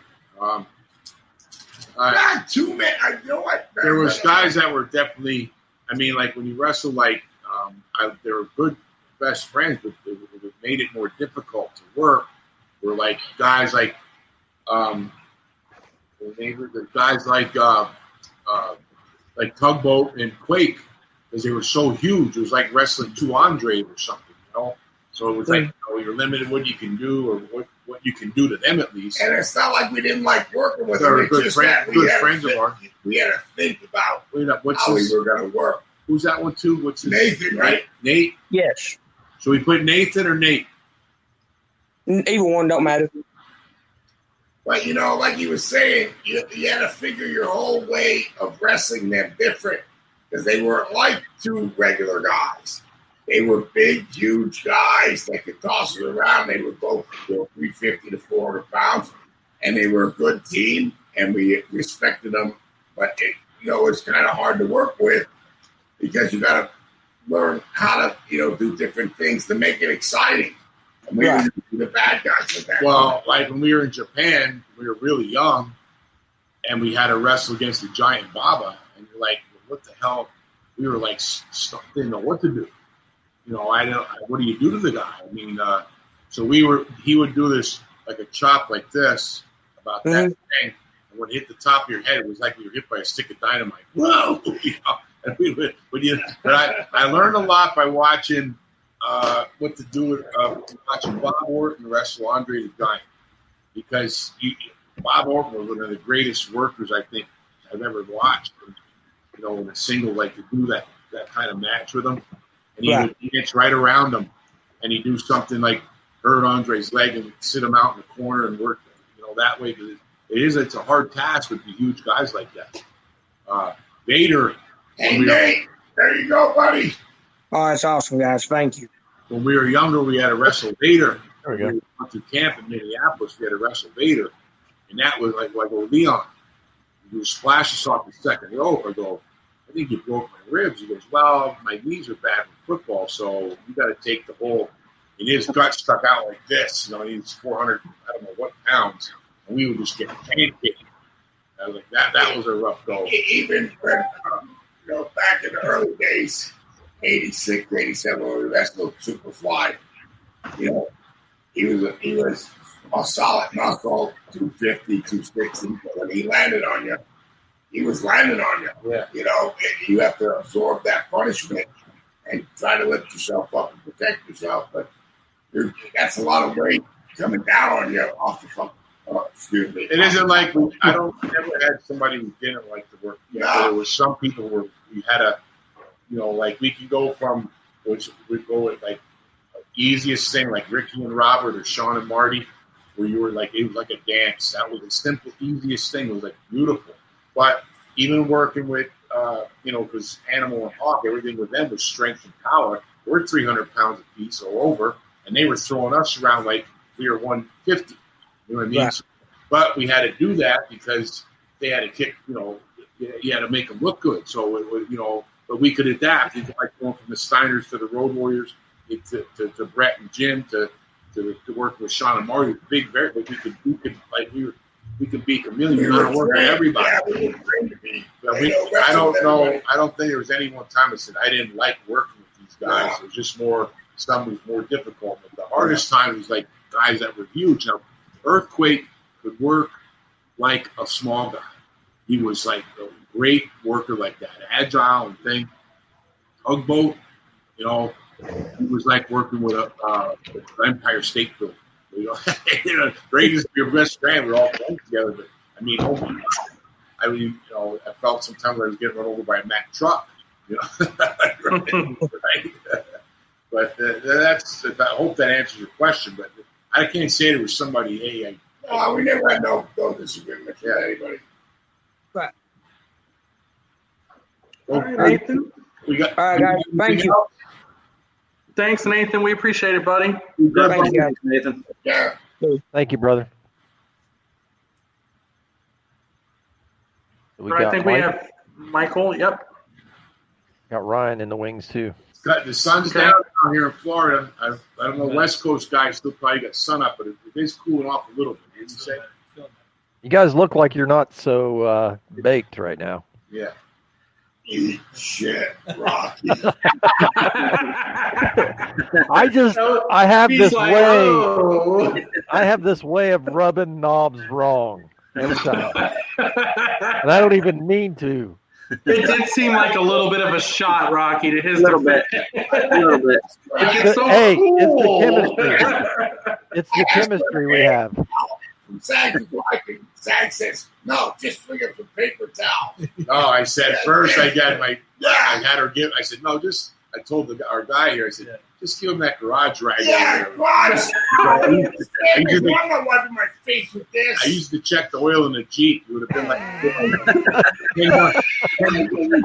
Not too many. You know what? There was guys that were definitely. I mean, like when you wrestle, like they were good best friends, but it made it more difficult to work. Were like guys like the guys like Tugboat and Quake, because they were so huge. It was like wrestling two Andres or something, you know. So it was like you're limited what you can do, or what you can do to them at least. And it's not like we didn't like working with them. They're It's good just friends, that good friends of ours. we had to think about What's how his, we were going to work. Who's that one too? What's his Nathan, right? Nate. Yes. So we put Nathan or Nate. Either one don't matter. But, you know, like he was saying, you had to figure your whole way of wrestling them different, because they weren't like two regular guys. They were big, huge guys that could toss it around. They were both 350 to 400 pounds, and they were a good team, and we respected them. But, it's kind of hard to work with, because you got to learn how to, do different things to make it exciting. And we were the bad guys with that. Well, like when we were in Japan, we were really young, and we had to wrestle against the giant Baba, and you're like, what the hell? We were like stuck, didn't know what to do. What do you do to the guy? I mean, so he would do this like a chop like this about that thing, and when it hit the top of your head, it was like you were hit by a stick of dynamite. Whoa! But I learned a lot by watching what to do with watching Bob Orton wrestle Andre the Giant. because Bob Orton was one of the greatest workers I think I've ever watched. You know, in a single, like to do that kind of match with him, and he would dance right around him, and he'd do something like hurt Andre's leg and sit him out in the corner and work, you know, that way. Because it's a hard task with the huge guys like that. Vader. Hey, Nate, there you go, buddy. Oh, that's awesome, guys. Thank you. When we were younger, we had to wrestle Vader. There we go. When we went to camp in Minneapolis, we had to wrestle Vader, and that was like Leon. He was splash us off the second rope. I go, I think you broke my ribs. He goes, well, my knees are bad with football, so you got to take the whole. And his gut stuck out like this. You know, he's 400, I don't know what pounds, and we would just get pancaked. I was like, that was a rough go. Even when, you know, back in the early days, 86, 87, when we wrestled Superfly, you know, he was a solid muscle, 250, 260. But when he landed on you, he was landing on you. Yeah. You know, you have to absorb that punishment and try to lift yourself up and protect yourself. But that's a lot of weight coming down on you off the fucking. Excuse me. It isn't like I never had somebody who didn't like to work. You know, there were some people where we had a, you know, like we could go from, which we go with like easiest thing like Ricky and Robert or Sean and Marty, where you were like, it was like a dance. That was the simple, easiest thing. It was like beautiful. But even working with, you know, because Animal and Hawk, everything with them was strength and power. We're 300 pounds a piece or over, and they were throwing us around like we were 150. You know what I mean? Yeah. But we had to do that because they had to kick, you know, you had to make them look good. So, it was, you know, but we could adapt. Like going from the Steiners to the Road Warriors to Brett and Jim to work with Sean and Marty. Big, very, but we could we could beat a million. We work with everybody. I don't know. I don't think there was any one time I said I didn't like working with these guys. It was just more, some was more difficult. But the hardest time was like guys that were huge. Now, Earthquake could work like a small guy. He was like a great worker like that, agile and thing. Tugboat, you know, he was like working with a Empire State Building. You know, greatest, your best friend, we're all playing together. But I mean, oh my God. I mean, you know, I felt sometimes I was getting run over by a Mack truck. You know, right? But that's. I hope that answers your question. But I can't say there was somebody. Hey, we never had no disagreements with anybody. Right. All right, Nathan. We got. All right, guys. Thank you. Thanks, Nathan. We appreciate it, buddy. Thank you, guys. Nathan. Yeah. Thank you, brother. I think we have Michael. Yep. Got Ryan in the wings too. The sun's down here in Florida. I don't know, West Coast guys still probably got sun up, but it is cooling off a little bit. Didn't you say? You guys look like you're not so baked right now. Yeah. Eat shit, Rocky. I have this way. Oh. I have this way of rubbing knobs wrong every time, and I don't even mean to. It did seem like a little bit of a shot, Rocky, to his A little bit. It's so Hey, cool. it's the chemistry. It's the chemistry we have. Saggs is like, Saggs says, no, just bring up some paper towel. Oh, I said first I had her give. I said no, I told our guy here. I said just give him that garage rag. Yeah, garage. I'm not wiping my face with this. I used to check the oil in the Jeep. It would have been like.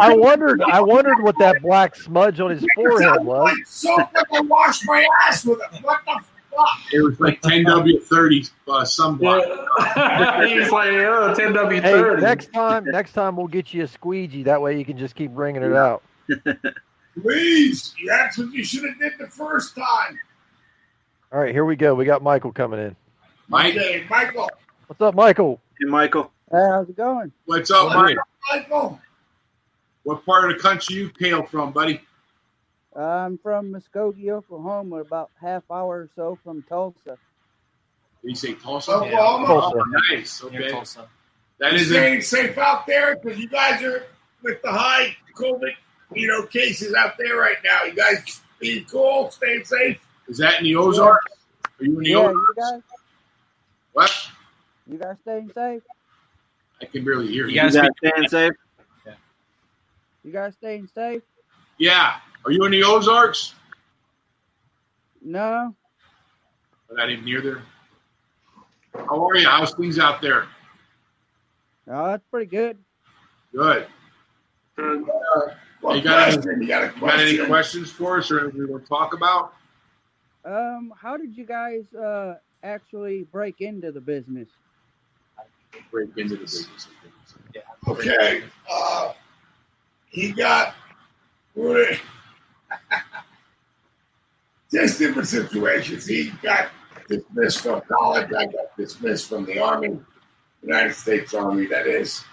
I wondered what that black smudge on his forehead was. So I washed my ass with it. What the fuck? It was like 10W30 sunblock. He's like, 10W30. Hey, next time we'll get you a squeegee. That way you can just keep bringing it out. Please, that's what you should have did the first time. All right, here we go. We got Michael coming in. Okay, Michael. What's up, Michael? Hey, Michael. Hey, how's it going? What's up, Mike? Michael. What part of the country you hail from, buddy? I'm from Muskogee, Oklahoma, about half hour or so from Tulsa. Did you say Tulsa? Oklahoma. Tulsa. Oh, nice. Okay. Tulsa. That is staying safe out there because you guys are with the high COVID, cases out there right now. You guys being cool, staying safe. Is that in the Ozarks? Are you in the Ozarks? You guys? What? You guys staying safe? I can barely hear you. You guys staying safe? You guys staying safe? Yeah. Are you in the Ozarks? No. But not even near there. How are you? How's things out there? Oh, that's pretty good. Good. You got any questions for us or anything we want to talk about? How did you guys actually break into the business? Break into the business. Yeah. Okay. He got just different situations. He got dismissed from college. I got dismissed from the Army, United States Army, that is.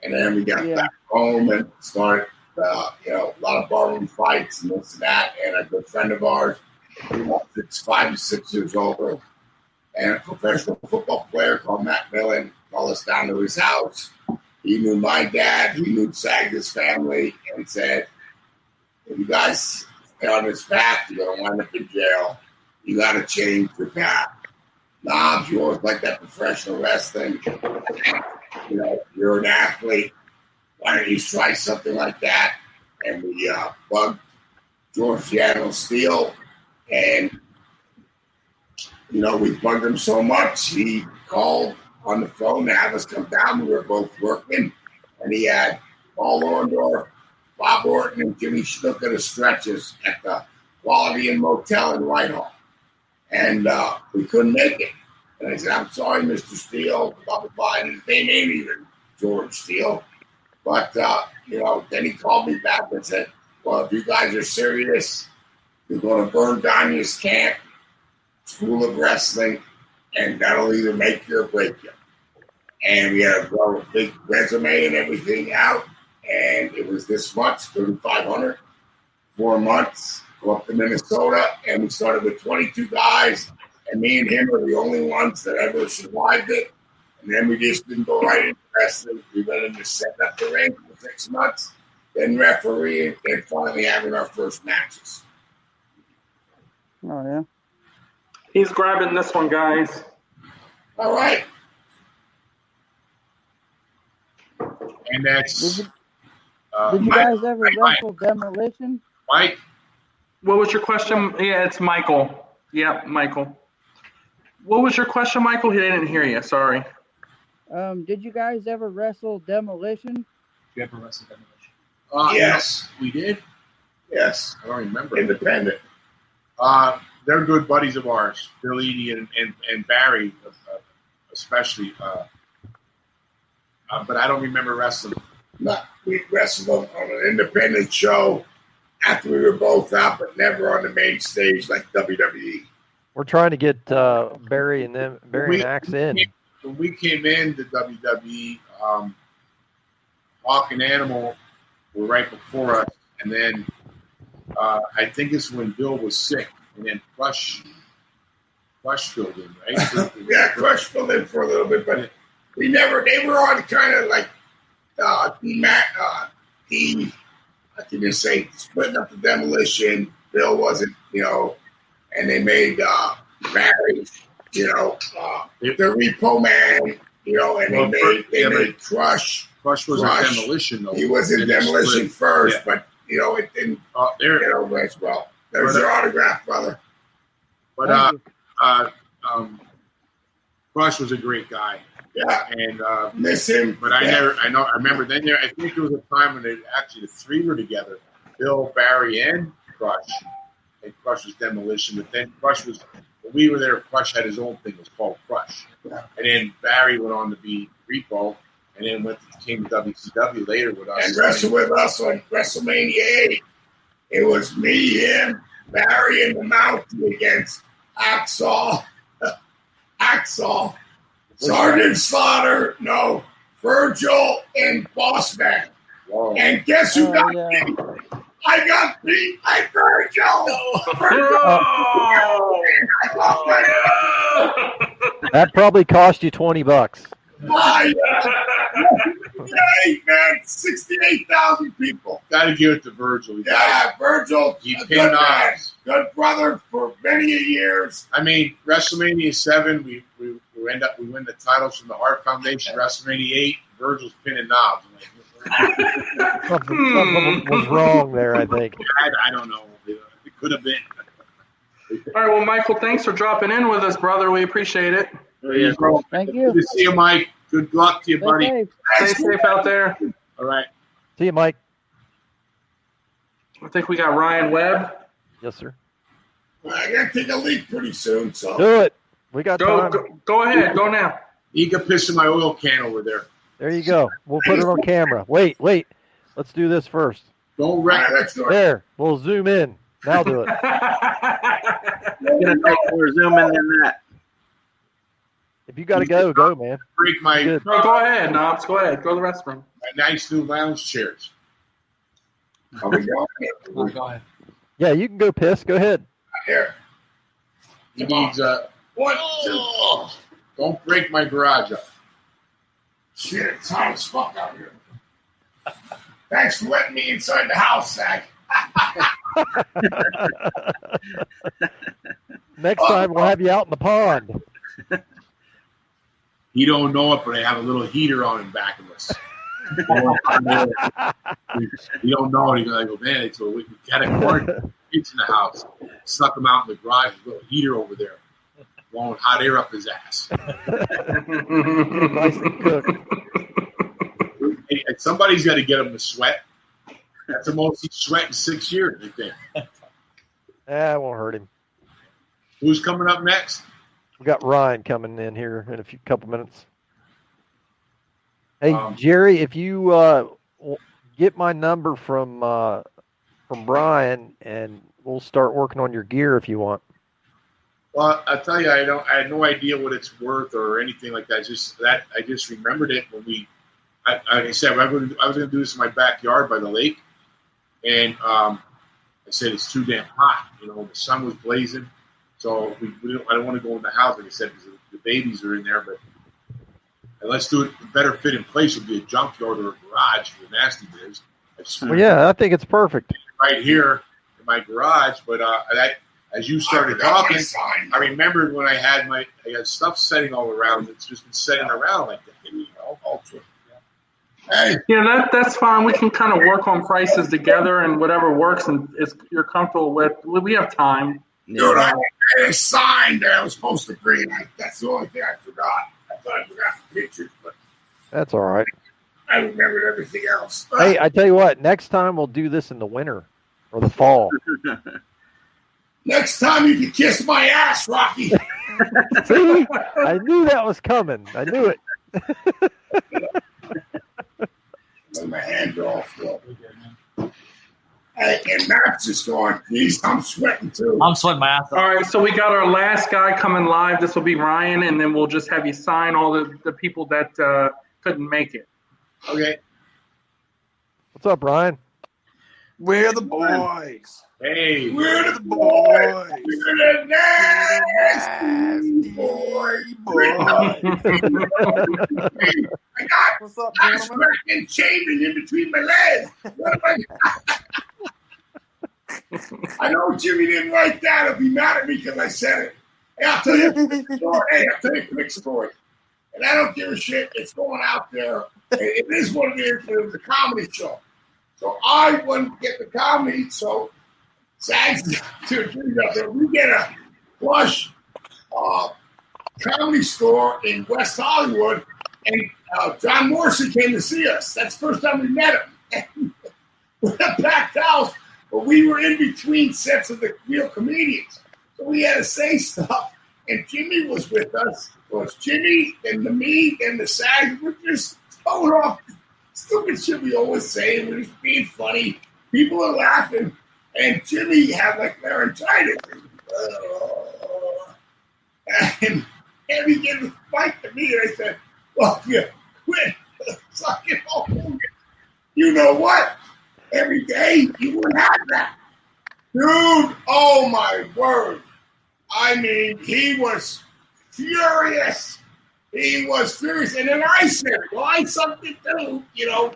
And then we got back home and started, a lot of barroom fights and this and that. And a good friend of ours, he was 5 to 6 years older, and a professional football player called Matt Millen called us down to his house. He knew my dad. He knew Saggs' family, and said, if you guys stay on this path, you're going to wind up in jail. You got to change your path. Knobbs, you always like that professional wrestling. You're an athlete. Why don't you try something like that? And we bugged Georgiano Steele, and we bugged him so much, he called on the phone to have us come down. We were both working, and he had Paul Orndorff, Bob Orton, and Jimmy Snook at the stretches at the Quality Inn Motel in Whitehall. And we couldn't make it. And I said, I'm sorry, Mr. Steele, blah, blah, blah. And his name ain't even George Steele. But, then he called me back and said, well, if you guys are serious, you're going to burn down this camp, School of Wrestling, and that'll either make you or break you. And we had to throw a big resume and everything out. And it was this much, $3,500, 4 months, go up to Minnesota. And we started with 22 guys. And me and him were the only ones that ever survived it. And then we just didn't go right into wrestling. We went into setting up the ring for 6 months, then refereeing, and finally having our first matches. Oh, yeah. He's grabbing this one, guys. All right. And that's... Did you guys ever wrestle Demolition? Mike? What was your question? Yeah, it's Michael. Yeah, Michael. What was your question, Michael? He didn't hear you. Sorry. Did you guys ever wrestle Demolition? Did you ever wrestle Demolition? Yes. We did? Yes. I don't remember. Independent. They're good buddies of ours, Bill Eady and Barry, especially. But I don't remember wrestling. No, we wrestled on an independent show after we were both out, but never on the main stage like WWE. We're trying to get Barry and Axe in. When we came into WWE, Hawk and Animal were right before us, and then I think it's when Bill was sick, and then Crush filled in, right? Yeah, Crush filled in for a little bit, but they were on kind of like I can just say splitting up the Demolition. Bill wasn't, and they made Barry, the Repo Man, and they made Crush. Crush was in Demolition, though. He was in Demolition first, but it didn't get over as well. There's your autograph, brother. But Crush was a great guy. Yeah, and miss him. But I remember then I think there was a time when the three were together: Bill, Barry, and Crush. And Crush was Demolition, but then Crush was. When we were there, Crush had his own thing. It was called Crush. Yeah. And then Barry went on to be Repo, and then came to WCW later with us. And wrestled with us on WrestleMania 8. It was me, him, Barry, and the Mountie against Axel, Sergeant Slaughter, Virgil, and Boss Man. Whoa. And guess who got beat? I got beat by Virgil. That probably cost you $20. Man, 68,000 people. Got to give it to Virgil. Virgil, he a pinned good brother for many years. I mean, WrestleMania 7, we We win the titles from the Hart Foundation, WrestleMania 8, Virgil's pinning Knobbs. Something was wrong there, I think. I don't know. It could have been. All right, well, Michael, thanks for dropping in with us, brother. We appreciate it. Thank you. Good to see you, Mike. Good luck to you, buddy. safe. Stay safe out there. All right. See you, Mike. I think we got Ryan Webb. Yes, sir. I got to take a leak pretty soon, so. Do it. We got time. Go ahead. Go now. You can piss in my oil can over there. There you go. We'll put it on camera. Wait. Let's do this first. Don't wreck it. There. We'll zoom in. Now do it. It's gonna take more zooming than that. If you got to go, man. Break my. No, go ahead, Knobbs. Go ahead. Go to the restroom. My nice new lounge chairs. Are we going? Go ahead. Yeah, you can go piss. Go ahead. Here. He needs 1, 2. Don't break my garage up. Shit, it's hot as fuck out here. Thanks for letting me inside the house, Zach. Next time we'll have you out in the pond. You don't know it, but I have a little heater on in back of us. You don't know it. I go, man, so we got a quarantine kids in the house. Stuck him out in the garage. There's a little heater over there. Blowing hot air up his ass. Nice and cooked. Hey, somebody's got to get him to sweat. That's the most he's sweat in 6 years, I think. It won't hurt him. Who's coming up next? We got Ryan coming in here in a couple minutes. Hey, Jerry, if you get my number from Brian, and we'll start working on your gear if you want. Well, I'll tell you, I had no idea what it's worth or anything like that. I just remembered it when like I said, I was going to do this in my backyard by the lake, and I said it's too damn hot. The sun was blazing, so I don't want to go in the house, like I said, because the babies are in there. But let's do it. A better fit in place would be a junkyard or a garage for the nasty bears. Well, yeah, I think it's perfect. Right here in my garage, but as you started talking, I remembered when I had stuff setting all around. It's just been setting around like that. Hey. Yeah, that's fine. We can kind of work on prices together and whatever works and you're comfortable with. We have time. Dude, I had a sign that I was supposed to bring. That's the only thing I forgot. I thought I forgot the pictures, but That's all right. I remembered everything else. Hey, I tell you what, next time we'll do this in the winter or the fall. Next time you can kiss my ass, Rocky. See? I knew that was coming. I knew it. My hands are all full. Hey, and Matt's just going, geez, I'm sweating too. I'm sweating my ass off. All right, so we got our last guy coming live. This will be Ryan, and then we'll just have you sign all the people that couldn't make it. Okay. What's up, Ryan? We're the boys. Hey. We're the boys. We're the nasty boys. I got What's up, ice gentlemen? and shaving in between my legs. What am I know Jimmy didn't write that. He'll be mad at me because I said it. Hey, I'll tell you a quick story. I'll tell you a quick story. And I don't give a shit. It's going out there. It is what it is. It was a comedy show. So I wanted to get the comedy. So Saggs to there. We get a plush comedy store in West Hollywood. And John Morrison came to see us. That's the first time we met him. We're in a packed house, but we were in between sets of the real comedians. So we had to say stuff. And Jimmy was with us. So it's Jimmy, then me, then the Saggs. We're just throwing off stupid shit we always say. We're just being funny. People are laughing. And Jimmy had like laryngitis. And he gave the mic to me, and I said, well, if you quit sucking home, you know what? Every day you would have that. Dude, oh my word. I mean, he was furious. He was furious. And then I said, well, I sucked it too, and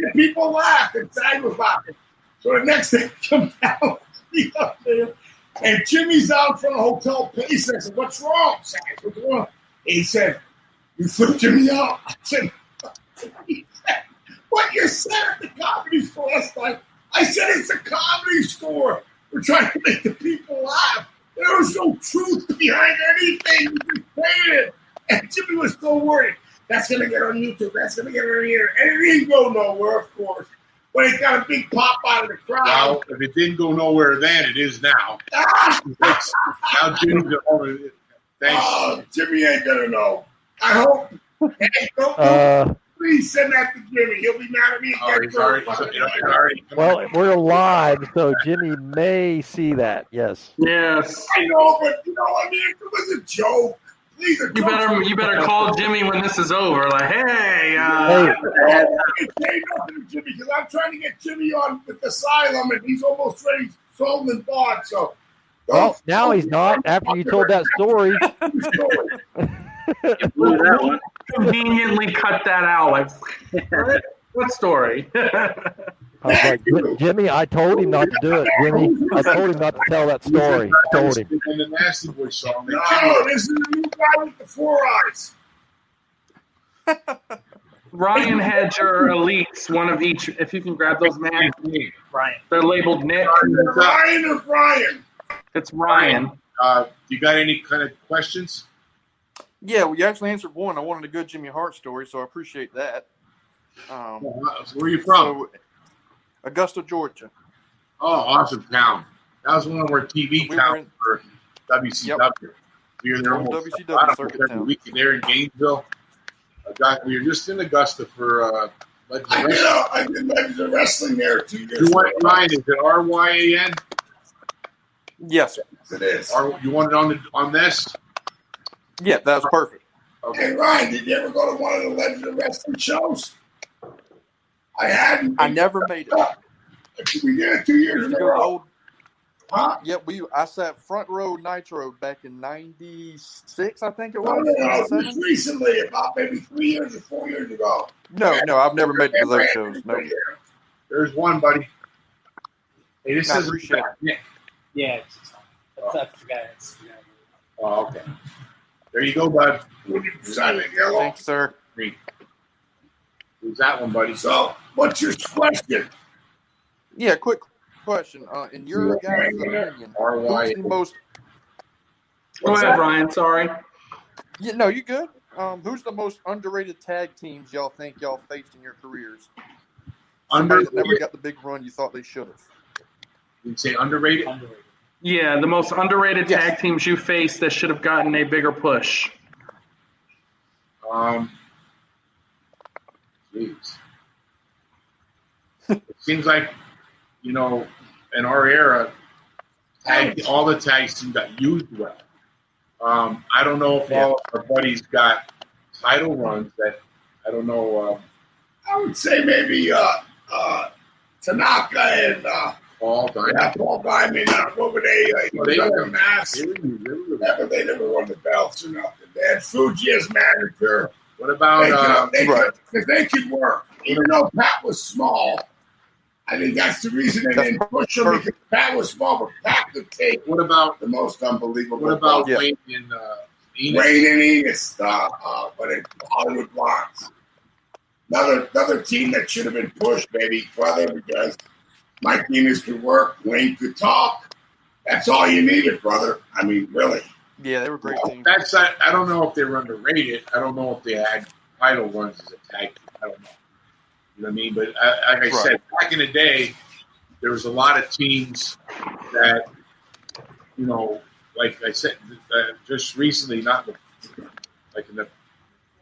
the people laughed, and Saggs was laughing. So the next day he comes down, he's up there, and Jimmy's out in front of the hotel pacing. I said, what's wrong, Saggs? What's wrong? He said, "You flipped me out." I said, "What you said at the comedy store last night?" I said, "It's a comedy store. We're trying to make the people laugh. There was no truth behind anything. You just saying it." And Jimmy was so worried. That's going to get on YouTube. That's going to get on here. And it didn't go nowhere, of course. But it got a big pop out of the crowd. Well, if it didn't go nowhere then, it is now. Now Jimmy's at home. Thanks. Oh, Jimmy ain't going to know. I hope. Hey, don't please send that to Jimmy. He'll be mad at me again. He's already. Well, we're live, so Jimmy may see that. Yes. Yes. I know, but you know, I mean, if it was a joke, please. You better call Jimmy when this is over. Like, hey. Say nothing to Jimmy because I'm trying to get Jimmy on with Asylum, and he's almost ready, sold and bought. So. Well, now he's not. After you told that story. We'll conveniently cut that out. Like, what story? I was like, Jimmy, I told him not to do it. Jimmy, I told him not to tell that story. I told him. In the Nasty Boy song. No, this is the new guy with the 4 eyes. Ryan had your elites, one of each. If you can grab those, man. Ryan. They're labeled Nick. Ryan or Brian? It's Ryan. You got any kind of questions? Yeah, well, you actually answered one. I wanted a good Jimmy Hart story, so I appreciate that. Where are you from? Augusta, Georgia. Oh, awesome town. That was one of our TV towns for WCW. Yep. We were there almost every week there in Gainesville. We were just in Augusta for I did Legends of Wrestling there 2 years ago. Ryan, is it RYAN? Yes, it is. You want it on this? Yeah, that was perfect. Okay. Hey, Ryan, did you ever go to one of the Legends of Wrestling shows? I hadn't. I never made it. We did it 2 years ago. Huh? Yep, I sat front row Nitro back in '96, I think it was. No, just recently, about maybe 3 years or 4 years ago. No, I've never made it to those shows. No. There's one, buddy. Hey, this is Nick. Yeah, that's the guy. Oh, okay. There you go, bud. Thanks, sir. Who's that one, buddy? So, what's your question? Yeah, quick question. In your guys' opinion, who's the most... Go ahead, Ryan. Sorry. Yeah, no, you good. Who's the most underrated tag teams y'all think y'all faced in your careers? Somebody that never got the big run you thought they should have. You'd say underrated? Yeah, the most underrated tag teams you faced that should have gotten a bigger push. Jeez. It seems like, in our era, all the tag teams got used well. I don't know if all our buddies got title runs that, I don't know. I would say maybe Tanaka and Paul Diamond. Yeah, Paul Diamond. What were they? They were mass. They never won the belts or nothing. They had Fuji as manager. What about they could work. Even though Pat was small, I think that's the reason they didn't push him because Pat was small, but Pat could take. What about the most unbelievable? What about Wayne and Enos? Wayne and Enos, but in Hollywood Blondes. Another team that should have been pushed, maybe brother, because Mike Enos could work, Wayne could talk. That's all you needed, brother. I mean, really. Yeah, they were great teams. I don't know if they were underrated. I don't know if they had title runs as a tag team. I don't know. You know what I mean? But like I said, back in the day, there was a lot of teams that, like I said, just recently, not like in the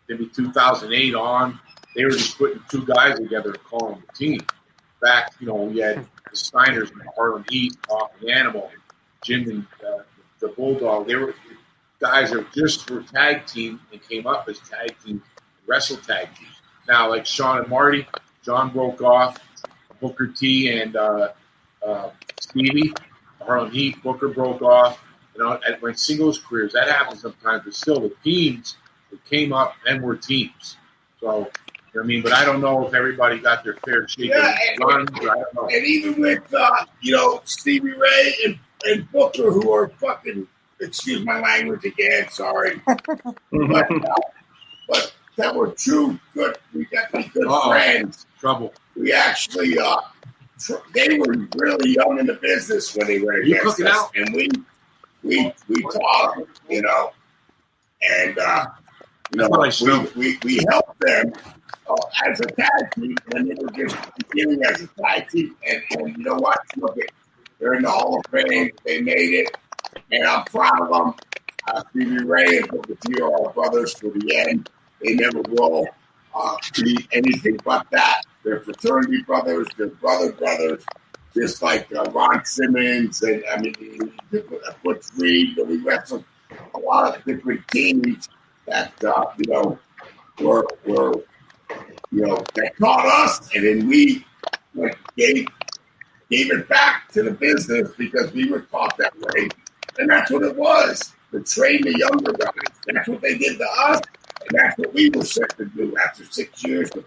maybe 2008 on, they were just putting two guys together to call them a team. Back, we had the Steiners and Harlem Heat, Hawk and Animal, Jim and the Bulldog. They were guys that just were tag team and came up as tag team, wrestle tag team. Now, like Sean and Marty, John broke off, Booker T and Stevie, Harlem Heat, Booker broke off. At my singles careers, that happens sometimes, but still the teams that came up and were teams. So, but I don't know if everybody got their fair shake of runs. I don't know. And even with, Stevie Ray and Booker, who are fucking excuse my language again, sorry. but that were true good. We got to be good friends. Trouble. We actually, they were really young in the business when they were against us, out? and we taught them, you know, and we helped them as a tag team, and they were just beginning as a tag team, and you know what? Look at, they're in the Hall of Fame. They made it, and I'm proud of them. Stevie Ray and Booker T are our brothers to the end. They never will be anything but that. They're fraternity brothers. They're brothers. Just like Ron Simmons and Butch Reed. We wrestled a lot of different teams that were that taught us, and then we gave it back to the business because we were taught that way, and that's what it was. To train the younger guys. That's what they did to us, and that's what we were set to do after 6 years of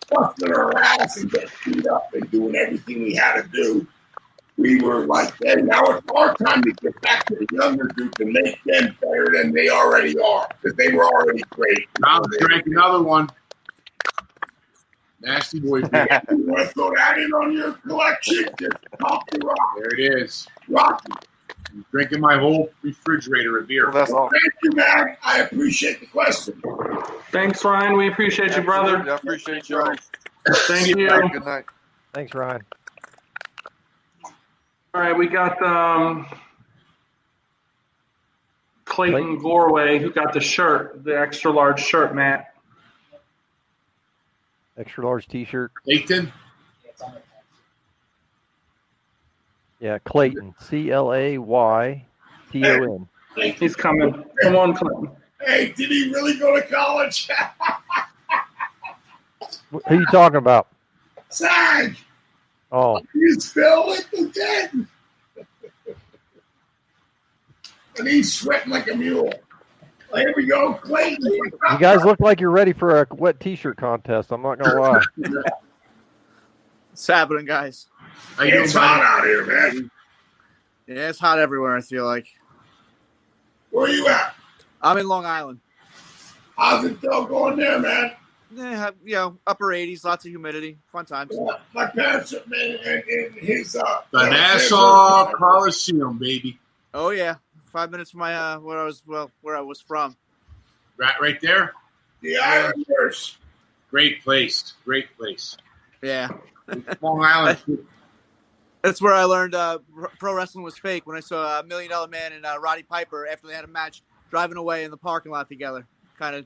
busting our ass and getting beat up and doing everything we had to do. We were like, hey, now it's our time to get back to the younger group and make them better than they already are, because they were already great. Now drink another one. Nasty boy. You want to throw that in on your collection? Just talk to Rock. There it is. Rocky. I'm drinking my whole refrigerator of beer. Thank you, man. I appreciate the question. Thanks, Ryan. We appreciate you, brother. I appreciate you. Thank you. Good night. Thanks, Ryan. All right, we got Clayton Gorway, who got the shirt, the extra large shirt, Matt. Extra large T-shirt. Clayton. Yeah, Clayton. CLAYTON. He's coming. Come on, Clayton. Hey, did he really go to college? Who are you talking about? Sag. Oh. You spilled it again. And he's sweating like a mule. Here we go, Clayton. You guys look like you're ready for a wet T-shirt contest. I'm not gonna lie. What's happening, guys? It's hot out here, man. Yeah, it's hot everywhere, I feel like. Where are you at? I'm in Long Island. How's it still going there, man? Yeah, upper 80s, lots of humidity. Fun times. Yeah, my parents are in his the Nassau Coliseum, baby. Oh yeah, 5 minutes from my where I was from. Right there. The Islanders. Great place. Yeah. Long Island. That's where I learned pro wrestling was fake, when I saw $1 Million Man and Roddy Piper after they had a match driving away in the parking lot together. Kind of.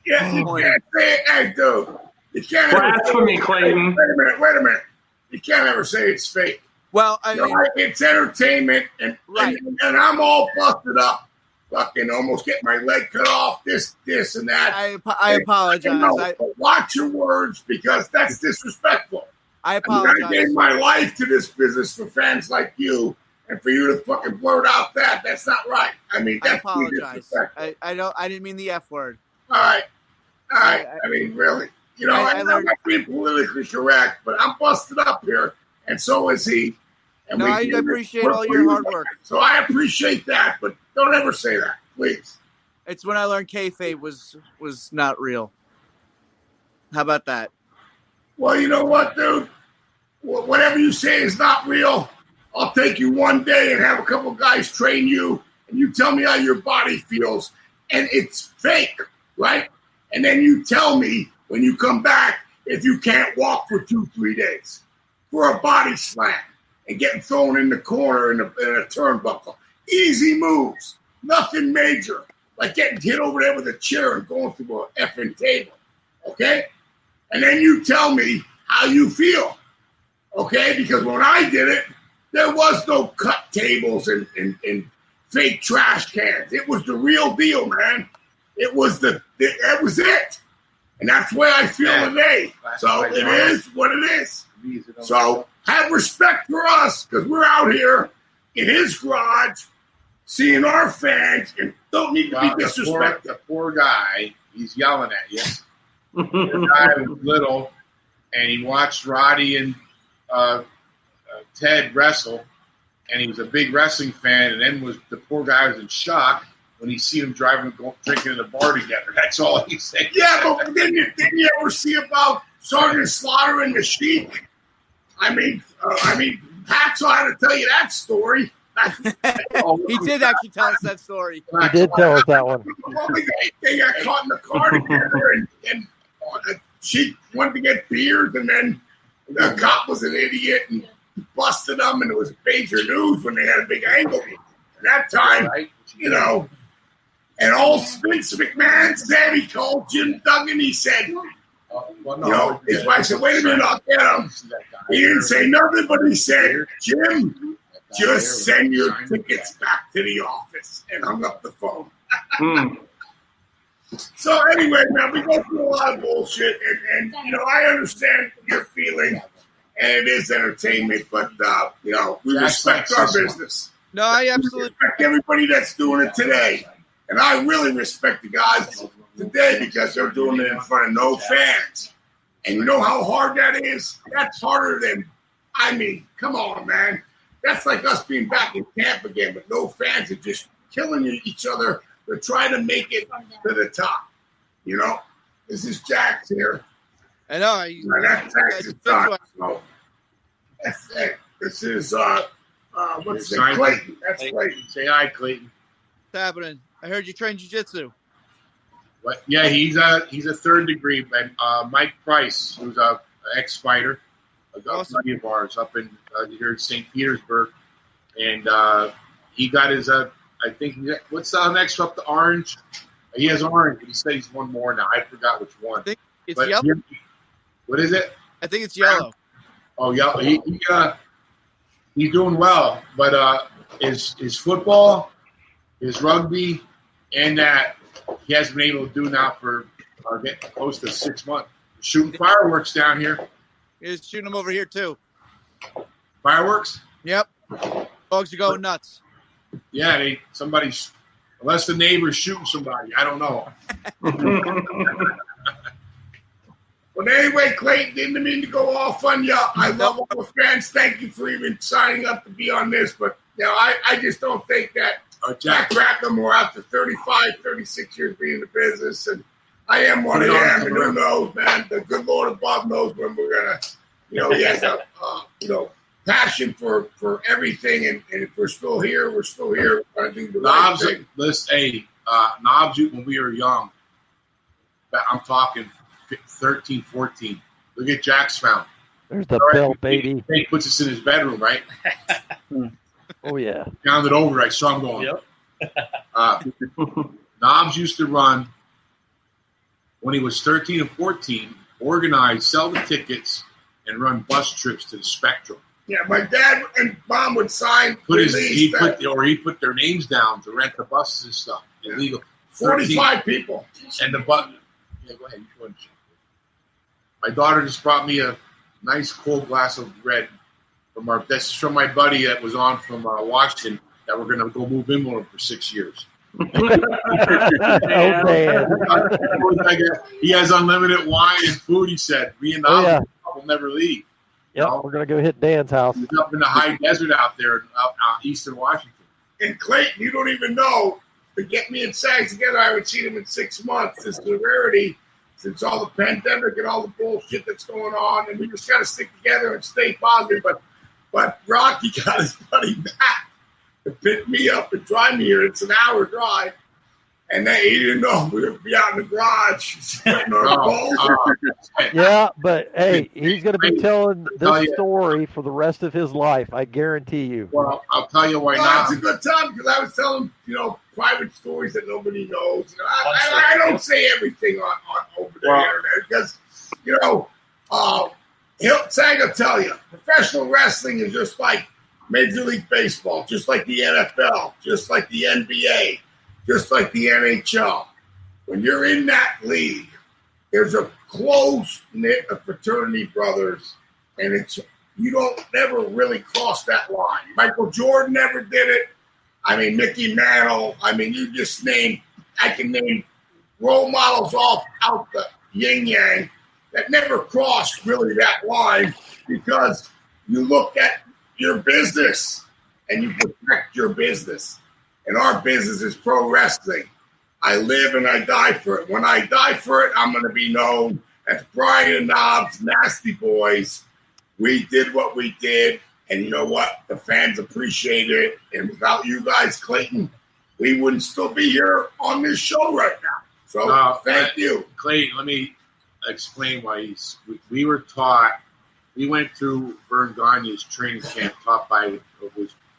Yes, you can't say it, hey, dude. You can't Blasphemy, Clayton. Wait a minute. You can't ever say it's fake. Well, I mean, it's entertainment, and I'm all busted up, fucking almost getting my leg cut off, this, and that. I apologize. Watch your words, because that's disrespectful. I apologize. I gave my life to this business for fans like you, and for you to fucking blurt out that's not right. I mean, that's I apologize. I didn't mean the F word. All right. I mean, really. You know, I'm not being politically correct, but I'm busted up here, and so is he. And I appreciate all your hard work. So I appreciate that, but don't ever say that, please. It's when I learned kayfabe was not real. How about that? Well, you know what, dude? Whatever you say is not real. I'll take you one day and have a couple guys train you, and you tell me how your body feels, and it's fake, right? And then you tell me when you come back if you can't walk for 2-3 days for a body slam and getting thrown in the corner in a turnbuckle. Easy moves, nothing major, like getting hit over there with a chair and going through an effing table, okay? And then you tell me how you feel, okay? Because when I did it, there was no cut tables and fake trash cans. It was the real deal, man. That was it. And that's the way I feel today. So it is what it is. So have respect for us, because we're out here in his garage seeing our fans and don't need to be disrespected. The poor guy, he's yelling at you. The guy was little, and he watched Roddy and Ted wrestle, and he was a big wrestling fan. And then the poor guy was in shock when he seen him driving, drinking in a bar together. That's all he said. Yeah, but didn't you ever see about Sergeant Slaughter and the Sheik? I mean, Pat's had to tell you that story. He did actually tell us that story. He did tell us that one. They got caught in the car together, and she wanted to get beers, and then the cop was an idiot and busted them, and it was major news when they had a big angle. At that time, you know, and old Vince McMahon said, he called Jim Duggan, he said, his wife said, wait a minute, I'll get him. He didn't say nothing, but he said, Jim, just send your tickets back to the office, and hung up the phone. So anyway, man, we go through a lot of bullshit, and you know, I understand your feeling, and it is entertainment, but you know, we respect our business. No, I absolutely respect everybody that's doing it today, and I really respect the guys today because they're doing it in front of no fans, and you know how hard that is. That's harder than, I mean, come on, man. That's like us being back in camp again with no fans and just killing each other. They're trying to make it to the top. You know, this is Jack's here. I know. That's Jack's son. So that's it. This is what's his name? Clayton. That's Clayton. Say hi, Clayton. What's happening? I heard you train jiu-jitsu. What? Yeah, he's a third degree. Mike Price, who's an ex-fighter, a buddy of ours up in here in St. Petersburg, and he got his. I think what's the next up? The orange. He has orange. He said he's one more now. I forgot which one. I think it's yellow. What is it? I think it's yellow. Oh, yellow. He's doing well, but his football, his rugby, and that he hasn't been able to do now for getting close to 6 months. Shooting fireworks down here. He's shooting them over here too. Fireworks? Yep. Dogs are going nuts. Yeah, unless the neighbor's shooting somebody, I don't know. But anyway, Clayton, didn't mean to go off on you. I love all the fans. Thank you for even signing up to be on this. But you know, I just don't think that Jack Rackham, we're out to 35, 36 years being in the business, and I am one of them. And who knows, man? The good Lord above knows when we're gonna. You know, he has a passion for everything, and if we're still here, we're still here. We're gonna do the right thing. Knobbs, when we were young, I'm talking 13, 14. Look at Jack's found. There's the belt, baby. He puts us in his bedroom, right? Oh, yeah. Found it over. I saw him going. Yep. Knobbs used to run, when he was 13 and 14, organize, sell the tickets, and run bus trips to the Spectrum. Yeah, my dad and mom would sign. He put their names down to rent the buses and stuff. Illegal. 45 people. And the button. Yeah, go ahead. My daughter just brought me a nice cold glass of red that's from my buddy that was on from Washington that we're gonna go move in with him for 6 years. He has unlimited wine and food. He said, "Me and I will never leave." Yep, we're gonna go hit Dan's house. He's up in the high desert out there, out eastern Washington. And Clayton, you don't even know. To get me and Saggs together, I haven't seen him in 6 months. This is a rarity since all the pandemic and all the bullshit that's going on, and we just got to stick together and stay positive. But Rocky got his buddy back to pick me up and drive me here. It's an hour drive. And then he didn't know we would be out in the garage sweating our balls. Yeah, but hey, he's going to be telling this story for the rest of his life. I guarantee you. Well, I'll tell you why not. It's a good time because I was telling private stories that nobody knows. You know, I don't say everything on over the internet because Saggs will tell you professional wrestling is just like Major League Baseball, just like the NFL, just like the NBA. Just like the NHL. When you're in that league, there's a close-knit of fraternity brothers, and you don't never really cross that line. Michael Jordan never did it. I mean, Mickey Mantle. I mean, I can name role models out the yin-yang that never crossed really that line because you look at your business. and you protect your business. And our business is pro wrestling. I live and I die for it. When I die for it, I'm going to be known as Brian Knobbs, Nasty Boys. We did what we did, and you know what? The fans appreciate it. And without you guys, Clayton, we wouldn't still be here on this show right now. So thank you. Clayton, let me explain why we were taught. We went through Vern Gagne's training camp taught by,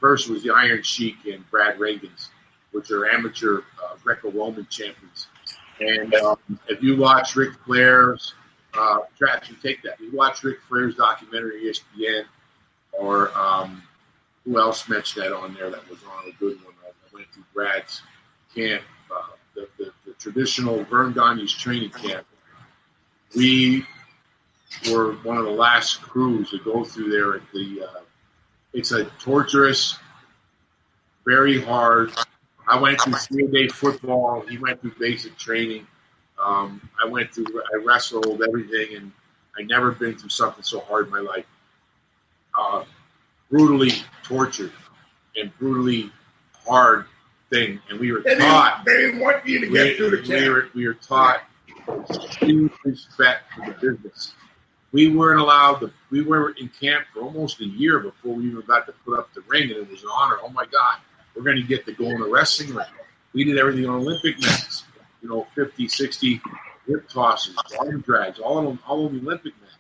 first was the Iron Sheik and Brad Reagan's, which are amateur Greco-Roman champions. And if you watch Ric Flair's, you take that. You watch Ric Flair's documentary, ESPN, or who else mentioned that on there that was on a good one? I went through Brad's camp, the traditional Vern Gagne's training camp. We were one of the last crews to go through there at the it's a torturous, very hard. I went through 3-day football. He went through basic training. I wrestled everything, and I never been through something so hard in my life. Brutally tortured and brutally hard thing. And we were taught. They didn't want you to get through the camp. We were taught huge respect for the business. We weren't allowed to. We were in camp for almost a year before we even got to put up the ring, and it was an honor. Oh my God, we're going to get to go in a wrestling ring. We did everything on Olympic mats, 50, 60 hip tosses, arm drags, all of them Olympic mats.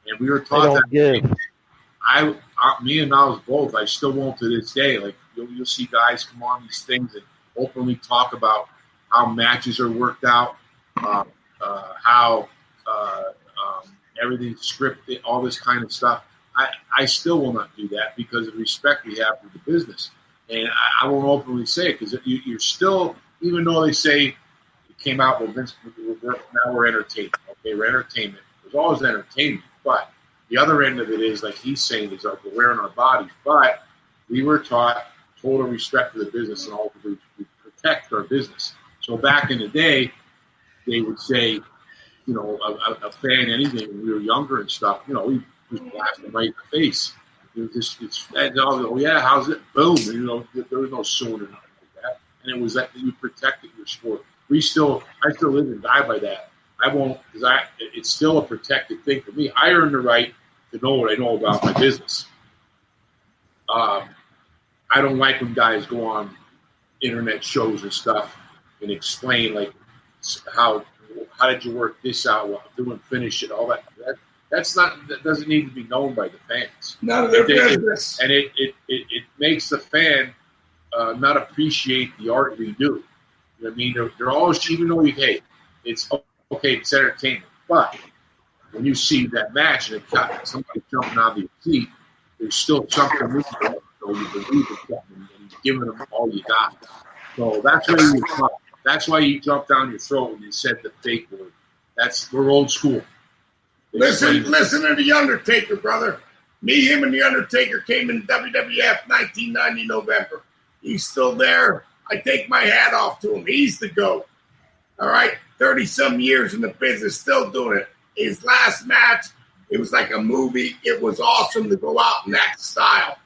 And we were taught that. Me and Niles both. I still won't to this day. Like you'll see guys come on these things and openly talk about how matches are worked out, how everything's scripted, all this kind of stuff. I still will not do that because of the respect we have for the business. And I won't openly say it because you're still, even though they say it came out with Vince, now we're entertainment. Okay, we're entertainment. There's always entertainment, but the other end of it is, like he's saying, is like we're wearing our bodies. But we were taught total respect for the business and all to protect our business. So back in the day, they would say, a fan, anything, when we were younger and stuff, we just blasted them right in the face. It was just, oh yeah, how's it? Boom. There was no suing or nothing like that. And it was that you protected your sport. I still live and die by that. I won't, because it's still a protected thing for me. I earn the right to know what I know about my business. I don't like when guys go on internet shows and stuff and explain like how did you work this out, doing finish it, all that. That doesn't need to be known by the fans. None of their business. And it makes the fan not appreciate the art we do. You know what I mean? They're always, even though it's entertainment. But when you see that match and somebody jumping out of your seat, there's still something with you. So you believe in something and you're giving them all you got. So that's why you jumped down your throat when you said the fake word. We're old school. Listen to The Undertaker, brother. Me, him, and The Undertaker came in WWF 1990 November. He's still there. I take my hat off to him. He's the GOAT. All right? 30-some years in the business, still doing it. His last match, it was like a movie. It was awesome to go out in that style.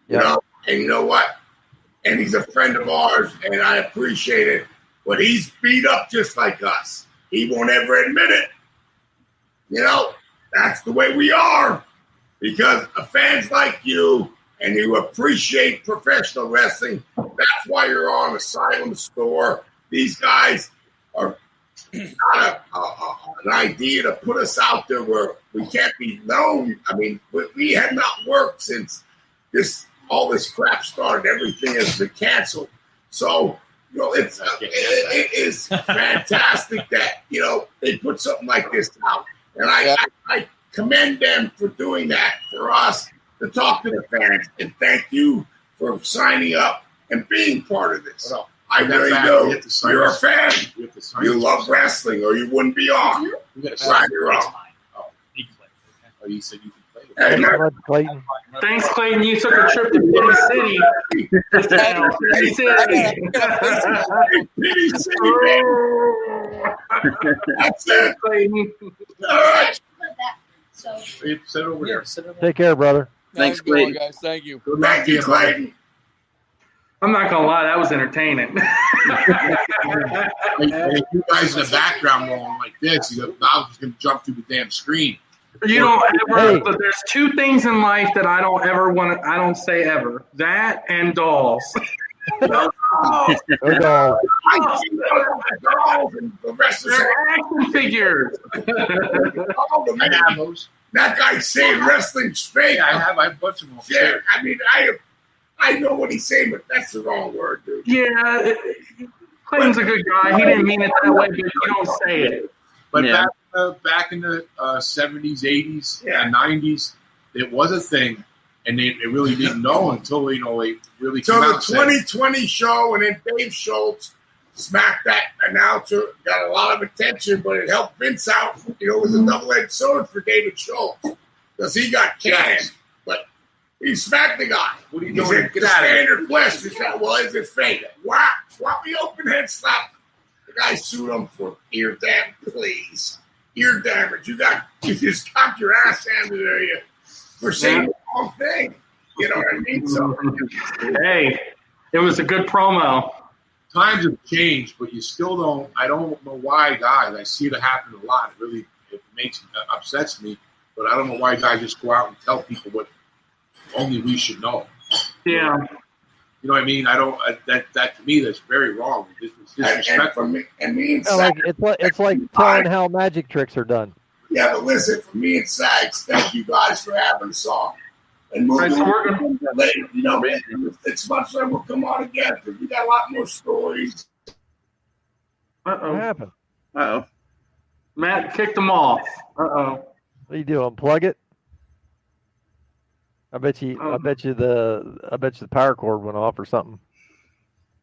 Yeah. And you know what? And he's a friend of ours, and I appreciate it. But he's beat up just like us. He won't ever admit it. That's the way we are. Because fans like you, and you appreciate professional wrestling, that's why you're on Asylum Store. These guys are not an idea to put us out there where we can't be known. I mean, we have not worked since all this crap started. Everything has been canceled. So, it is fantastic that, they put something like this out. And I commend them for doing that for us to talk to the fans. And thank you for signing up and being part of this. I really do. You're a fan. You love wrestling or you wouldn't be on. Sign your own. Oh, you said you can play it. Hey, Clayton. Thanks, Clayton. You took a trip to Pity City. Pity City. Pity City, baby. That's it. Clayton. All right. Sit over there. Take care, brother. Thanks, Clayton. guys. Thank you. Thank you, Clayton. I'm not gonna lie, that was entertaining. If you guys in the background rolling like this, Knobbs is going to jump through the damn screen. You don't ever. But there's two things in life that I don't ever want to. I don't say ever. That and dolls. Dolls. Dolls and the rest of They're action figures. I have those. That guy's saying wrestling's fake. I have a bunch of them. Yeah, I mean, I know what he's saying, but that's the wrong word, dude. Yeah, Clayton's a good guy. He didn't mean it that way, but you don't say it. But back in the 70s, 80s, and 90s, it was a thing, and they really didn't know until it really So came the out. 2020 show, and then Dave Schultz smacked that announcer, got a lot of attention, but it helped Vince out. You know, it was a double-edged sword for David Schultz because he got canned, but he smacked the guy. What are you He doing? said, Get the out of here. standard question is, well, is it fake? Whap, whoppy open head slap. The guy sued him for ear damage, please. Ear damage. You just got your ass handed to you for saying the wrong thing. You know what I mean? So, Hey, it was a good promo. Times have changed, but you still don't. I don't know why guys. I see it happen a lot. It upsets me, but I don't know why guys just go out and tell people what only we should know. Yeah. You know what I mean? I don't. That to me, that's very wrong. It's disrespectful. and me and It's like telling how magic tricks are done. yeah, but listen, for me and Sags, thank you guys for having us on. And we'll so we're do it later. You know, in 6 months later, we'll come on again because we got a lot more stories. What happened? Uh-oh. Matt kicked them off. Uh-oh. What do you do? Unplug it? I bet you the power cord went off or something.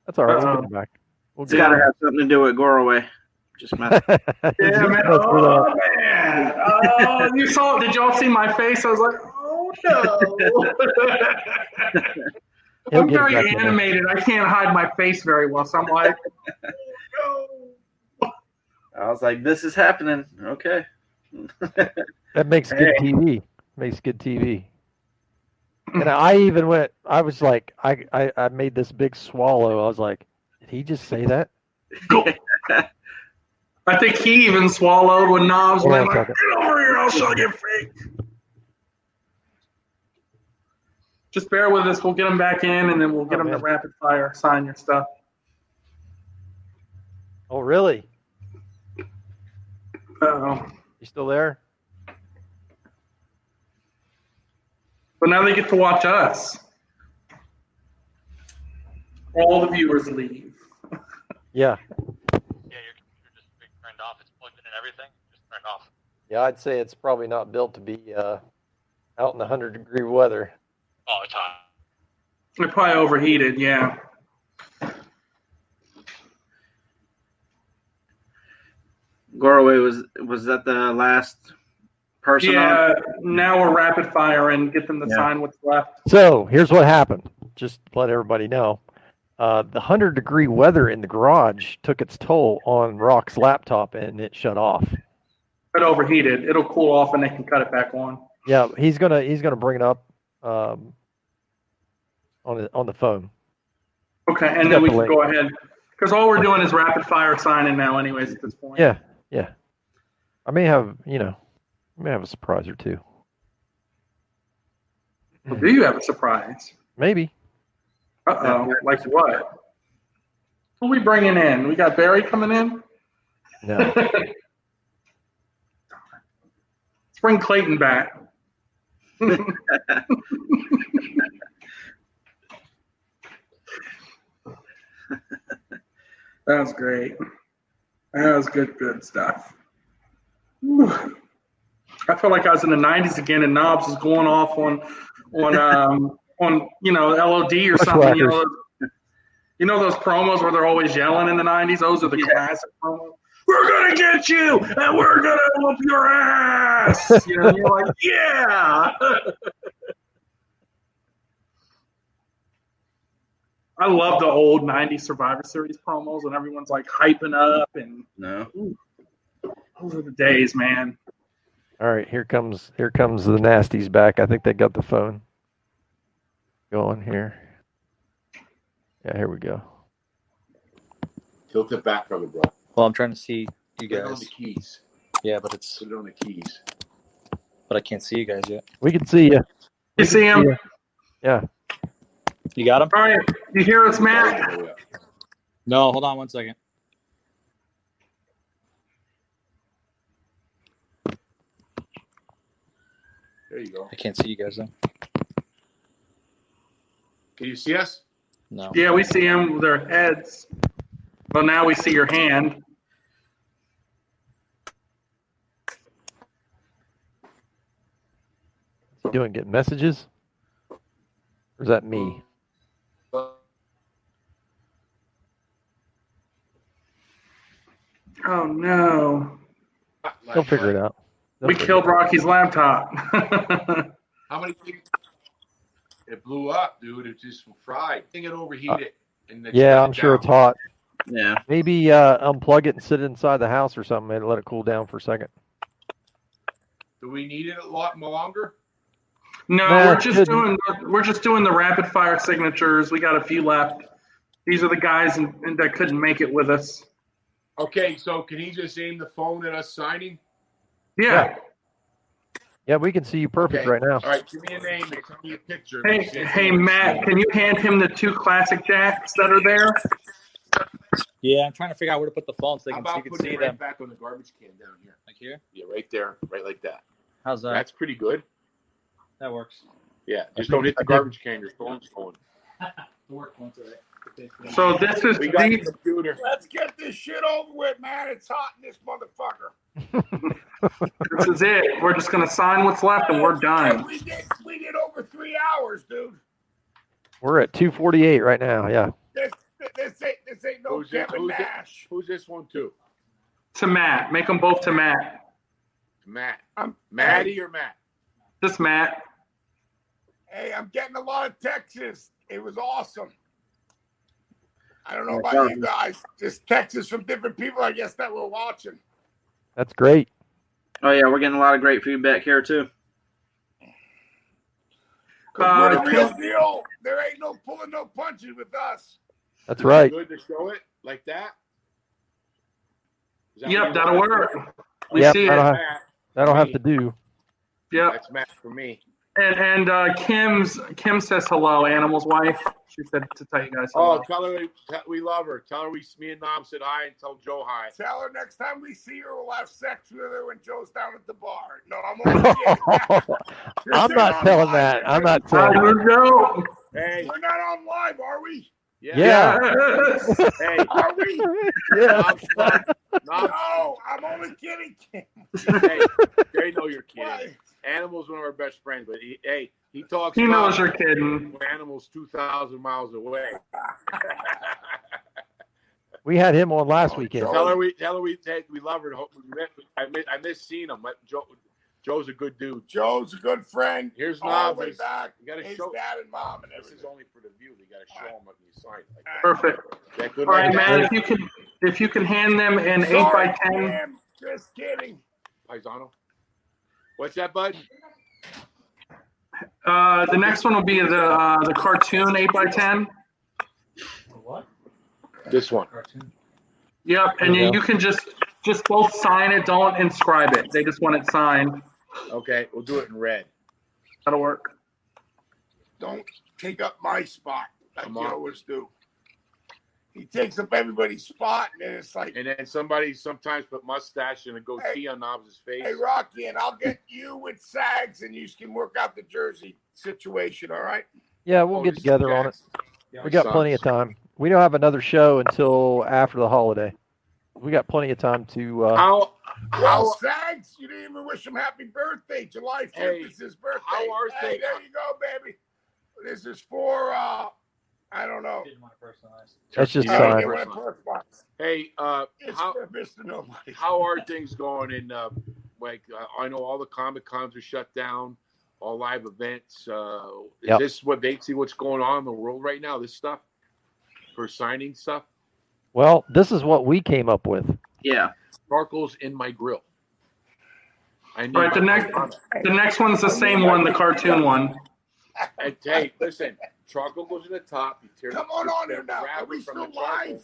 That's all right. We'll get it back. It's got to have something to do with Goroway. Just Yeah, man. Oh, man. Oh, did y'all see my face? I was like, oh, no. I'm very animated. I can't hide my face very well, so I'm like, I was like, this is happening. Okay. That makes good TV. Makes good TV. And I even went, I was like, I made this big swallow. I was like, did he just say that? I think he even swallowed when Knobbs went like, okay. get over here, I'll show you fake. Just bear with us. We'll get them back in, and then we'll get them to rapid fire. Sign your stuff. Oh, really? Uh-oh. You still there? But now they get to watch us. All the viewers leave. Yeah. Yeah, your computer just turned off. It's plugged in and everything. Just turned off. Yeah, I'd say it's probably not built to be out in the 100-degree weather. Oh, it's hot. It probably overheated, yeah. Goroway was that the last person? Yeah, now we're rapid fire and get them to sign what's left. So here's what happened. Just to let everybody know. The 100-degree weather in the garage took its toll on Rock's laptop, and it shut off. It overheated. It'll cool off, and they can cut it back on. Yeah, he's gonna bring it up on the phone. Okay, and then we can go ahead because all we're doing is rapid fire signing now, anyways. At this point. Yeah. I may have a surprise or two. Well, do you have a surprise? Maybe. Uh-oh. Like what? Who are we bringing in? We got Barry coming in? No. Let's bring Clayton back. That was great. That was good stuff. Whew. I feel like I was in the 90s again, and Knobbs is going off on LOD or something. You know those promos where they're always yelling in the 90s? Those are the classic promos. We're gonna get you, and we're gonna whoop your ass. You're like, yeah. I love the old 90s Survivor Series promos when everyone's like hyping up and ooh, those are the days, man. All right, here comes the nasties back. I think they got the phone going here. Yeah, here we go. Tilt it back from it, bro. Well, I'm trying to see you Put it on guys. the keys. Yeah, but it's. Put it on the keys. But I can't see you guys yet. We can see you. You see him? Yeah. You got him? All right. You hear us, Matt? No, hold on 1 second. There you go. I can't see you guys though. Can you see us? No. Yeah, we see him with their heads. Well, now we see your hand. What's he doing? Getting messages? Or is that me? Oh no. He'll figure it out. We killed Rocky's laptop. How many things? It blew up, dude. It just fried. I think it overheated. And it Yeah, shut I'm it sure down. it's hot. Yeah. Maybe unplug it and sit inside the house or something and let it cool down for a second. Do we need it a lot longer? No, Nah, we're just doing the rapid fire signatures. We got a few left. These are the guys that couldn't make it with us. Okay, so can he just aim the phone at us signing? Yeah. Yeah, we can see you perfect Okay. right now. All right, give me a name and send me a picture. Hey, Matt, can you hand him the 2 classic jacks that are there? Yeah, I'm trying to figure out where to put the phone so How you about can putting see it right them. back on the garbage can down here? Like here? Yeah, right there, right like that. How's that? That's pretty good. That works. Yeah, just don't hit the garbage can. Your phone's going. Work once already. So this is We got the the computer. Let's get this shit over with, man. It's hot in this motherfucker. this is it. We're just gonna sign what's left and we're Hey, done. we did over 3 hours, dude. We're at 2:48 right now. Yeah. This ain't no Kevin Nash. Who's this one too? To Matt. Make them both to Matt. Matt. Maddie or Matt? Just Matt. Hey, I'm getting a lot of texts. It was awesome. I don't know about you guys. Just texts from different people, I guess, that were watching. That's great. Oh yeah, we're getting a lot of great feedback here too. We're the real deal. There ain't no pulling no punches with us. That's right. Good to show it like that. Is that Yep, what you that'll want? work. We Yep, see that'll it. have, that'll have to do. Yep. That's Matt for me. And Kim says hello, Animal's wife. She said to tell you guys Oh, hello. tell her we love her. Tell her me and Knobbs said hi, and tell Joe hi. Tell her next time we see her, we'll have sex with her when Joe's down at the bar. No, I'm only kidding. I'm not telling that. I'm not telling that. Joe. Hey, we're not on live, are we? Yeah. Hey, Are we? Yeah. No, I'm only kidding. Hey, they know you're kidding. Why? Animal's one of our best friends, but he talks. He knows about you're kidding. Animals 2,000 miles away. We had him on last weekend. Tell her we love her. I miss seeing him. Joe's a good dude. Joe's a good friend. Here's all Knobbs. the way back. You gotta His show dad and mom and This everything. is only for the view. You gotta show them what you signed. Like that. Perfect. Is that good? All right, like Matt, that? if you can hand them an 8x10. Sam, just kidding. Paisano. What's that, bud? The next one will be the cartoon 8x10. What? This one. Yep, and you can just both sign it. Don't inscribe it. They just want it signed. Okay, we'll do it in red. That'll work. Don't take up my spot like Come you on. always do. He takes up everybody's spot, and then it's like, And then somebody sometimes put mustache and a goatee on Knobbs' face. hey, Rocky, and I'll get you with Sags, and you can work out the jersey situation, all right? Yeah, we'll get together on it. We got plenty of time. We don't have another show until after the holiday. We got plenty of time to. Well, Sags, you didn't even wish him happy birthday. July 5th Hey, is his birthday. how are Hey, things? there you go, baby. This is for, I don't know. That's just I sign. didn't want to personalize. Hey, It's how for Mr. Nobody. how are things going in? I know all the Comic Cons are shut down, all live events. Is Yep. this what basically what's going on in the world right now? This stuff for signing stuff. Well, this is what we came up with. Yeah. Sparkles in my grill. I need All right, the my next one's the same one, the cartoon one. And hey, listen, charcoal goes in the top. You tear Come on there now. Are we still live?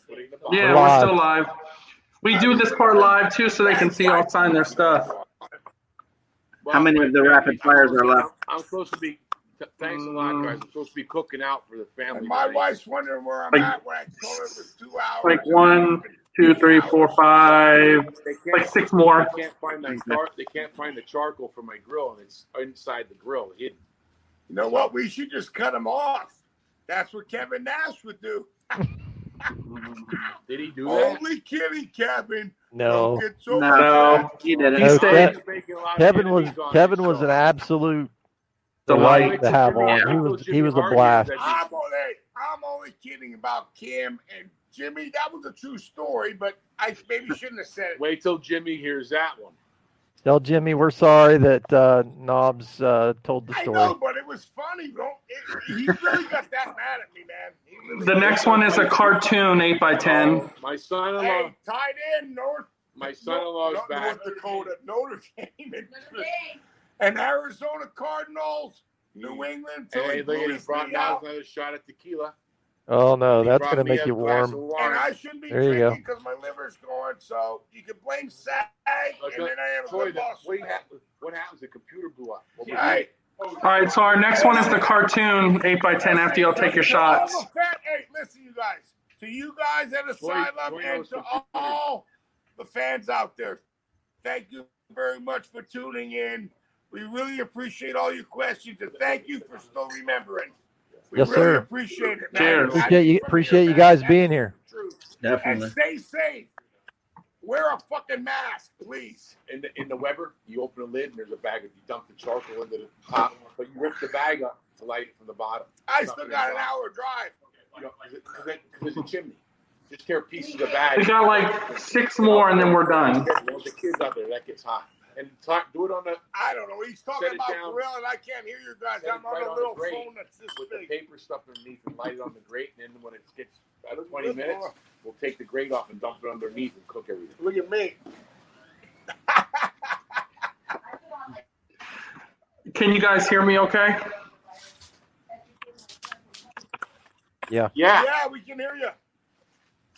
Yeah, we're still live. We do this part live too, so they can see y'all sign their stuff. How many of the rapid fires are left? I'm supposed to be. Thanks a lot, guys. I'm supposed to be cooking out for the family. And my wife's wondering where I'm at when I told her it was 2 hours. Like 1, 2, 3, 4, 5, like 6 more. They can't find the charcoal for my grill, and it's inside the grill, hidden. You know what? We should just cut them off. That's what Kevin Nash would do. Did he do that? Only kidding, Kevin. No. Don't get so No, he didn't. No, Kevin was an absolute delight to have on. He was a blast. I'm only kidding about Kim and Jimmy. That was a true story, but I maybe shouldn't have said it. Wait till Jimmy hears that one. Tell Jimmy we're sorry that Knobbs told the story. I know, but it was funny, bro. He really got that mad at me, man. Really The next one is a cartoon 8x10. My son-in-law. Hey, tied in North. My son-in-law's back. North Dakota, Notre Dame, and Arizona Cardinals, New England. Hey, look at he brought Knobbs another shot at tequila. Oh no, that's gonna make you warm. And I shouldn't be There you go. drinking because my liver's going. So you can blame Sag, and then I have a good boss. What happens? The computer blew up. Right. All right, so our next one is the cartoon 8x10 after y'all take your shots. Hey, listen, you guys. To you guys at Asylum and to all the fans out there, thank you very much for tuning in. We really appreciate all your questions, and thank you for still remembering. We Yes, really sir. appreciate it, man. Cheers. Appreciate you guys being here. Definitely. And stay safe. Wear a fucking mask, please. In the Weber, you open the lid and there's a bag. If you dump the charcoal into the top, but you rip the bag up to light it from the bottom. I still got an hour drive. You know, because there's a chimney. Just tear pieces of the bag. We got like 6 more, and then we're done. The kids out there, that gets hot. And do it on the. I don't know. He's talking about grill, and I can't hear you guys. I'm on a little phone that's this with big. the paper stuff underneath and light it on the grate. And then when it gets about 20 minutes, we'll take the grate off and dump it underneath and cook everything. Look at me. Can you guys hear me okay? Yeah. Yeah, we can hear you.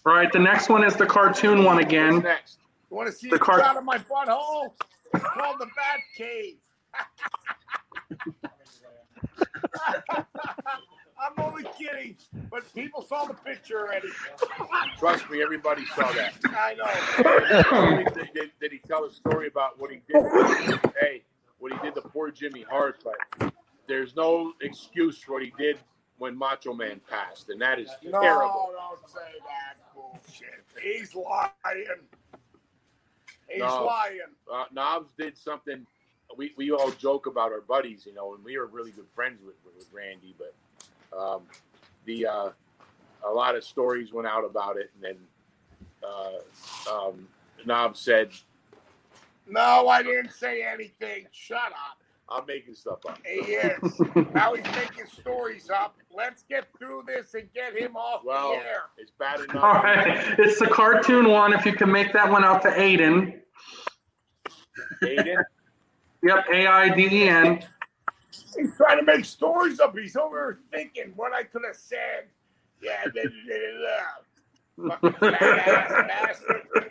All right, the next one is the cartoon one again. You want to see The the shot of my butthole? It's called the Bat Cave. I'm only kidding, but people saw the picture already. Trust me, everybody saw that. I know. Did he tell a story about what he did? Hey, what he did to poor Jimmy Hart, but there's no excuse for what he did when Macho Man passed, and that is terrible. No, don't say that bullshit. He's lying. He's lying. Knobbs did something. We all joke about our buddies, you know, and we are really good friends with Randy, but a lot of stories went out about it, and then Knobbs said, "No, I didn't say anything. Shut up." I'm making stuff up. He is. Now he's making stories up. Let's get through this and get him off the air. It's bad enough. All right, it's the cartoon one. If you can make that one out to Aiden. Aiden? Yep, AIDEN. He's trying to make stories up. He's over thinking what I could have said. Yeah, fucking fat-ass bastard. And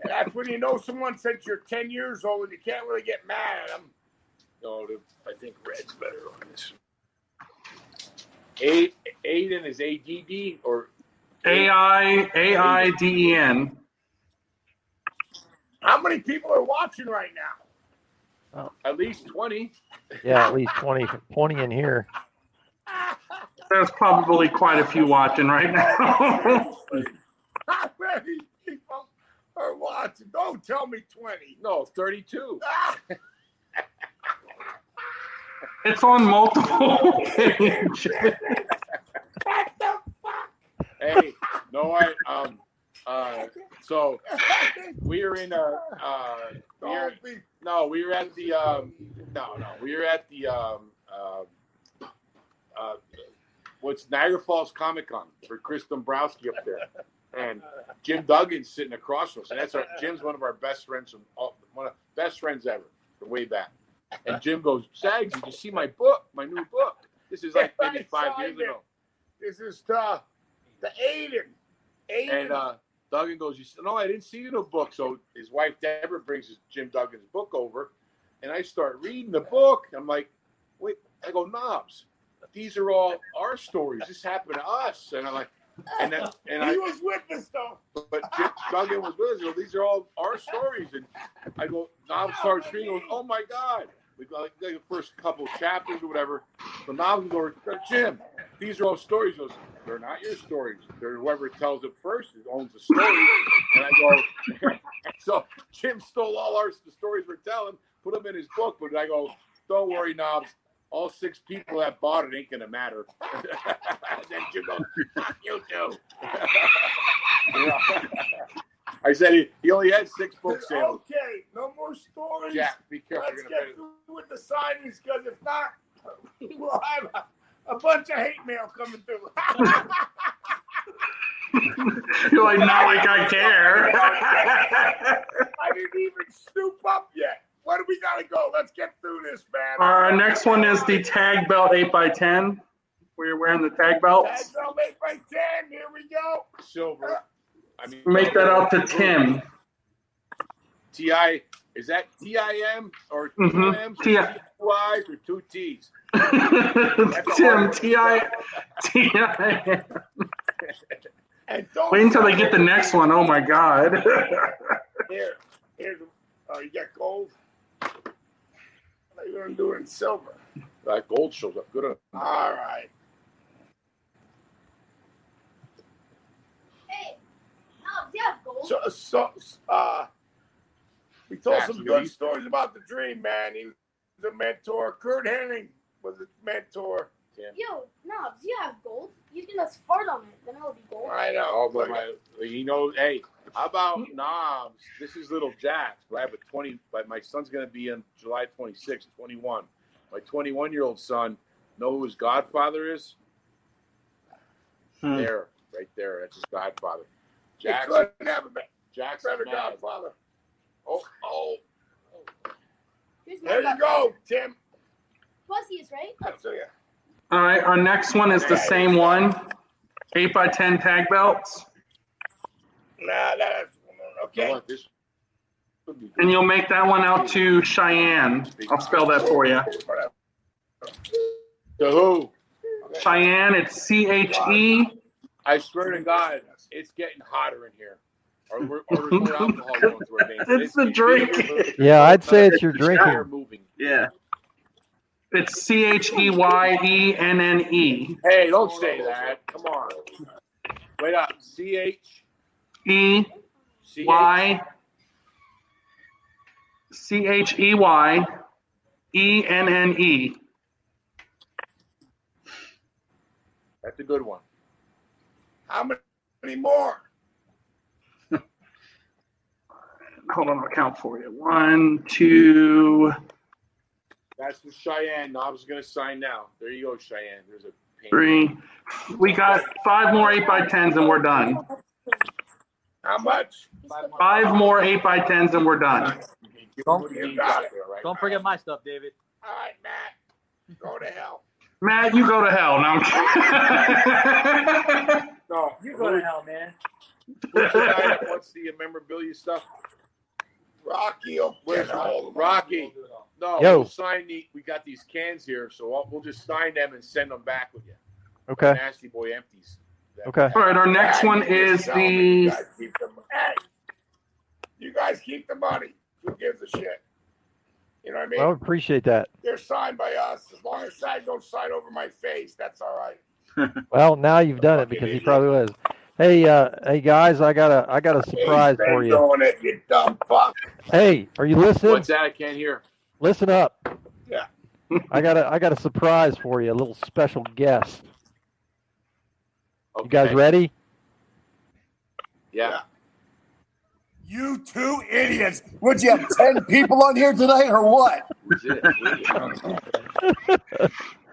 that's when you know someone since you're 10 years old and you can't really get mad at them. No, I think red's better on this. Aiden is ADD or AIDEN. How many people are watching right now? Oh. At least 20. Yeah, at least 20 in here. There's probably quite a few watching right now. How many people are watching? Don't tell me 20. No, 32. It's on multiple pages. Hey, no, so we were in we were at the what's Niagara Falls Comic Con for Chris Dombrowski up there, and Jim Duggan's sitting across from us, and Jim's one of our best friends one of best friends ever from way back. And Jim goes, Saggs, did you see my book, my new book? This is like maybe 5 years ago. This is the Aiden. And Duggan goes, no, I didn't see your new book. So his wife, Deborah, brings Jim Duggan's book over. And I start reading the book. I'm like, wait, I go, Knobbs, these are all our stories. This happened to us. And I'm like, and he was with us, though. But Jim Duggan was with us. You know, these are all our stories. And I go, Knobbs starts reading. Goes, oh my God. We got like the first couple chapters or whatever. So Knobbs goes, Jim, these are all stories. He goes, they're not your stories. They're whoever tells it first who owns the story. And I go, so Jim stole all the stories we're telling, put them in his book. But I go, don't worry, Knobbs. All 6 people that bought it ain't gonna matter. Then Jim goes, fuck you too. I said he only had 6 book sales. Okay, no more stories. Jack, be careful. Let's get through with the signings, because if not, we'll have a bunch of hate mail coming through. You're like, not like I care. I didn't even snoop up yet. Where do we gotta go? Let's get through this, man. Our next one is the tag belt 8x10. Where you're wearing the tag belts. Tag belt 8x10. Here we go. Silver. I mean, Make that out to Tim. T.I. Is that T.I.M. or 2 M's? T.I. 2 I's or 2 T's? Tim, T.I. Wait until they get the next one. Oh, my God. Here's you got gold. You're going to do it in silver. That gold shows up good enough. All right. Hey, Knobbs, you have gold. We told some good stories about the Dream, man. He was a mentor. Kurt Hennig was a mentor. Yo, Knobbs, you have gold. You can just fart on it, then it'll be gold. I know. Oh, but he knows. Hey, how about Knobbs? This is little Jack. But I have a 20. But my son's going to be in July 26, 21. My 21-year-old son, know who his godfather is? There, right there. That's his godfather. Jackson. Jackson. Better godfather. Oh. There you go, Tim. Pussies, right? That's it. All right, our next one is the same one. 8x10 tag belts. Nah, that's okay. And you'll make that one out to Cheyenne. I'll spell that for you. To who? Cheyenne, it's C-H-E. I swear to God, it's getting hotter in here. Or there's more alcohol going through our veins. It's the drink. Yeah, I'd say it's your drinking. Yeah. It's C-H-E-Y-E-N-N-E. Hey, don't say that. Come on. Wait up. C-H-E-Y-E-N-N-E. That's a good one. How many more? Hold on, I'll count for you. 1, 2. That's the Cheyenne. Knobbs is going to sign now. There you go, Cheyenne. There's a pain. 3. We got 5 more 8x10s and we're done. How much? 5 more 8x10s and we're done. Don't forget my stuff, David. All right, Matt. Go to hell. Matt, you go to hell. No, No, You go to hell, man. What's the memorabilia stuff? Rocky. Where's Rocky? No, Yo. we'll sign we got these cans here, so we'll just sign them and send them back with you. Okay. Nasty Boy empties. Okay. All right, our next one is the. You guys keep the money. Who gives a shit? You know what I mean? Well, I appreciate that. They're signed by us. As long as Sag don't sign over my face, that's all right. Well, now you've done it because he probably was. Hey, hey guys, I got a surprise for you. Doing it, you dumb fuck. Hey, are you listening? What's that? I can't hear. Listen up. Yeah. I got a surprise for you, a little special guest. Okay. You guys ready? Yeah. You two idiots. Would you have 10 people on here tonight or what?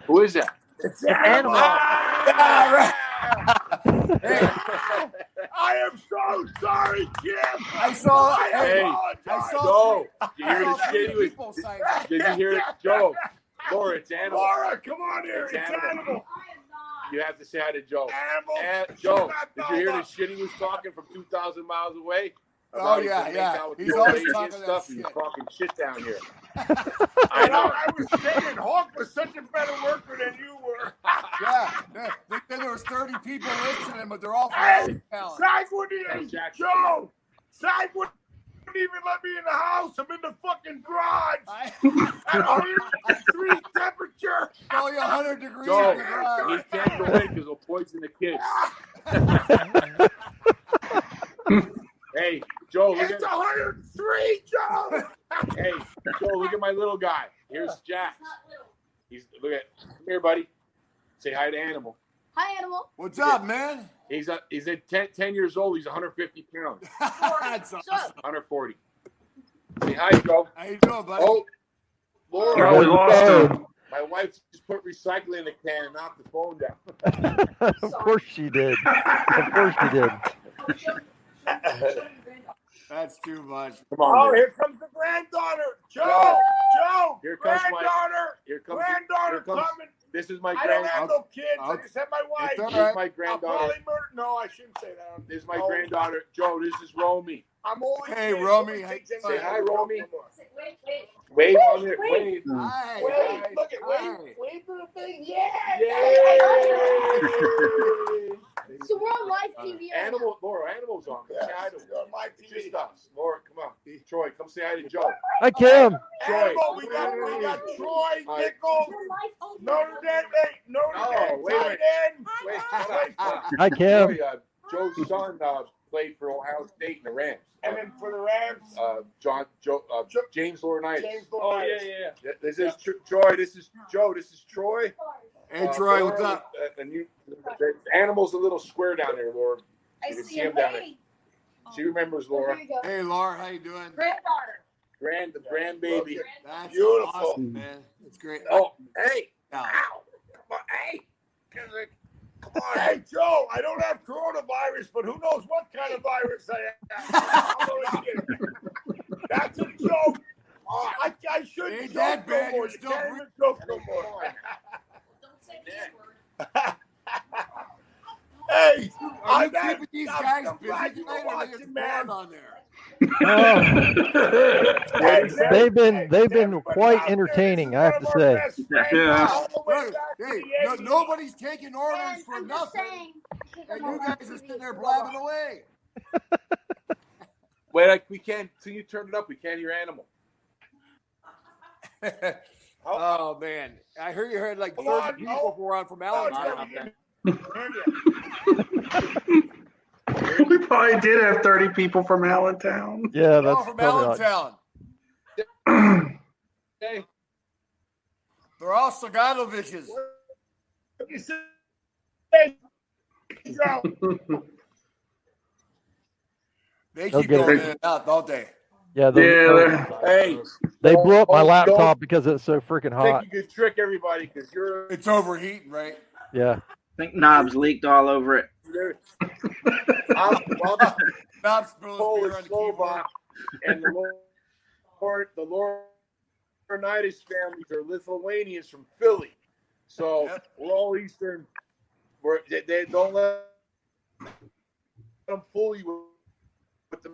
Who is that? It's Animal. I am so sorry, Jim. I saw. I apologize. I Joe, did you hear saw the three shit he was? people sign Did you hear it, Joe? Laura, it's Animal. Laura, come on here. It's Animal. You have to say hi to Joe. Animal. Joe, did you hear the shit he was talking from 2,000 miles away? Oh, He's yeah, gonna make yeah. out with He's the always lady and talking that stuff. He's shit. talking shit down here. I know. I was saying Hawk was such a better worker than you were. Yeah. They said there was 30 people listening, but they're all from out of town. Sag wouldn't even, Joe! Sag wouldn't even let me in the house. I'm in the fucking garage. At 103 temperature. It's only 100 degrees Joe, in the garage. he can't go in because he'll poison the kids. Hey, Joe, look It's at 103, Joe. Hey, Joe, look at my little guy. Here's Jack. Come here, buddy. Say hi to Animal. Hi, Animal. What's up, man? He's 10 years old. He's 150 pounds. That's awesome. 140. Say hi, Joe. How you doing, buddy? Oh, Laura. Oh, we lost him. My wife just put recycling in the can and knocked the phone down. Of course she did. Of course she did. That's too much. Come on, man. Here comes the granddaughter. Joe, Here comes granddaughter. Here comes Granddaughter coming. This is my I don't have granddaughter. no kids. I just have my wife. This is my I'll granddaughter. probably murder. No, I shouldn't say that. This is my granddaughter. Joe, this is Romy. I'm only. Hey, Romy. Say hi, Romy. Wait. Wave on it. Wave. Hi. Wave. Look at wave for the thing. Yeah. So we're on live TV. Animal, Laura, Animal's on. Come say hi to on my TV. Just us. Laura, come on. Troy, come say hi to Joe. Hi, Kim. Troy. Animal, we got Troy, Nichols, Notre Dame. Hey, Notre Dame tight end. Wait. Hi, Kim. Troy, Joe's son played for Ohio State in the Rams. And then for the Rams, James Laurinaitis. Oh, yeah. This is Troy. This is Joe. This is Troy. Hey, Troy, what's up? The Animal's a little square down there, Laura. You can see him down there. She remembers Laura. Hey, Laura, how you doing? Granddaughter. The grandbaby. That's beautiful, awesome, man. It's great. Oh, hey. Ow. Come on, hey. Come on. Hey, Joe, I don't have coronavirus, but who knows what kind of virus I have. I'm only kidding. That's a joke. I shouldn't Ain't joke that no bad, more. you're You still can't breathing. even joke no more. Hey, Are you keeping these guys busy tonight, or are they just bored on there? They've been quite entertaining, I have to say. Yeah. Hey, nobody's taking orders for nothing, and you guys are sitting there blabbing away. Wait, we can't. Till you turn it up, we can't hear Animal. Oh man, I heard you heard like 30 people were on from Allentown. We probably did have 30 people from Allentown. Yeah, that's from probably Allentown. Hey. They're all Saganoviches. They They'll keep get going it. in and out, don't they? Yeah, Hey, they blew up my don't- laptop because it's so freaking think hot. you could trick everybody because you're. It's overheating, right? Yeah. I think Knobbs leaked all over it. Knobbs spilled his beer on the keyboard. And the Laurinaitis families are Lithuanians from Philly, so we're all Eastern. They don't let them fool you with the.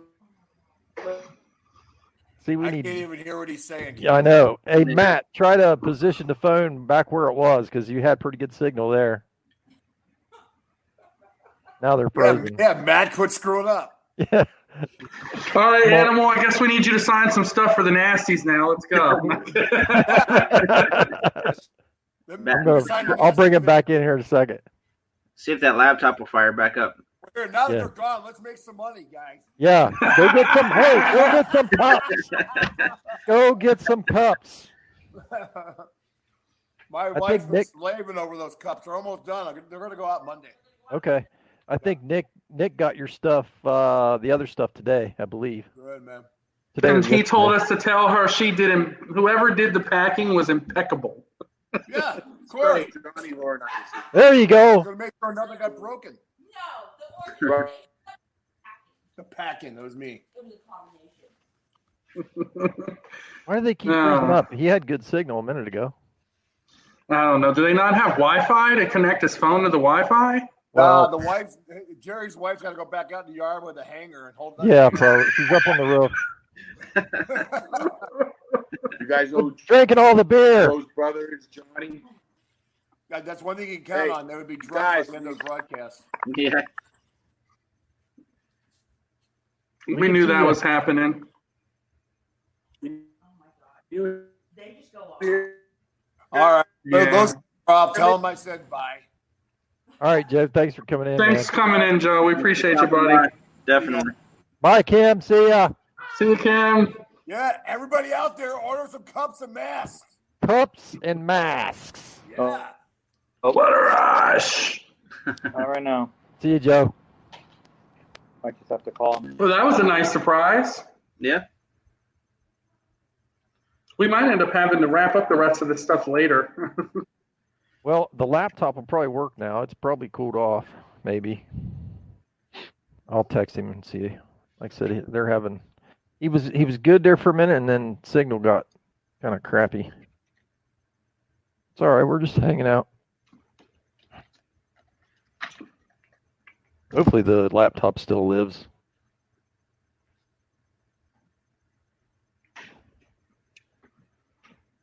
See, we I need. can't even hear what he's saying. Yeah, I know. Hey, Matt, try to position the phone back where it was because you had pretty good signal there. Now they're frozen. Yeah, Matt, quit screwing up. Yeah. All right, Animal, I guess we need you to sign some stuff for the Nasties now. Let's go. I'll bring him back in here in a second. See if that laptop will fire back up. Here, now that Yeah. they're gone, let's make some money, guys. Yeah, go get some. Hey, go get some cups. Go get some cups. My I wife's think been Nick- slaving over those cups. They're almost done. They're going to go out Monday. Okay, I think Nick got your stuff, the other stuff today, I believe. Good, man. Today And was he told yesterday. us to tell her she didn't. Whoever did the packing was impeccable. Yeah, of course. Johnny Laurinaitis. There you go. Going to make sure nothing got broken. The packing, that was me. Why do they keep freezing up? He had good signal a minute ago. I don't know. Do they not have Wi-Fi to connect his phone to the Wi-Fi? The wife, Jerry's wife's got to go back out in the yard with a hanger and hold. Yeah, probably. She's up on the roof. You guys know Drinking all the beer. Joe's brother is Johnny. That's one thing you can count on. They would be drunk guys, at the end of the broadcast. Yeah. We knew that was happening. All right. Yeah. Those off. Tell them I said bye. All right, Joe. Thanks for coming in. Thanks man. for coming in, Joe. We appreciate you, buddy. Definitely. Bye, Kim. See ya. See you, Kim. Yeah, everybody out there, order some cups and masks. Cups and masks. Yeah. What a rush. All right now. See you, Joe. Might just have to call him. Well, that was a nice surprise. Yeah. We might end up having to wrap up the rest of this stuff later. Well, the laptop will probably work now. It's probably cooled off, maybe. I'll text him and see. Like I said, they're having. He was good there for a minute, and then signal got kind of crappy. It's all right. We're just hanging out. Hopefully, the laptop still lives.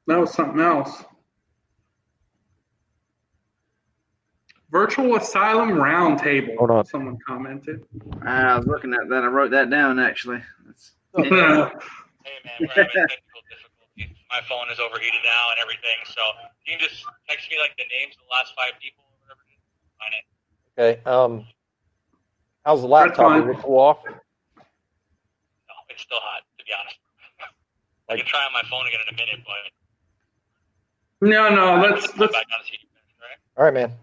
That was something else. Virtual Asylum Roundtable. Hold on. Someone commented. I was looking at that. I wrote that down, actually. Hey, man, we're having technical difficulties. My phone is overheated now and everything. So you can just text me like the names of the last 5 people or whatever. Find it. Okay. How's the laptop? Did it cool off? No, it's still hot, to be honest. I can try on my phone again in a minute, but No. Let's. Back on the CD, right? All right, man.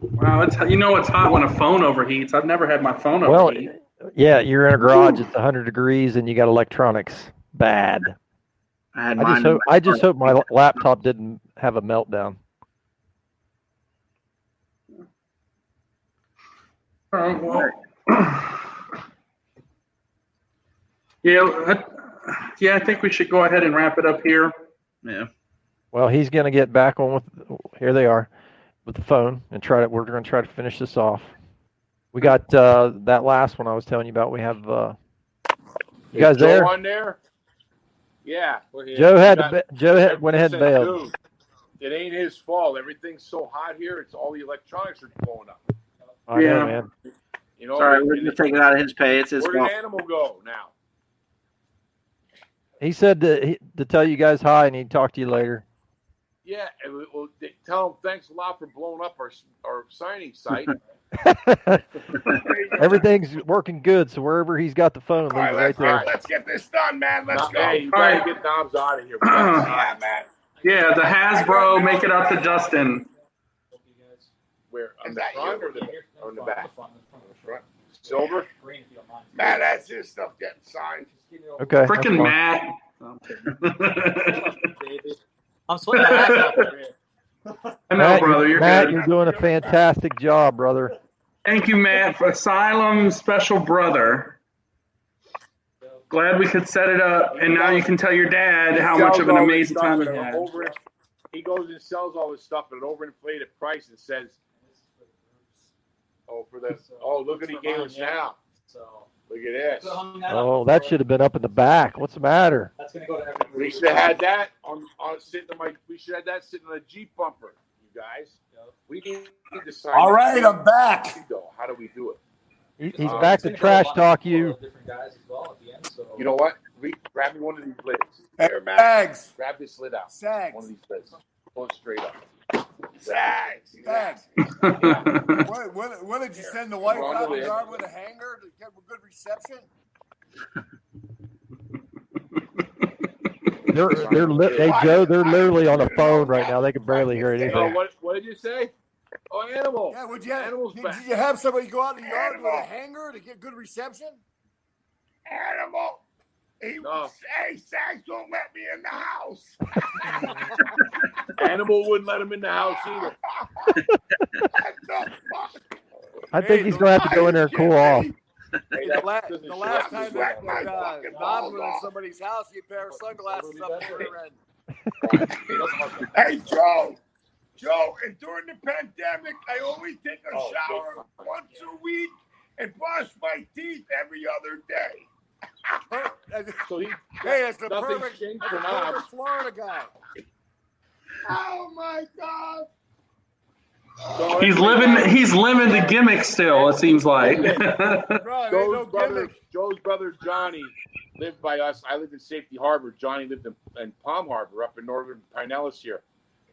Wow, it's hot when a phone overheats. I've never had my phone Well, overheat. yeah, you're in a garage. It's 100 degrees, and you got electronics. Bad. I just hope my laptop didn't have a meltdown. Well, I think we should go ahead and wrap it up here. Yeah. Well, he's going to get back on with. Here they are, with the phone, and we're going to try to finish this off. We got that last one I was telling you about. We have. You guys Joe there? on there? Yeah. We're here. Joe went ahead and bailed. Dude, it ain't his fault. Everything's so hot here. It's all the electronics are blowing up. I know, man. You know, Sorry, we're going to take it out of his pay. It's his where fault. did Animal go now? He said to tell you guys hi, and he'd talk to you later. Yeah, well, tell him thanks a lot for blowing up our signing site. Everything's working good, so wherever he's got the phone, leave it right there. Let's get this done, man. Let's go. Hey, you gotta get Knobbs out of here. Yeah, man. Yeah, the Hasbro, make it up to Justin. Where? On the front or the back? On the front. Silver? Man, that's his stuff getting signed. Okay. Freaking Matt. I'm sweating my ass off over here. I know, brother. You're Matt, good. you're doing a fantastic job, brother. Thank you, Matt, for Asylum special brother. Glad we could set it up, and now you can tell your dad how much of an amazing time he had. He goes and sells all this stuff at an overinflated price and says, look what he gave us now. Look at this. Oh, that should have been up in the back. What's the matter? That's gonna go to everybody. We should have had that on sitting on we should have had that sitting on a Jeep bumper, you guys. We need to sign. All right, I'm back. How do we do it? He's back to trash talk you. You know what? Grab me one of these lids. Here, Saggs. Grab this lid out. Saggs. One of these lids. Pull it straight up. Saggs. What did you send the wife out in the yard with a hanger to get a good reception? Joe, they're literally on a phone right now. They can barely hear anything. Oh, what did you say? Oh, animal. Yeah, Animal's did back. you have somebody go out in the yard with a hanger to get good reception? Animal. Hey, Saggs don't let me in the house. Animal wouldn't let him in the house either. I think he's going to have to go in there and cool off. Hey, The doesn't last show up. time that Knobbs was at somebody's house, he had a pair of sunglasses up to her head. Hey, Joe, and during the pandemic, I only take a shower once a week and brush my teeth every other day. So he, Hey, it's a nothing's perfect changed for Knobbs. Florida guy. Oh my God! So He's anyway, living. guys, He's living the gimmick still. It seems like. Joe's brother Johnny lived by us. I lived in Safety Harbor. Johnny lived in Palm Harbor up in northern Pinellas here.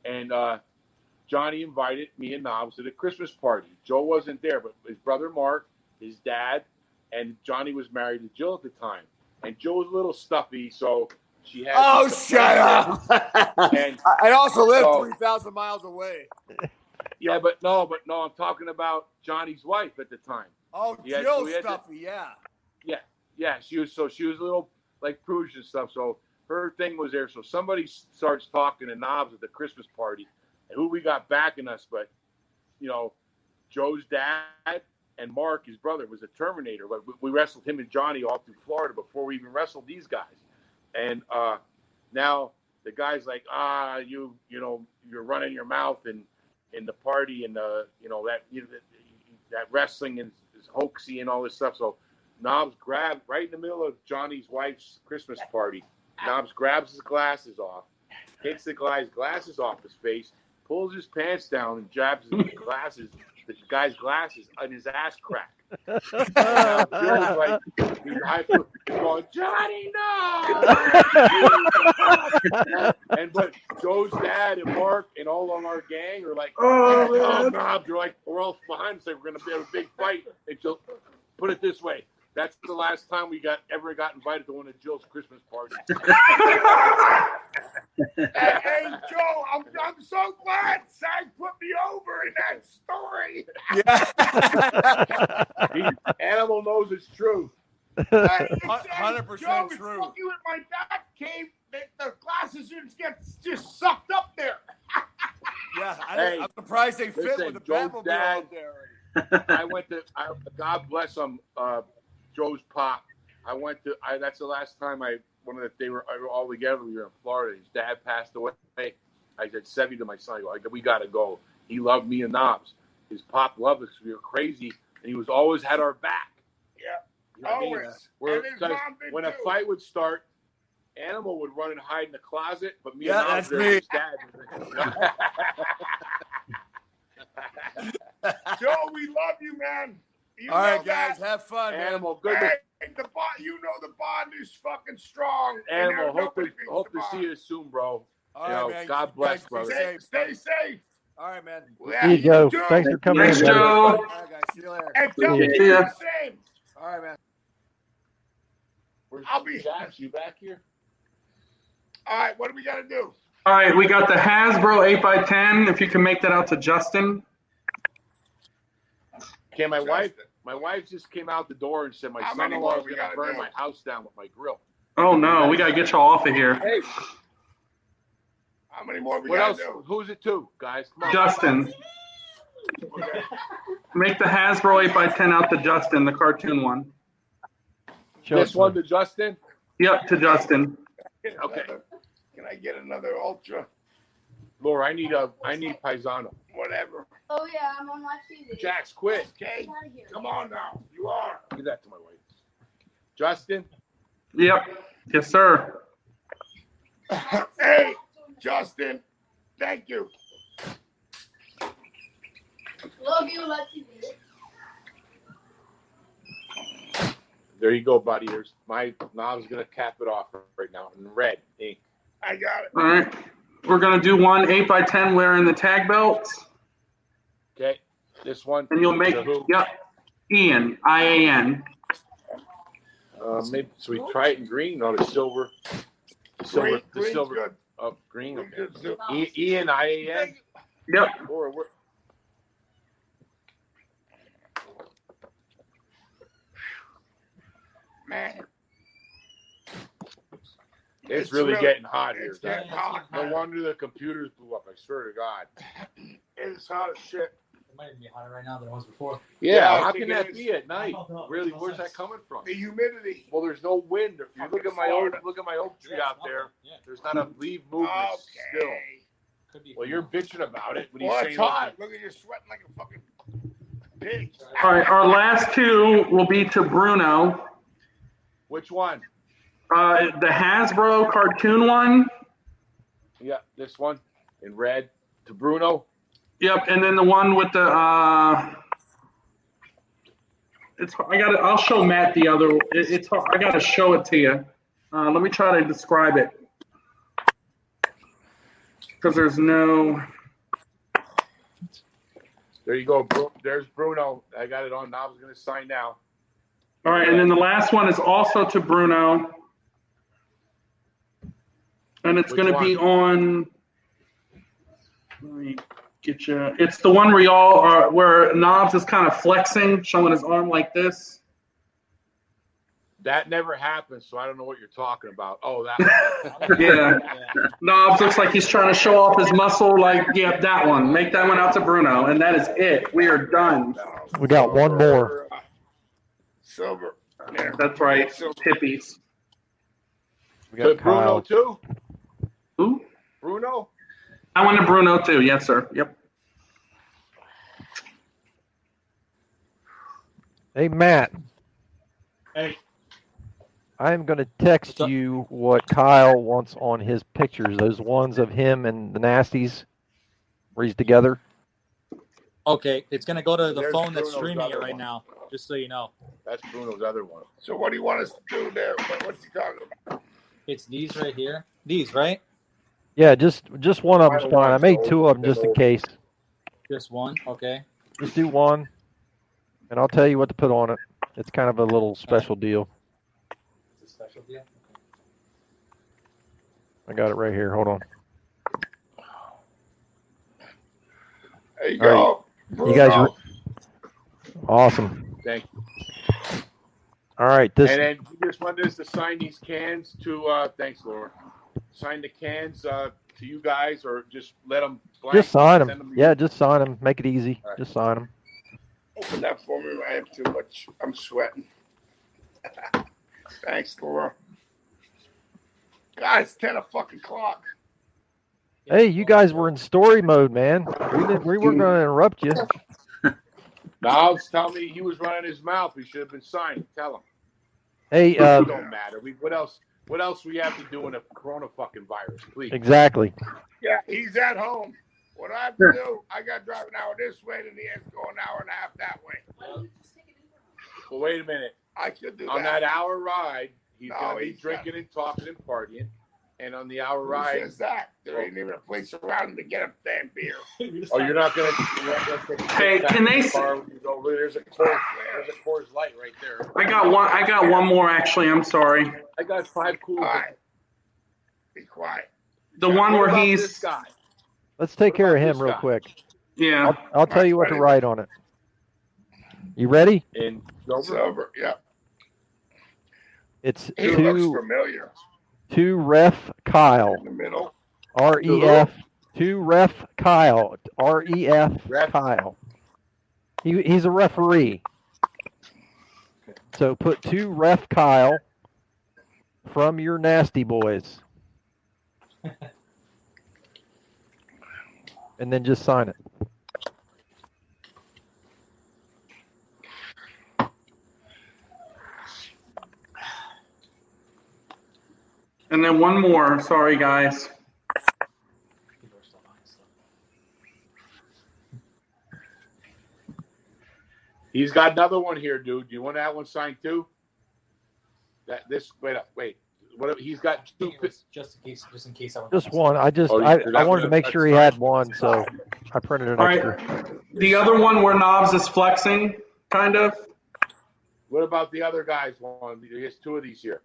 And Johnny invited me and Knobbs to the Christmas party. Joe wasn't there, but his brother Mark, his dad, and Johnny was married to Jill at the time. And Joe was a little stuffy, so she had. Oh, shut up! And I also live so, 3,000 miles away. Yeah, but no, I'm talking about Johnny's wife at the time. Oh, Yeah, Jill so stuffy, yeah. Yeah, she was a little like prudish and stuff. So her thing was there. So somebody starts talking to Knobbs at the Christmas party, and who we got backing us, but Joe's dad and Mark, his brother, was a Terminator. But we wrestled him and Johnny all through Florida before we even wrestled these guys. And now the guy's like, you're running your mouth in the party, and that wrestling is hoaxy and all this stuff. So Knobbs grabbed right in the middle of Johnny's wife's Christmas party. Knobbs grabs his glasses off, takes the guy's glasses off his face, pulls his pants down, and jabs the guy's glasses on his ass crack. Now, Joe's like, he's going, Johnny, no! But Joe's dad and Mark and all on our gang are like, Knobbs, we're all behind us, like we're gonna have a big fight. And Joe, put it this way, that's the last time we ever got invited to one of Jill's Christmas parties. Hey, Joe, I'm so glad Sag put me over in that story. Yeah. Animal knows it's true. 100% Joe, it's true. fucking with my back cave. The glasses get just sucked up there. Yeah, I'm surprised they fit with the Batmobile out there. I went to, God bless him, Joe's pop. That's the last time they were all together. We were in Florida. His dad passed away. I said, Sevy to my son, we got to go. He loved me and Knobbs. His pop loved us. We were crazy, and he was always had our back. Yeah, always. When a fight would start, Animal would run and hide in the closet, but me and that's Knobbs me. his dad. Joe, we love you, man. All right, guys, have fun, Animal, man. good. Hey, the bond is fucking strong. Animal, hope to see you soon, bro. All right, man. God bless, brother. Stay safe. All right, man. There you go. Thanks for coming in, Joe. All right, guys. See you later. And tell me See ya. the same. All right, man. I'll be Jax, you back here? All right, what do we got to do? All right, we got the Hasbro 8x10. If you can make that out to Justin. Okay, my wife just came out the door and said my son-in-law is going to burn my house down with my grill. Oh no, we gotta get y'all off of here. Hey, how many more we what got else? to do? Who's it to, guys? Come on. Justin. Make the Hasbro 8x10 out to Justin, the cartoon one. This one to Justin? Yep, to Justin. Okay. Can I get another Ultra? Laura, I need Paisano. Whatever. Oh yeah, I'm on my TV. Jax, quit. Okay, come on now. You are. Give that to my wife. Justin? Yep. Yes, sir. Hey, Justin. Thank you. Love you, love you. There you go, buddy. There's my Knobbs going to cap it off right now in red ink. I got it. All right. We're going to do one 8x10 wearing the tag belts. Okay. This one. And you'll make, yep, Ian, I-A-N. Maybe, so we try it in green. No, the silver. The silver. Good. Oh, green. Okay. Ian, I-A-N. Yep. Laura, man. It's really getting hot here. It's getting hot. No wonder the computers blew up. I swear to God. It's hot as shit. might be hotter right now than it was before. Yeah, how can that be at night? Really, where's that coming from? The humidity. Well, there's no wind. If you look at my oak tree out there, there's not a leaf movement still. Well, you're bitching about it. Well, it's hot. Look at you sweating like a fucking pig. All right, our last two will be to Bruno. Which one? The Hasbro cartoon one. Yeah, this one in red to Bruno. Yep, and then the one with the I'll show Matt the other. It's I gotta show it to you. Let me try to describe it because there's no. There you go. There's Bruno. I got it on. Now I was gonna sign now. All right, and then the last one is also to Bruno, and it's going to be on. Let me get you. It's the one where y'all are, where Knobbs is kind of flexing, showing his arm like this. That never happened, so I don't know what you're talking about. Oh, that one. Yeah. Knobbs looks like he's trying to show off his muscle. Like, yeah, that one. Make that one out to Bruno, and that is it. We are done. We got one more. Silver. That's right. Hippies. We got Bruno too. Who? Bruno. I went to Bruno too. Yes, sir. Yep. Hey, Matt. Hey. I'm going to text you what Kyle wants on his pictures. Those ones of him and the Nasties where he's together. Okay, it's going to go to the There's phone that's Bruno's streaming it other right one. now, just so you know. That's Bruno's other one. So what do you want us to do there? What's he talking about? It's these right here. These, right? Yeah, just one of them's fine. I made two of them just in case. Just one? Okay. Just do one, and I'll tell you what to put on it. It's kind of a little special deal. It's a special deal? I got it right here. Hold on. There you All go. right. You guys awesome. Thank you. All right. This And then you just wanted us to sign these cans to. Thanks, Laura. Sign the cans to you guys, or just let them. Blank, just sign send them. Yeah, just sign them. Make it easy. Right. Just sign them. Open that for me. I have too much. I'm sweating. Thanks, Laura. Guys, 10 o'clock. Hey, you guys were in story mode, man. We weren't going to interrupt you. Knobs, tell me he was running his mouth. We should have been signing. Tell him. Hey, it don't matter. What else we have to do in a corona fucking virus, please? Exactly. Yeah, he's at home. What I have to do, I got to drive an hour this way, and he has to go an hour and a half that way. Well, wait a minute. I could do on that hour ride, he's going to be he's drinking and talking and partying. And on the hour Who ride, says that? There ain't even a place around him to get a damn beer. Oh, you're not gonna take a Hey, can they? There's a Coors Light right there. I got one more actually. I'm sorry. I got 5 cool. All right. Be quiet. The one where he's. This guy? Let's take care of him real quick. Yeah. I'll tell you what to write on it. You ready? In silver. Yeah. It's He looks familiar. To Ref Kyle. In the middle. REF. To Ref Kyle. REF Kyle. He's a referee. So put to Ref Kyle from your Nasty Boys. And then just sign it. And then one more. Sorry, guys. He's got another one here, dude. Do you want that one signed too? Wait. What? He's got 2. Just in case. Just one. I wanted to make sure he had one, so I printed an extra. Right. The other one where Knobbs is flexing, kind of. What about the other guy's one? He has 2 of these here.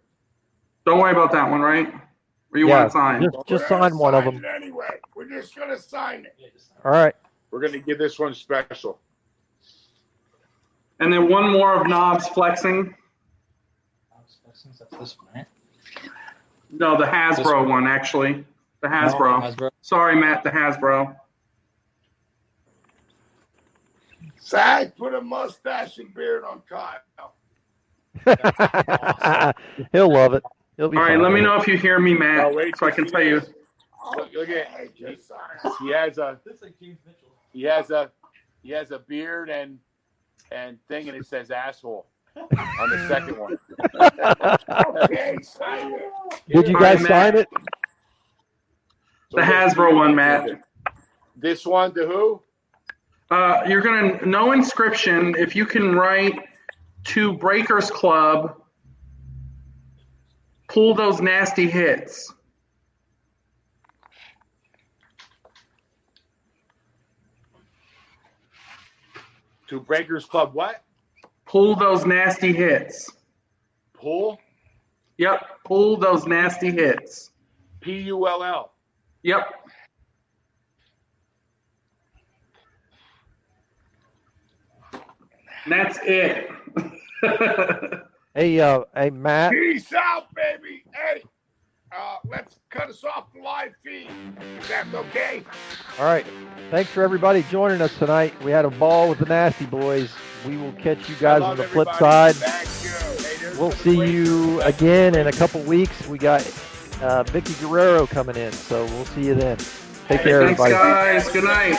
Don't worry about that one, right? Or you want to sign? Just sign one of them. Anyway, we're just gonna sign it. All right. We're gonna give this one special. And then one more of Knobbs flexing. That's this one, right? No, the Hasbro one, actually. The Hasbro. Hasbro. Sorry, Matt, the Hasbro. Sag, put a mustache and beard on Kyle. He'll love it. He'll be All right, fine let me with know it. if you hear me, Matt, Oh, wait so I till can she tell you. does. Look at he has a beard and thing, and it says asshole on the second one. Okay, sign it. Did you guys sign it? The Hasbro one, Matt. This one to who? You're gonna no inscription. If you can write to Breakers Club, pull those nasty hits. To Breakers Club what? Pull those nasty hits. Pull? Yep, pull those nasty hits. Pull. Yep. And that's it. Hey, Matt. Peace out, baby. Hey, let's cut us off the live feed. Is that okay? All right. Thanks for everybody joining us tonight. We had a ball with the Nasty Boys. We will catch you guys on the flip side. We'll see you again in a couple weeks. We got Vicky Guerrero coming in, so we'll see you then. Take care, Thanks, everybody. guys. Good night.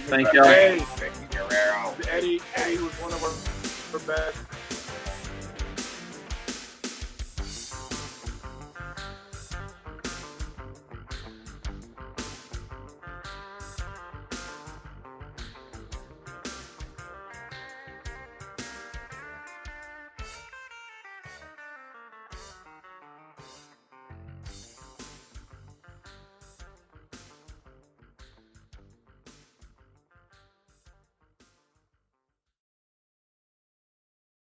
Thank y'all. Hey, Vicky Guerrero. Eddie was one of our best.